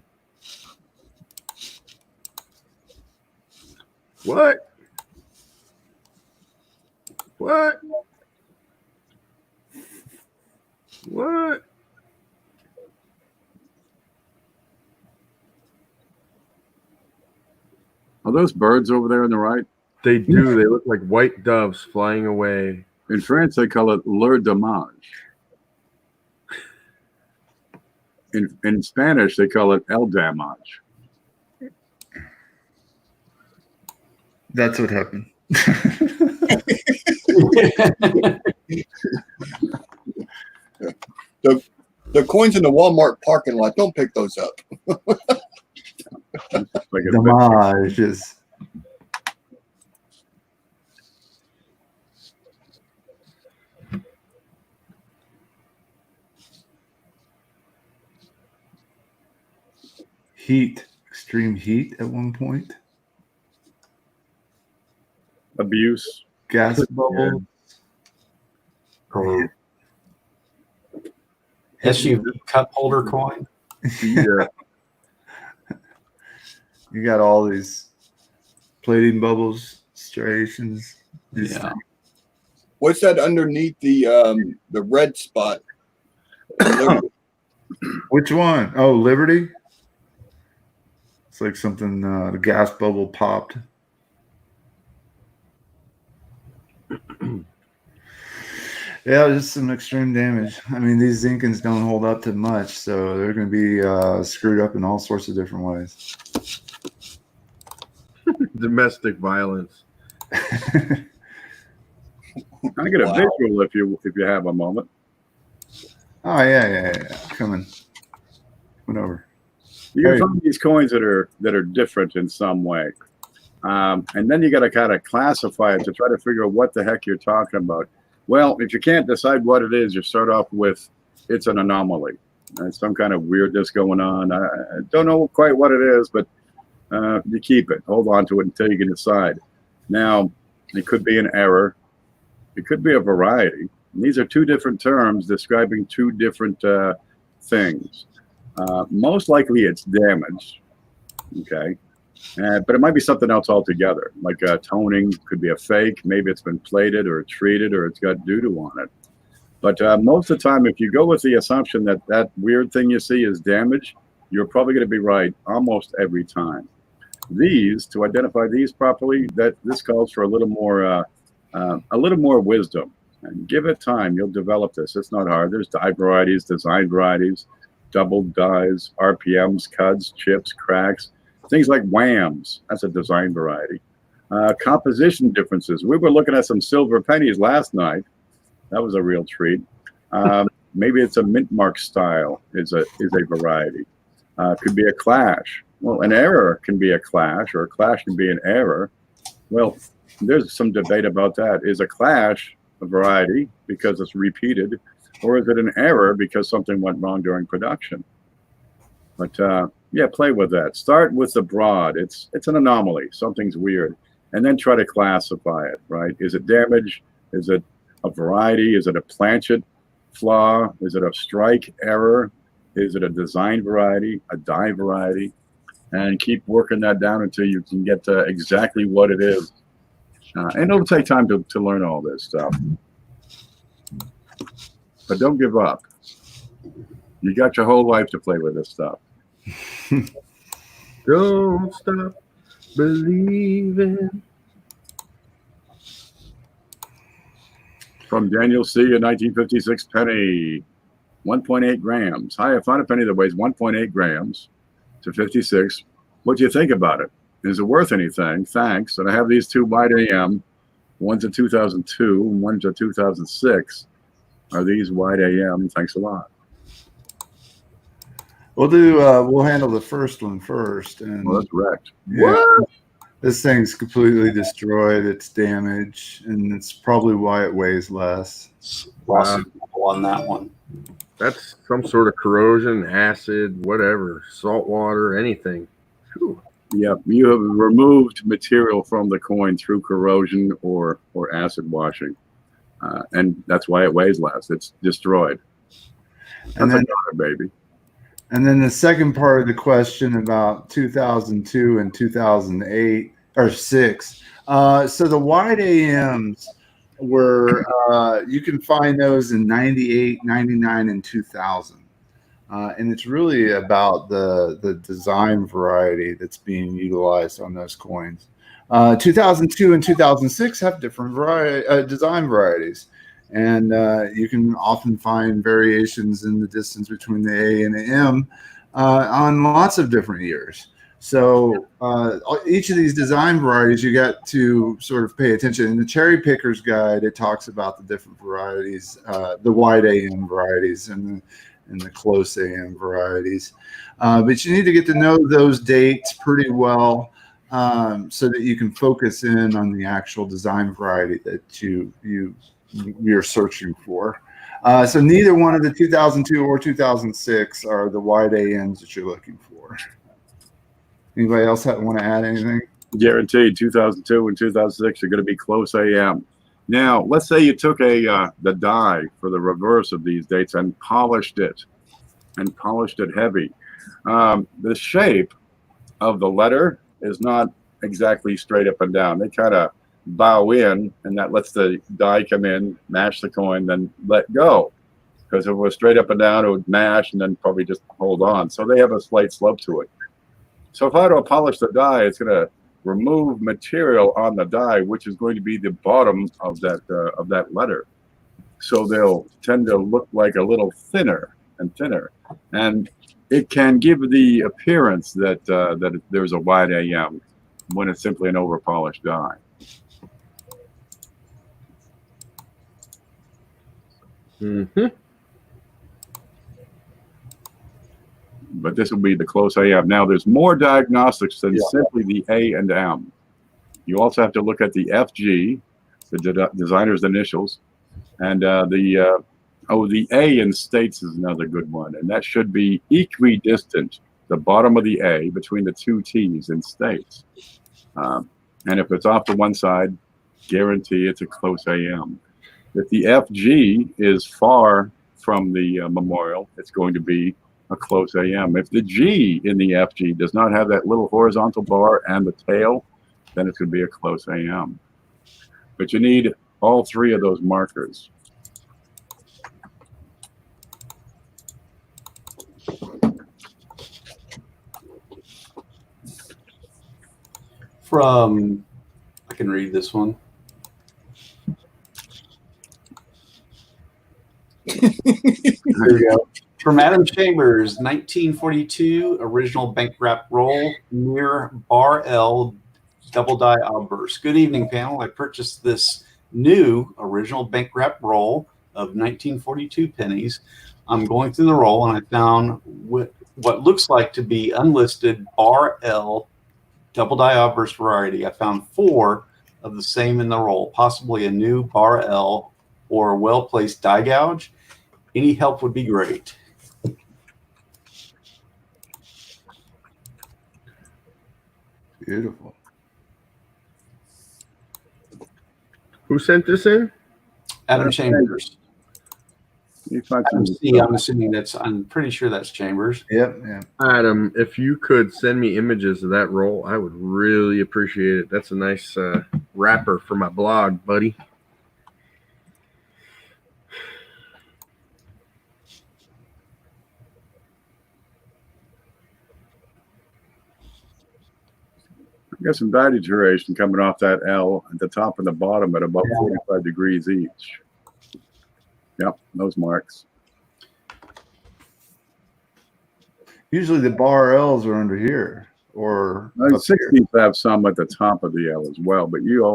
What? What? What? Are those birds over there on the right? They do. They look like white doves flying away. In France, they call it leur dommage. In Spanish, they call it el damage. That's what happened. The coins in the Walmart parking lot, don't pick those up. Like a Damage is. Heat, extreme heat at one point. abuse. Gas bubble. Or SUV cup holder coin. Yeah. You got all these plating bubbles, striations. Yeah. What's that underneath the red spot? Which one? Oh, Liberty. It's like something. The gas bubble popped. Yeah, just some extreme damage. I mean, these Zinkins don't hold up to much, so they're going to be screwed up in all sorts of different ways. Domestic violence. I get a visual if you have a moment. Oh yeah. Coming over. You gotta find these coins that are different in some way, and then you got to kind of classify it to try to figure out what the heck you're talking about. Well, if you can't decide what it is, you start off with it's an anomaly. Some kind of weirdness going on. I don't know quite what it is, but you keep it. Hold on to it until you can decide. Now, it could be an error. It could be a variety. And these are two different terms describing two different things. Most likely it's damage, okay? But it might be something else altogether, like toning, could be a fake. Maybe it's been plated or treated or it's got doo-doo on it. But most of the time, if you go with the assumption that that weird thing you see is damage, you're probably going to be right almost every time. To identify these properly, this calls for a little more wisdom. And give it time, you'll develop this. It's not hard. There's die varieties, design varieties, double dies, RPMs, cuts, chips, cracks, things like whams. That's a design variety. Composition differences. We were looking at some silver pennies last night. That was a real treat. Maybe it's a mint mark style is a variety. Could be a clash. Well, an error can be a clash, or a clash can be an error. Well, there's some debate about that. Is a clash a variety because it's repeated, or is it an error because something went wrong during production? But yeah, play with that. Start with the broad. It's an anomaly. Something's weird, and then try to classify it. Right? Is it damage? Is it a variety? Is it a planchet flaw? Is it a strike error? Is it a design variety? A die variety? And keep working that down until you can get to exactly what it is. And it'll take time to learn all this stuff. But don't give up. You got your whole life to play with this stuff. Don't stop believing. From Daniel C., a 1956 penny, 1.8 grams. Hi, I found a penny that weighs 1.8 grams to 56. What do you think about it? Is it worth anything? Thanks. And I have these two wide AM. One's a 2002 and one's a 2006. Are these wide AM? Thanks a lot. We'll handle the first one first. And Well, that's wrecked. yeah, What? this thing's completely destroyed. It's damaged, and it's probably why it weighs less. Lost on that one. That's some sort of corrosion, acid, whatever, salt water, anything. Whew. Yep, you have removed material from the coin through corrosion or acid washing. And that's why it weighs less. It's destroyed. And That's then, another baby. and then the second part of the question about 2002 and 2008 or 6. So the wide AMs were, you can find those in 98, 99, and 2000. And it's really about the design variety that's being utilized on those coins. 2002 and 2006 have different design varieties. And you can often find variations in the distance between the A and the M on lots of different years. So each of these design varieties, you got to sort of pay attention. In the Cherry Picker's Guide, it talks about the different varieties, the wide AM varieties and the close AM varieties. But you need to get to know those dates pretty well so that you can focus in on the actual design variety that you're searching for. So neither one of the 2002 or 2006 are the wide AMs that you're looking for. Anybody else want to add anything? Guaranteed 2002 and 2006 are going to be close AM. Now, let's say you took the die for the reverse of these dates and polished it heavy. The shape of the letter is not exactly straight up and down. They kind of bow in, and that lets the die come in, mash the coin, then let go. Because if it was straight up and down, it would mash and then probably just hold on. So they have a slight slope to it. So if I were to polish the die, it's going to remove material on the die, which is going to be the bottom of that letter. So they'll tend to look like a little thinner and thinner, and it can give the appearance that that there's a wide AM when it's simply an over polished die. Mm-hmm. But this will be the close AM. Now, there's more diagnostics than simply the A and M. You also have to look at the FG, the designer's initials, and the A in states is another good one, and that should be equidistant, the bottom of the A between the two T's in states. And if it's off to one side, guarantee it's a close AM. If the FG is far from the memorial, it's going to be a close AM. If the G in the FG does not have that little horizontal bar and the tail, then it could be a close AM. But you need all three of those markers. I can read this one. There we go. From Adam Chambers, 1942, original bank wrap roll near Bar L, double die obverse. Good evening, panel. I purchased this new original bank wrap roll of 1942 pennies. I'm going through the roll and I found what looks like to be unlisted Bar L double die obverse variety. I found 4 of the same in the roll, possibly a new Bar L or a well-placed die gouge. Any help would be great. Beautiful. Who sent this in? Adam Chambers. I'm assuming I'm pretty sure that's Chambers. Yep. Yeah. Adam, if you could send me images of that roll, I would really appreciate it. That's a nice wrapper for my blog, buddy. I got some value duration coming off that L at the top and the bottom at about 45 degrees each. Yep, those marks. Usually the bar L's are under here, or 60s have some at the top of the L as well, but you a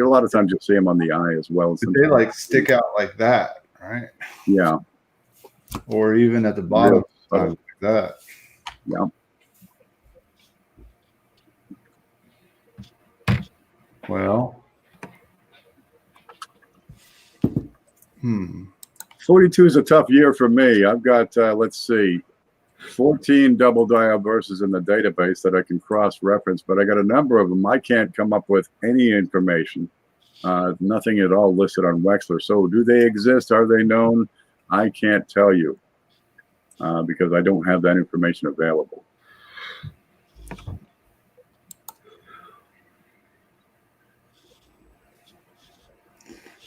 lot of times you'll see them on the I as well. They like stick out like that, right? Yeah. Or even at the bottom, like that. Yeah. Well, 42 is a tough year for me. I've got, let's see, 14 double die obverses in the database that I can cross-reference, but I got a number of them. I can't come up with any information, nothing at all listed on Wexler. So do they exist? Are they known? I can't tell you because I don't have that information available.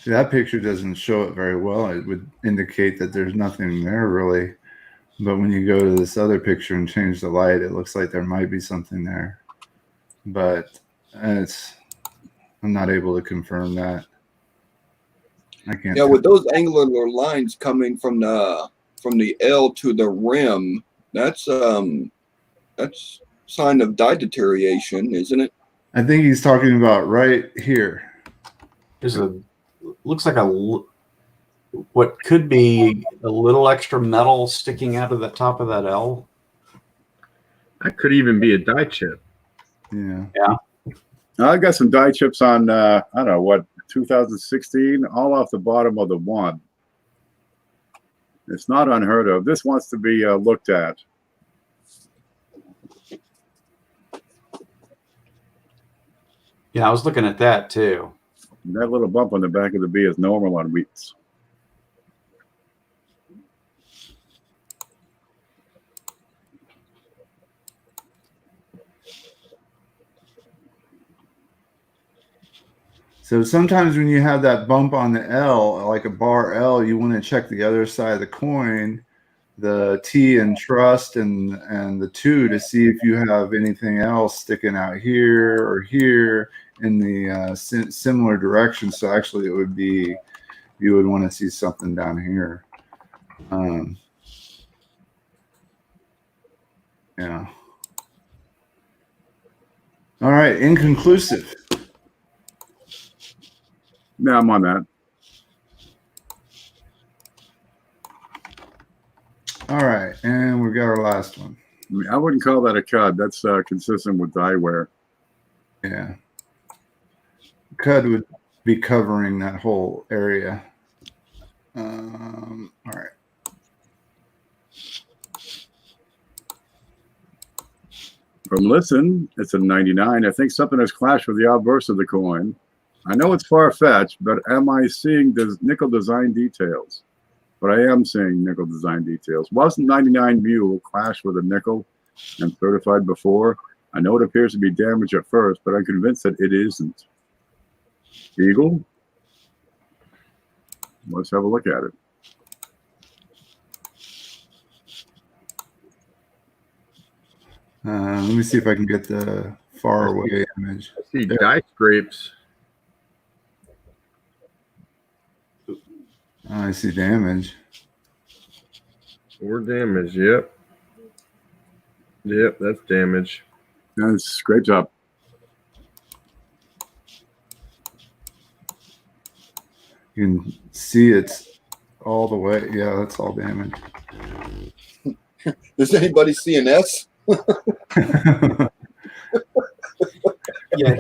See, that picture doesn't show it very well. It would indicate that there's nothing there really. But when you go to this other picture and change the light, it looks like there might be something there. But I'm not able to confirm that. I can't. Yeah, with those angular lines coming from the L to the rim, that's sign of die deterioration, isn't it? I think he's talking about right here. There's looks like what could be a little extra metal sticking out of the top of that L. That could even be a die chip. Yeah. Yeah. I got some die chips on, I don't know, what, 2016, all off the bottom of the one. It's not unheard of. This wants to be looked at. Yeah, I was looking at that too. And that little bump on the back of the B is normal on wheats. So sometimes when you have that bump on the L, like a bar L, you want to check the other side of the coin, the T in trust and the 2 to see if you have anything else sticking out here or here in the similar direction. So actually it would be, you would want to see something down here. Yeah. All right, inconclusive. Yeah, I'm on that. All right, and we've got our last one. I mean, I wouldn't call that a CUD. That's consistent with die wear. Yeah. CUD would be covering that whole area. All right. From Listen, it's a 99. I think something has clashed with the obverse of the coin. I know it's far-fetched, but am I seeing the nickel design details? But I am seeing nickel design details. Wasn't 99 Mule clashed with a nickel and certified before? I know it appears to be damaged at first, but I'm convinced that it isn't. Eagle? Let's have a look at it. Let me see if I can get the far away image. I see die scrapes. Oh, I see damage. Or damage, yep. Yep, that's damage. And it scrapes up. You can see it's all the way. Yeah, that's all damage. Does anybody see an S? Yeah,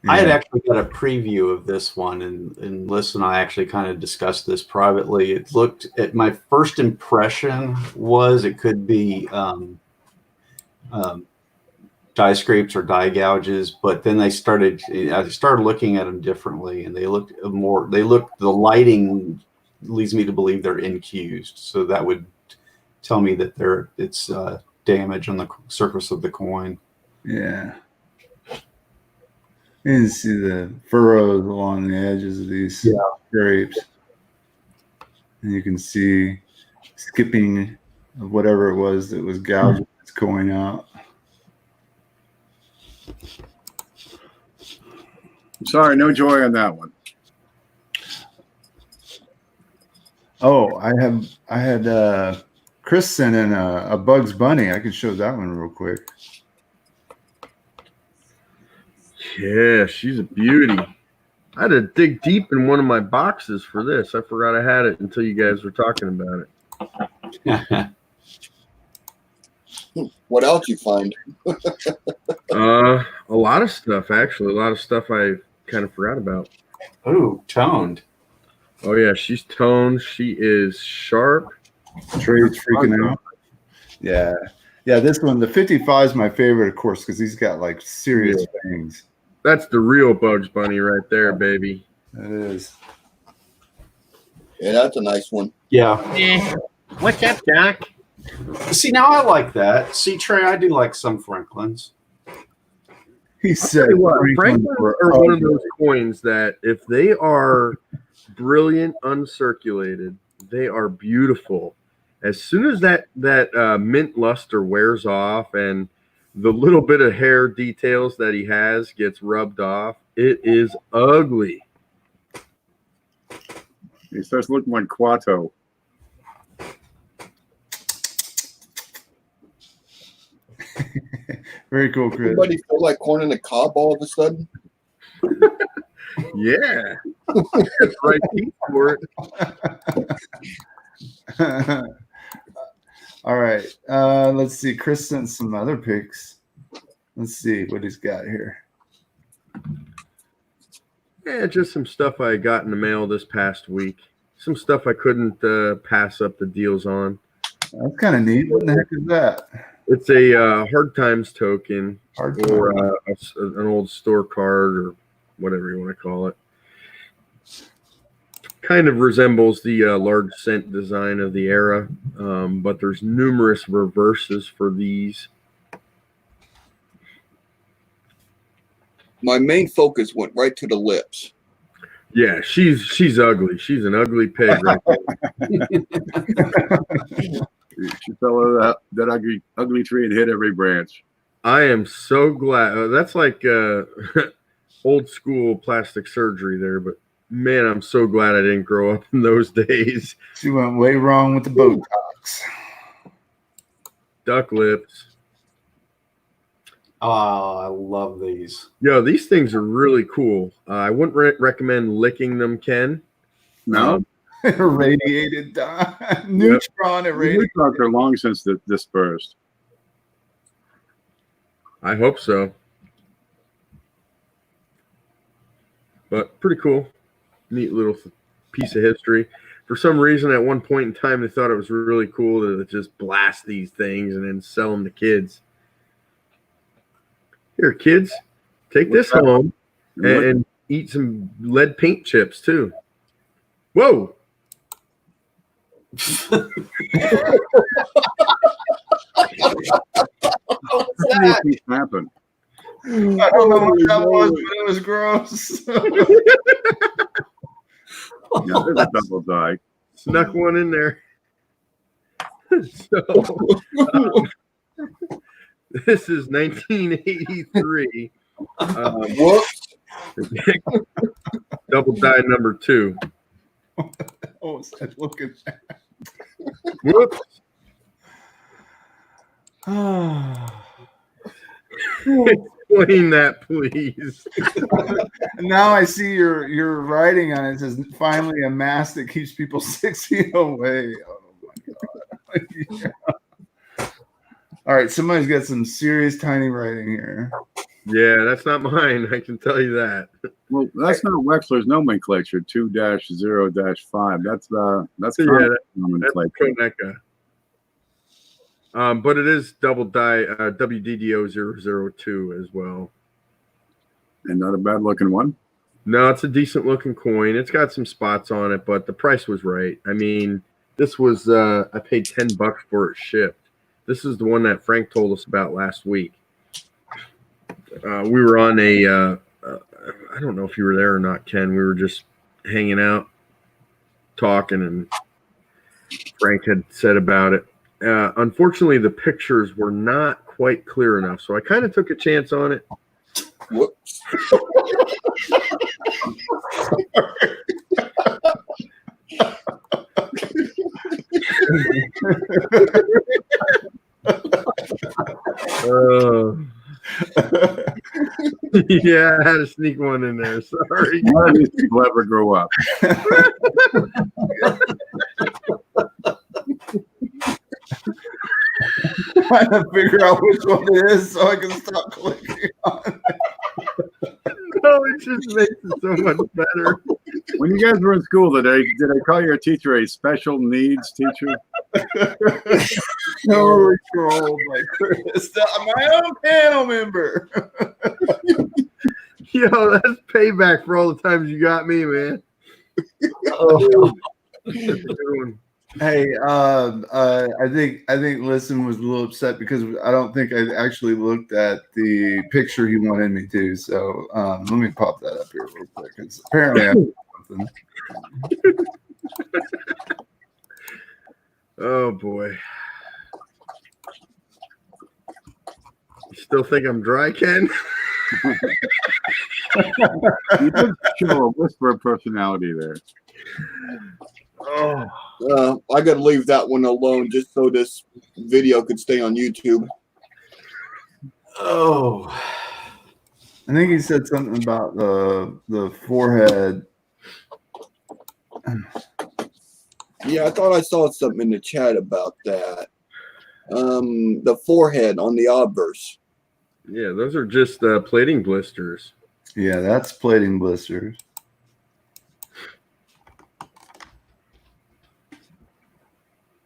I had actually got a preview of this one, and Listen, I actually kind of discussed this privately. It looked at my first impression was it could be die scrapes or die gouges, but then I started looking at them differently, and they looked the lighting leads me to believe they're incused, so that would tell me that it's damage on the surface of the coin. Yeah. You can see the furrows along the edges of these scrapes. And you can see skipping of whatever it was that was gouging its coin out. Sorry, no joy on that one. Oh, I had Chris sent in a Bugs Bunny. I can show that one real quick. Yeah, she's a beauty. I had to dig deep in one of my boxes for this. I forgot I had it until you guys were talking about it. What else you find? A lot of stuff, actually. A lot of stuff I kind of forgot about. Ooh, toned. Oh, yeah, she's toned. She is sharp. Trade's freaking out. Yeah. Yeah, this one, the 55 is my favorite, of course, because he's got like serious fangs. That's the real Bugs Bunny right there, baby. It is. Yeah, that's a nice one. Yeah. What's up, Doc? See, now I like that. See, Trey, I do like some Franklins. He I'll said, tell you what, Franklin Franklins are one of those coins that if they are brilliant uncirculated, they are beautiful. As soon as that mint luster wears off and the little bit of hair details that he has gets rubbed off, it is ugly. He starts looking like Quato. Very cool, Chris. Everybody feel like corn in the cob all of a sudden? Yeah. That's right teeth for it. All right. Let's see. Chris sent some other pics. Let's see what he's got here. Yeah, just some stuff I got in the mail this past week. Some stuff I couldn't pass up the deals on. That's kind of neat. What the heck is that? It's a Hard Times token Hard or an old store card or whatever you want to call it. Kind of resembles the large cent design of the era, but there's numerous reverses for these. My main focus went right to the lips. Yeah, she's ugly. She's an ugly pig right there. She fell out of that ugly tree and hit every branch. I am so glad. That's like old school plastic surgery there, but man, I'm so glad I didn't grow up in those days. She went way wrong with the Botox. Duck lips. Oh, I love these. Yo, these things are really cool. I wouldn't recommend licking them, Ken. No, Irradiated neutron irradiated. neutrons are long since dispersed. I hope so. But pretty cool. Neat little piece of history. For some reason, at one point in time, they thought it was really cool to just blast these things and then sell them to kids. Here, kids, take this home and eat some lead paint chips, too. Whoa. What's that? Happen. I don't know what that was, but it was gross. Yeah, there's a double die. Snuck one in there. So, this is 1983. Whoops. Double die number 2. Oh, look at that. Whoops. Explain that, please. Now I see your writing on it. It says, finally a mask that keeps people 6 feet away. Oh, my God. Yeah. All right, somebody's got some serious tiny writing here. Yeah, that's not mine. I can tell you that. Well, that's not Wexler's nomenclature. 2-0-5. That's nomenclature. Koneka. But it is double die WDDO 002 as well. And not a bad looking one. No, it's a decent looking coin. It's got some spots on it, but the price was right. I mean, this was I paid $10 for it shipped. This is the one that Frank told us about last week. We were on a I don't know if you were there or not, Ken. We were just hanging out, talking, and Frank had said about it. Unfortunately, the pictures were not quite clear enough, so I kind of took a chance on it. Whoops. Yeah, I had to sneak one in there. Sorry. None of these people ever grow up. Trying to figure out which one it is so I can stop clicking on it. No, it just makes it so much better. When you guys were in school, did I call your teacher a special needs teacher? No, we're trolled by Chris. I'm my own panel member. Yo, that's payback for all the times you got me, man. That's a good one. Hey, I think Listen was a little upset because I don't think I actually looked at the picture he wanted me to. So let me pop that up here real quick. Because apparently I did something. Oh boy. You still think I'm dry, Ken? You did show a whisper of personality there. Oh, I got to leave that one alone just so this video could stay on YouTube. Oh, I think he said something about the forehead. Yeah, I thought I saw something in the chat about that. The forehead on the obverse. yeah, those are just plating blisters. Yeah, that's plating blisters.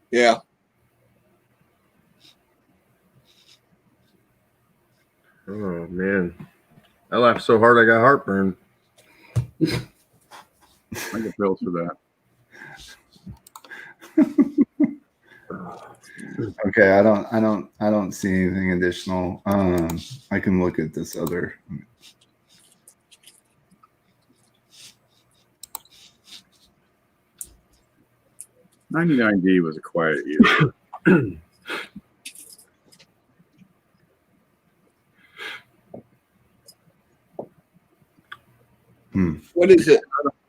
Yeah. Oh man, I laughed so hard I got heartburn. I get pills for that. Okay, I don't see anything additional. I can look at this other. 99D was a quiet year. What is it?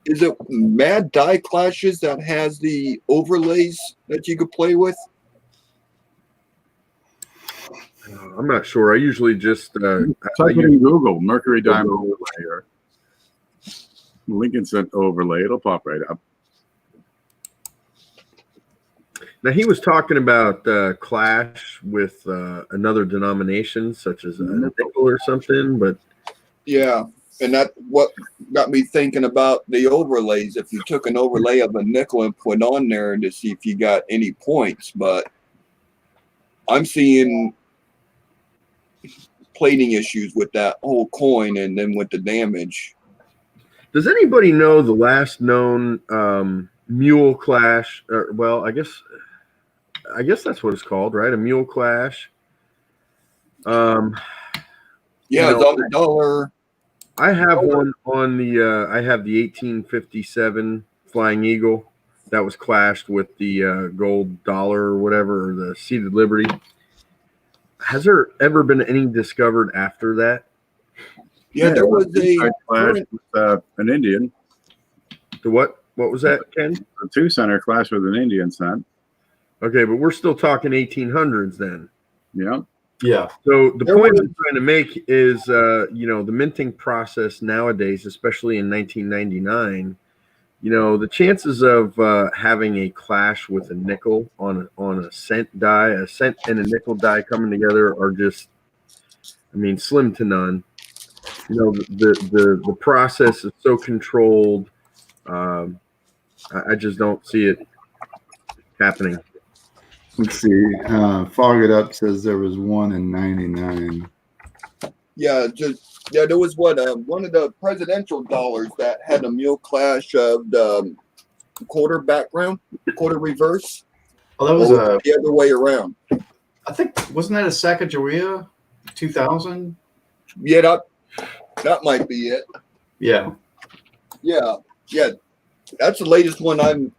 Is it Mad Die Clashes that has the overlays that you could play with? I'm not sure. I usually just Type it in Google, Mercury Diamond overlay or Lincoln Cent overlay. It'll pop right up. Now he was talking about clash with another denomination, such as a nickel or something. But Yeah, and that what got me thinking about the overlays. If you took an overlay of a nickel and put on there to see if you got any points, but I'm seeing plating issues with that whole coin, and then with the damage. does anybody know the last known mule clash? Well, I guess that's what it's called, right? A mule clash. Yeah, it's on the dollar. I have one on the. I have the 1857 Flying Eagle that was clashed with the gold dollar or whatever, or the Seated Liberty. Has there ever been any discovered after that? Yeah, there was I clashed with an Indian. The what? What was that, Ken? The 2 center clashed with an Indian cent. Okay, but we're still talking 1800s then. Yeah. yeah. So the There point was- I'm trying to make is, the minting process nowadays, especially in 1999, the chances of having a clash with a nickel on a cent die, a cent and a nickel die coming together are just, slim to none. The process is so controlled. I just don't see it happening. Let's see. Fog It Up says there was one in 99. Yeah, there was one of the presidential dollars that had a mule clash of the quarter background, quarter reverse. Oh, that was the other way around. I think, wasn't that a Sacagawea 2000? Yeah, that might be it. Yeah. Yeah, that's the latest one I'm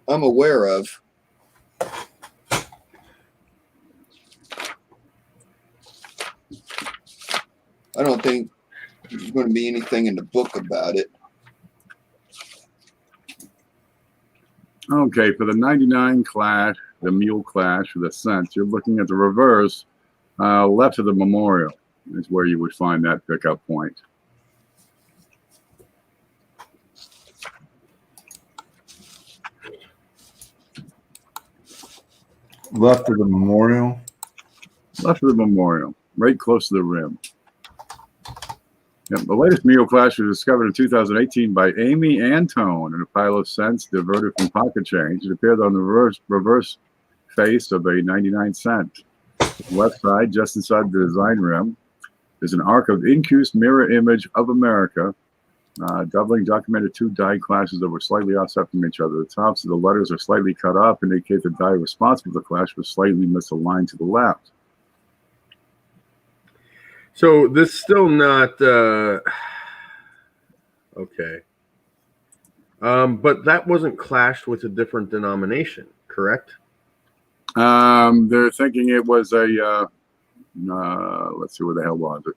aware of. I don't think there's going to be anything in the book about it. Okay, for the 99 clash, the mule clash with the cents, you're looking at the reverse left of the memorial is where you would find that pickup point. Left of the memorial. Left of the memorial, right close to the rim. Yep, the latest mule clash was discovered in 2018 by Amy Antone in a pile of cents diverted from pocket change. It appeared on the reverse face of a 99 cent. On the left side, just inside the design rim, is an arc of incused mirror image of America Doubling documented 2 die clashes that were slightly offset from each other. The tops of the letters are slightly cut off and indicate the die responsible for the clash was slightly misaligned to the left. So this is still not okay. But that wasn't clashed with a different denomination, correct? They're thinking it was a let's see, where the hell was it?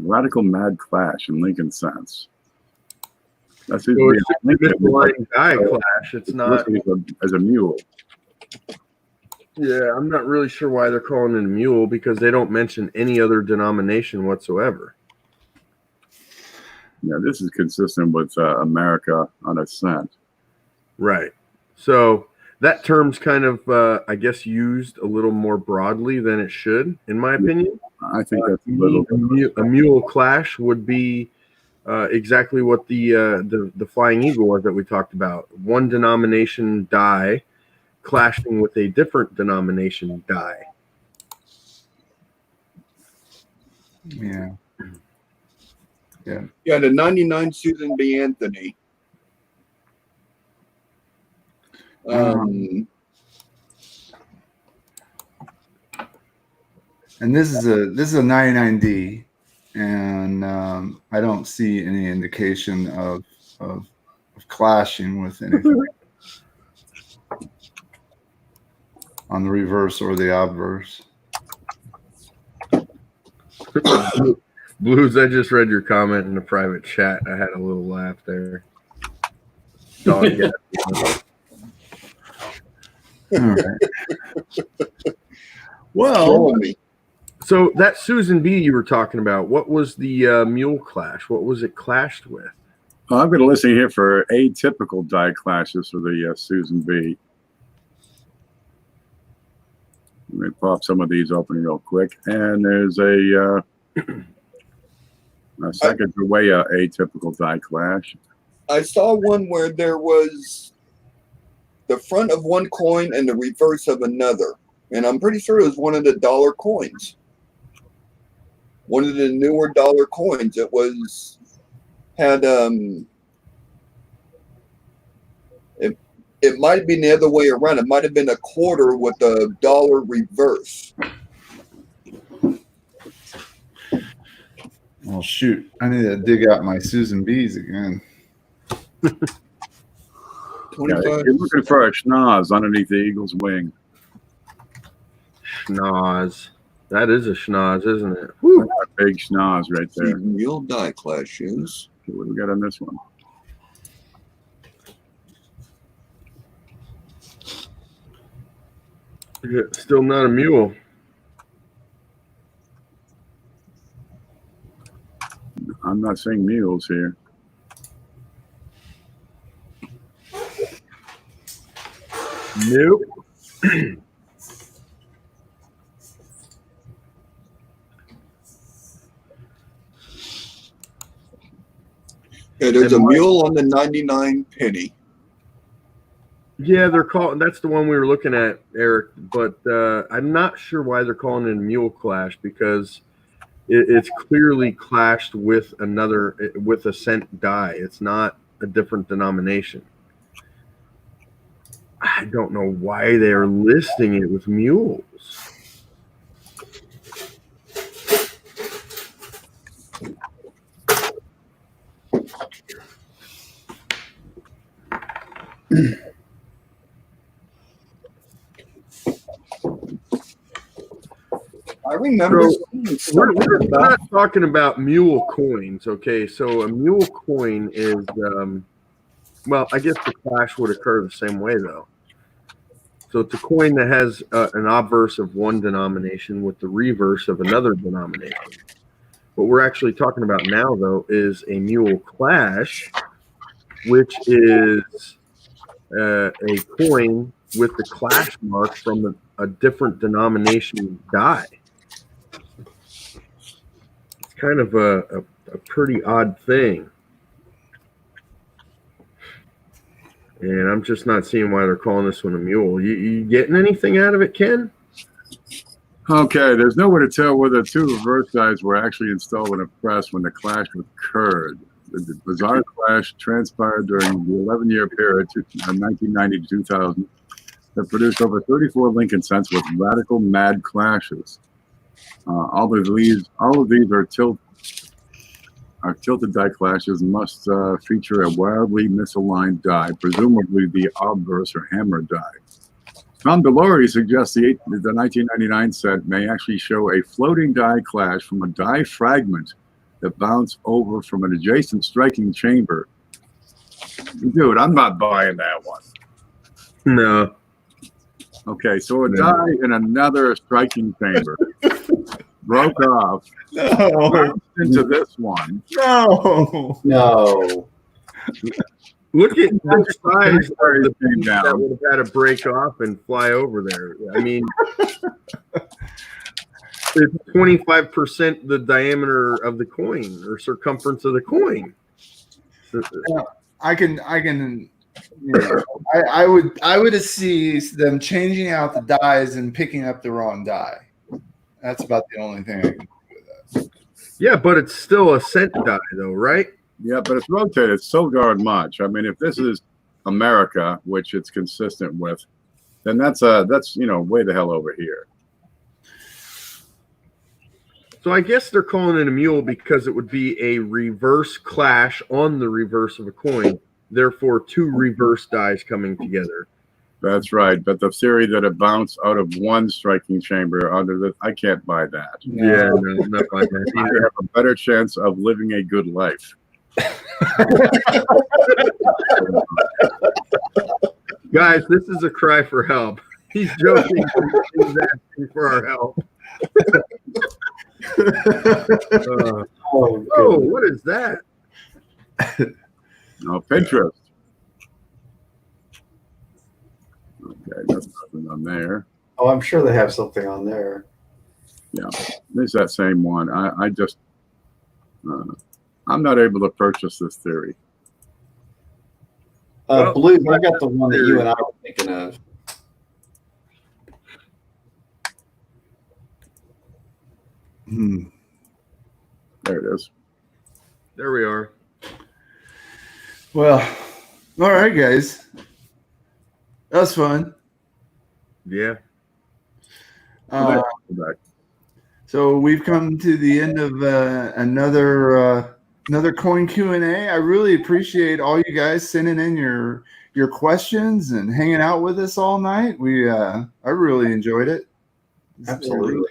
Radical Mad Clash in Lincoln Sense. That's So it's just a misaligned die clash. It's not as a mule. Yeah, I'm not really sure why they're calling it a mule because they don't mention any other denomination whatsoever. Yeah, this is consistent with America on Ascent. Right. So that term's kind of, I guess, used a little more broadly than it should, in my opinion. I think that's a mule clash would be exactly what the Flying Eagle was that we talked about. One denomination die clashing with a different denomination die. Yeah. Yeah. Yeah, the 99 Susan B. Anthony. And this is a 99D, and I don't see any indication of clashing with anything on the reverse or the obverse. Blues, I just read your comment in the private chat. I had a little laugh there. Dog gas. All right. Well, so that Susan B you were talking about, what was the mule clash? What was it clashed with? Well, I'm going to listen here for atypical die clashes for the Susan B. Let me pop some of these open real quick. And there's a second away atypical die clash. I saw one where there was the front of one coin and the reverse of another. And I'm pretty sure it was one of the dollar coins. One of the newer dollar coins. It had it might have been the other way around. It might have been a quarter with a dollar reverse. well, shoot. I need to dig out my Susan B's again. Yeah, you're looking for a schnoz underneath the eagle's wing. Schnoz. That is a schnoz, isn't it? Woo. A big schnoz right there. Mule die clashes. Okay, what do we got on this one? Yeah, still not a mule. I'm not seeing mules here. Nope. Yeah, there's a mule on the 99 penny. Yeah, they're calling. That's the one we were looking at, Eric. But I'm not sure why they're calling it a mule clash because it's clearly clashed with a cent die. It's not a different denomination. I don't know why they're listing it with mules. I remember. We're not talking about mule coins, okay? So a mule coin is, well, I guess the clash would occur the same way, though. So it's a coin that has an obverse of one denomination with the reverse of another denomination. What we're actually talking about now, though, is a mule clash, which is a coin with the clash mark from a different denomination die. It's kind of a pretty odd thing. And I'm just not seeing why they're calling this one a mule. You getting anything out of it, Ken? Okay, there's no way to tell whether two reverse dies were actually installed in a press when the clash occurred. The bizarre clash transpired during the 11-year period, 1990 to 2000, that produced over 34 Lincoln cents with radical mad clashes. All of these are tilted die clashes and must feature a wildly misaligned die, presumably the obverse or hammer die. Tom DeLaurie suggests the 1999 set may actually show a floating die clash from a die fragment that bounced over from an adjacent striking chamber. Dude, I'm not buying that one. No. Okay, so a die in another striking chamber broke off into this one. No. Look at the size of the Came piece down. that would have had to break off and fly over there. I mean, it's 25% the diameter of the coin or circumference of the coin. I would see them changing out the dies and picking up the wrong die. That's about the only thing I can do with that. Yeah, but it's still a cent die, though, right? Yeah, but it's rotated so darn much. I mean, if this is America, which it's consistent with, then that's way the hell over here. So I guess they're calling it a mule because it would be a reverse clash on the reverse of a coin. Therefore, two reverse dies coming together. That's right. But the theory that it bounced out of one striking chamber under the, I can't buy that. Yeah, no, not like that I either. have a better chance of living a good life. Guys, this is a cry for help. He's joking. He's asking for our help. Oh, what is that? No, Pinterest. Okay, that's nothing on there. Oh, I'm sure they have something on there. Yeah, there's that same one. I just, I'm not able to purchase this theory. Bluhm, I got the one that you and I were thinking of. There it is. There we are. Well, all right, guys. That was fun. Yeah. Uh, so we've come to the end of another coin Q&A. I really appreciate all you guys sending in your questions and hanging out with us all night. I really enjoyed it. Absolutely.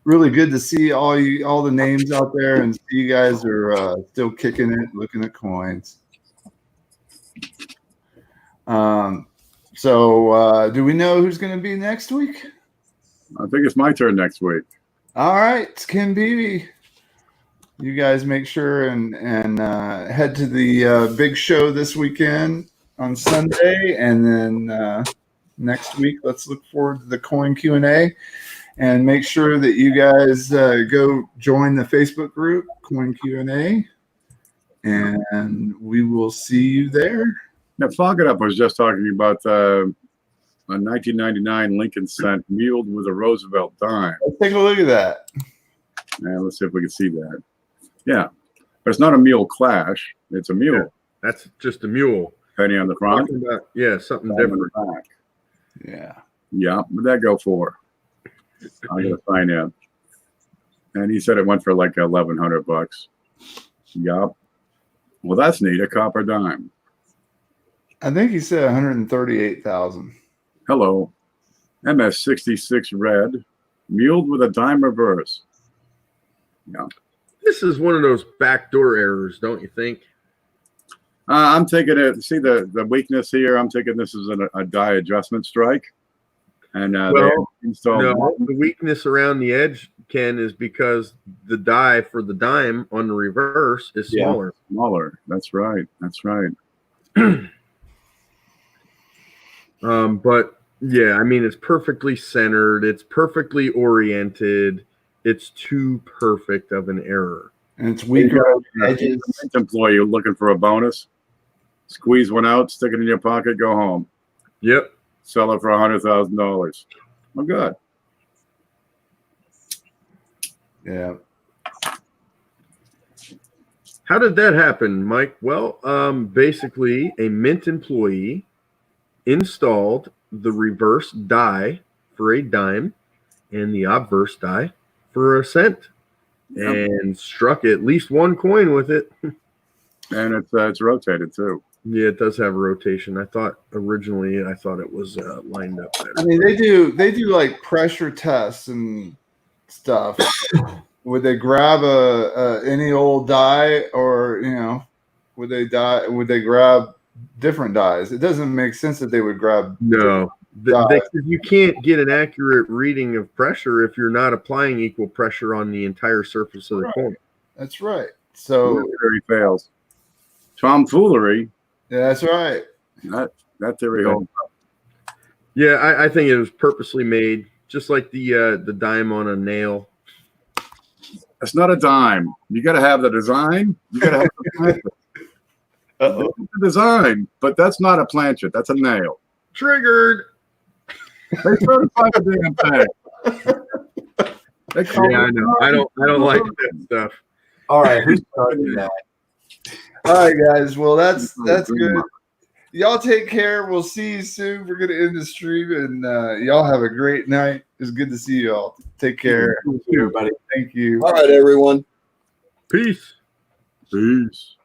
Really good to see all the names out there and see you guys are still kicking it, looking at coins. So do we know who's going to be next week? I think it's my turn next week. All right, it's Ken Beebe. You guys make sure and head to the big show this weekend on Sunday, and then next week let's look forward to the coin Q&A, and make sure that you guys go join the Facebook group Coin Q&A, and we will see you there. Now, Fog It Up was just talking about a 1999 Lincoln cent muled with a Roosevelt dime. Let's take a look at that. And let's see if we can see that. Yeah, but it's not a mule clash. It's a mule. Yeah, that's just a mule. Penny on the front. Yeah, something Penny on different. the back. Yeah. Yeah, what'd that go for? I gotta find out. And he said it went for like $1,100. Yup. Well, that's neat. A copper dime. I think he said 138,000. Hello. MS66 red, muled with a dime reverse. Yeah. This is one of those backdoor errors, don't you think? I'm taking it. See the weakness here. I'm taking this as a die adjustment strike. And Well, they installed No, the weakness around the edge, Ken, is because the die for the dime on the reverse is Yeah. smaller. smaller. That's right. That's right. But yeah, I mean, it's perfectly centered. It's perfectly oriented. It's too perfect of an error. And it's weaker on the edges. Mint employee looking for a bonus. Squeeze one out, stick it in your pocket, go home. Yep. Sell it for $100,000. Well, good. Yeah. How did that happen, Mike? Well, basically, a Mint employee installed the reverse die for a dime and the obverse die for a cent, and struck at least one coin with it. And it's rotated too. Yeah, it does have a rotation. I thought originally it was lined up better. I mean, they do like pressure tests and stuff. Would they grab any old die, or would they grab different dies? It doesn't make sense that they would grab. No, you can't get an accurate reading of pressure if you're not applying equal pressure on the entire surface of the coin. That's right. So theory fails. Tomfoolery. Yeah, that's right. That theory holds up. Yeah, I think it was purposely made, just like the dime on a nail. It's not a dime. You got to have the design. You got to have the design, but that's not a planchet. That's a nail. Triggered. They certify the damn thing. They call I know. I don't like that stuff. All right, who's starting that? All right, guys. Well, that's good. Y'all take care. We'll see you soon. We're gonna end the stream, and y'all have a great night. It's good to see you all. Take care, Everybody. Thank you. All right, everyone. Peace. Peace.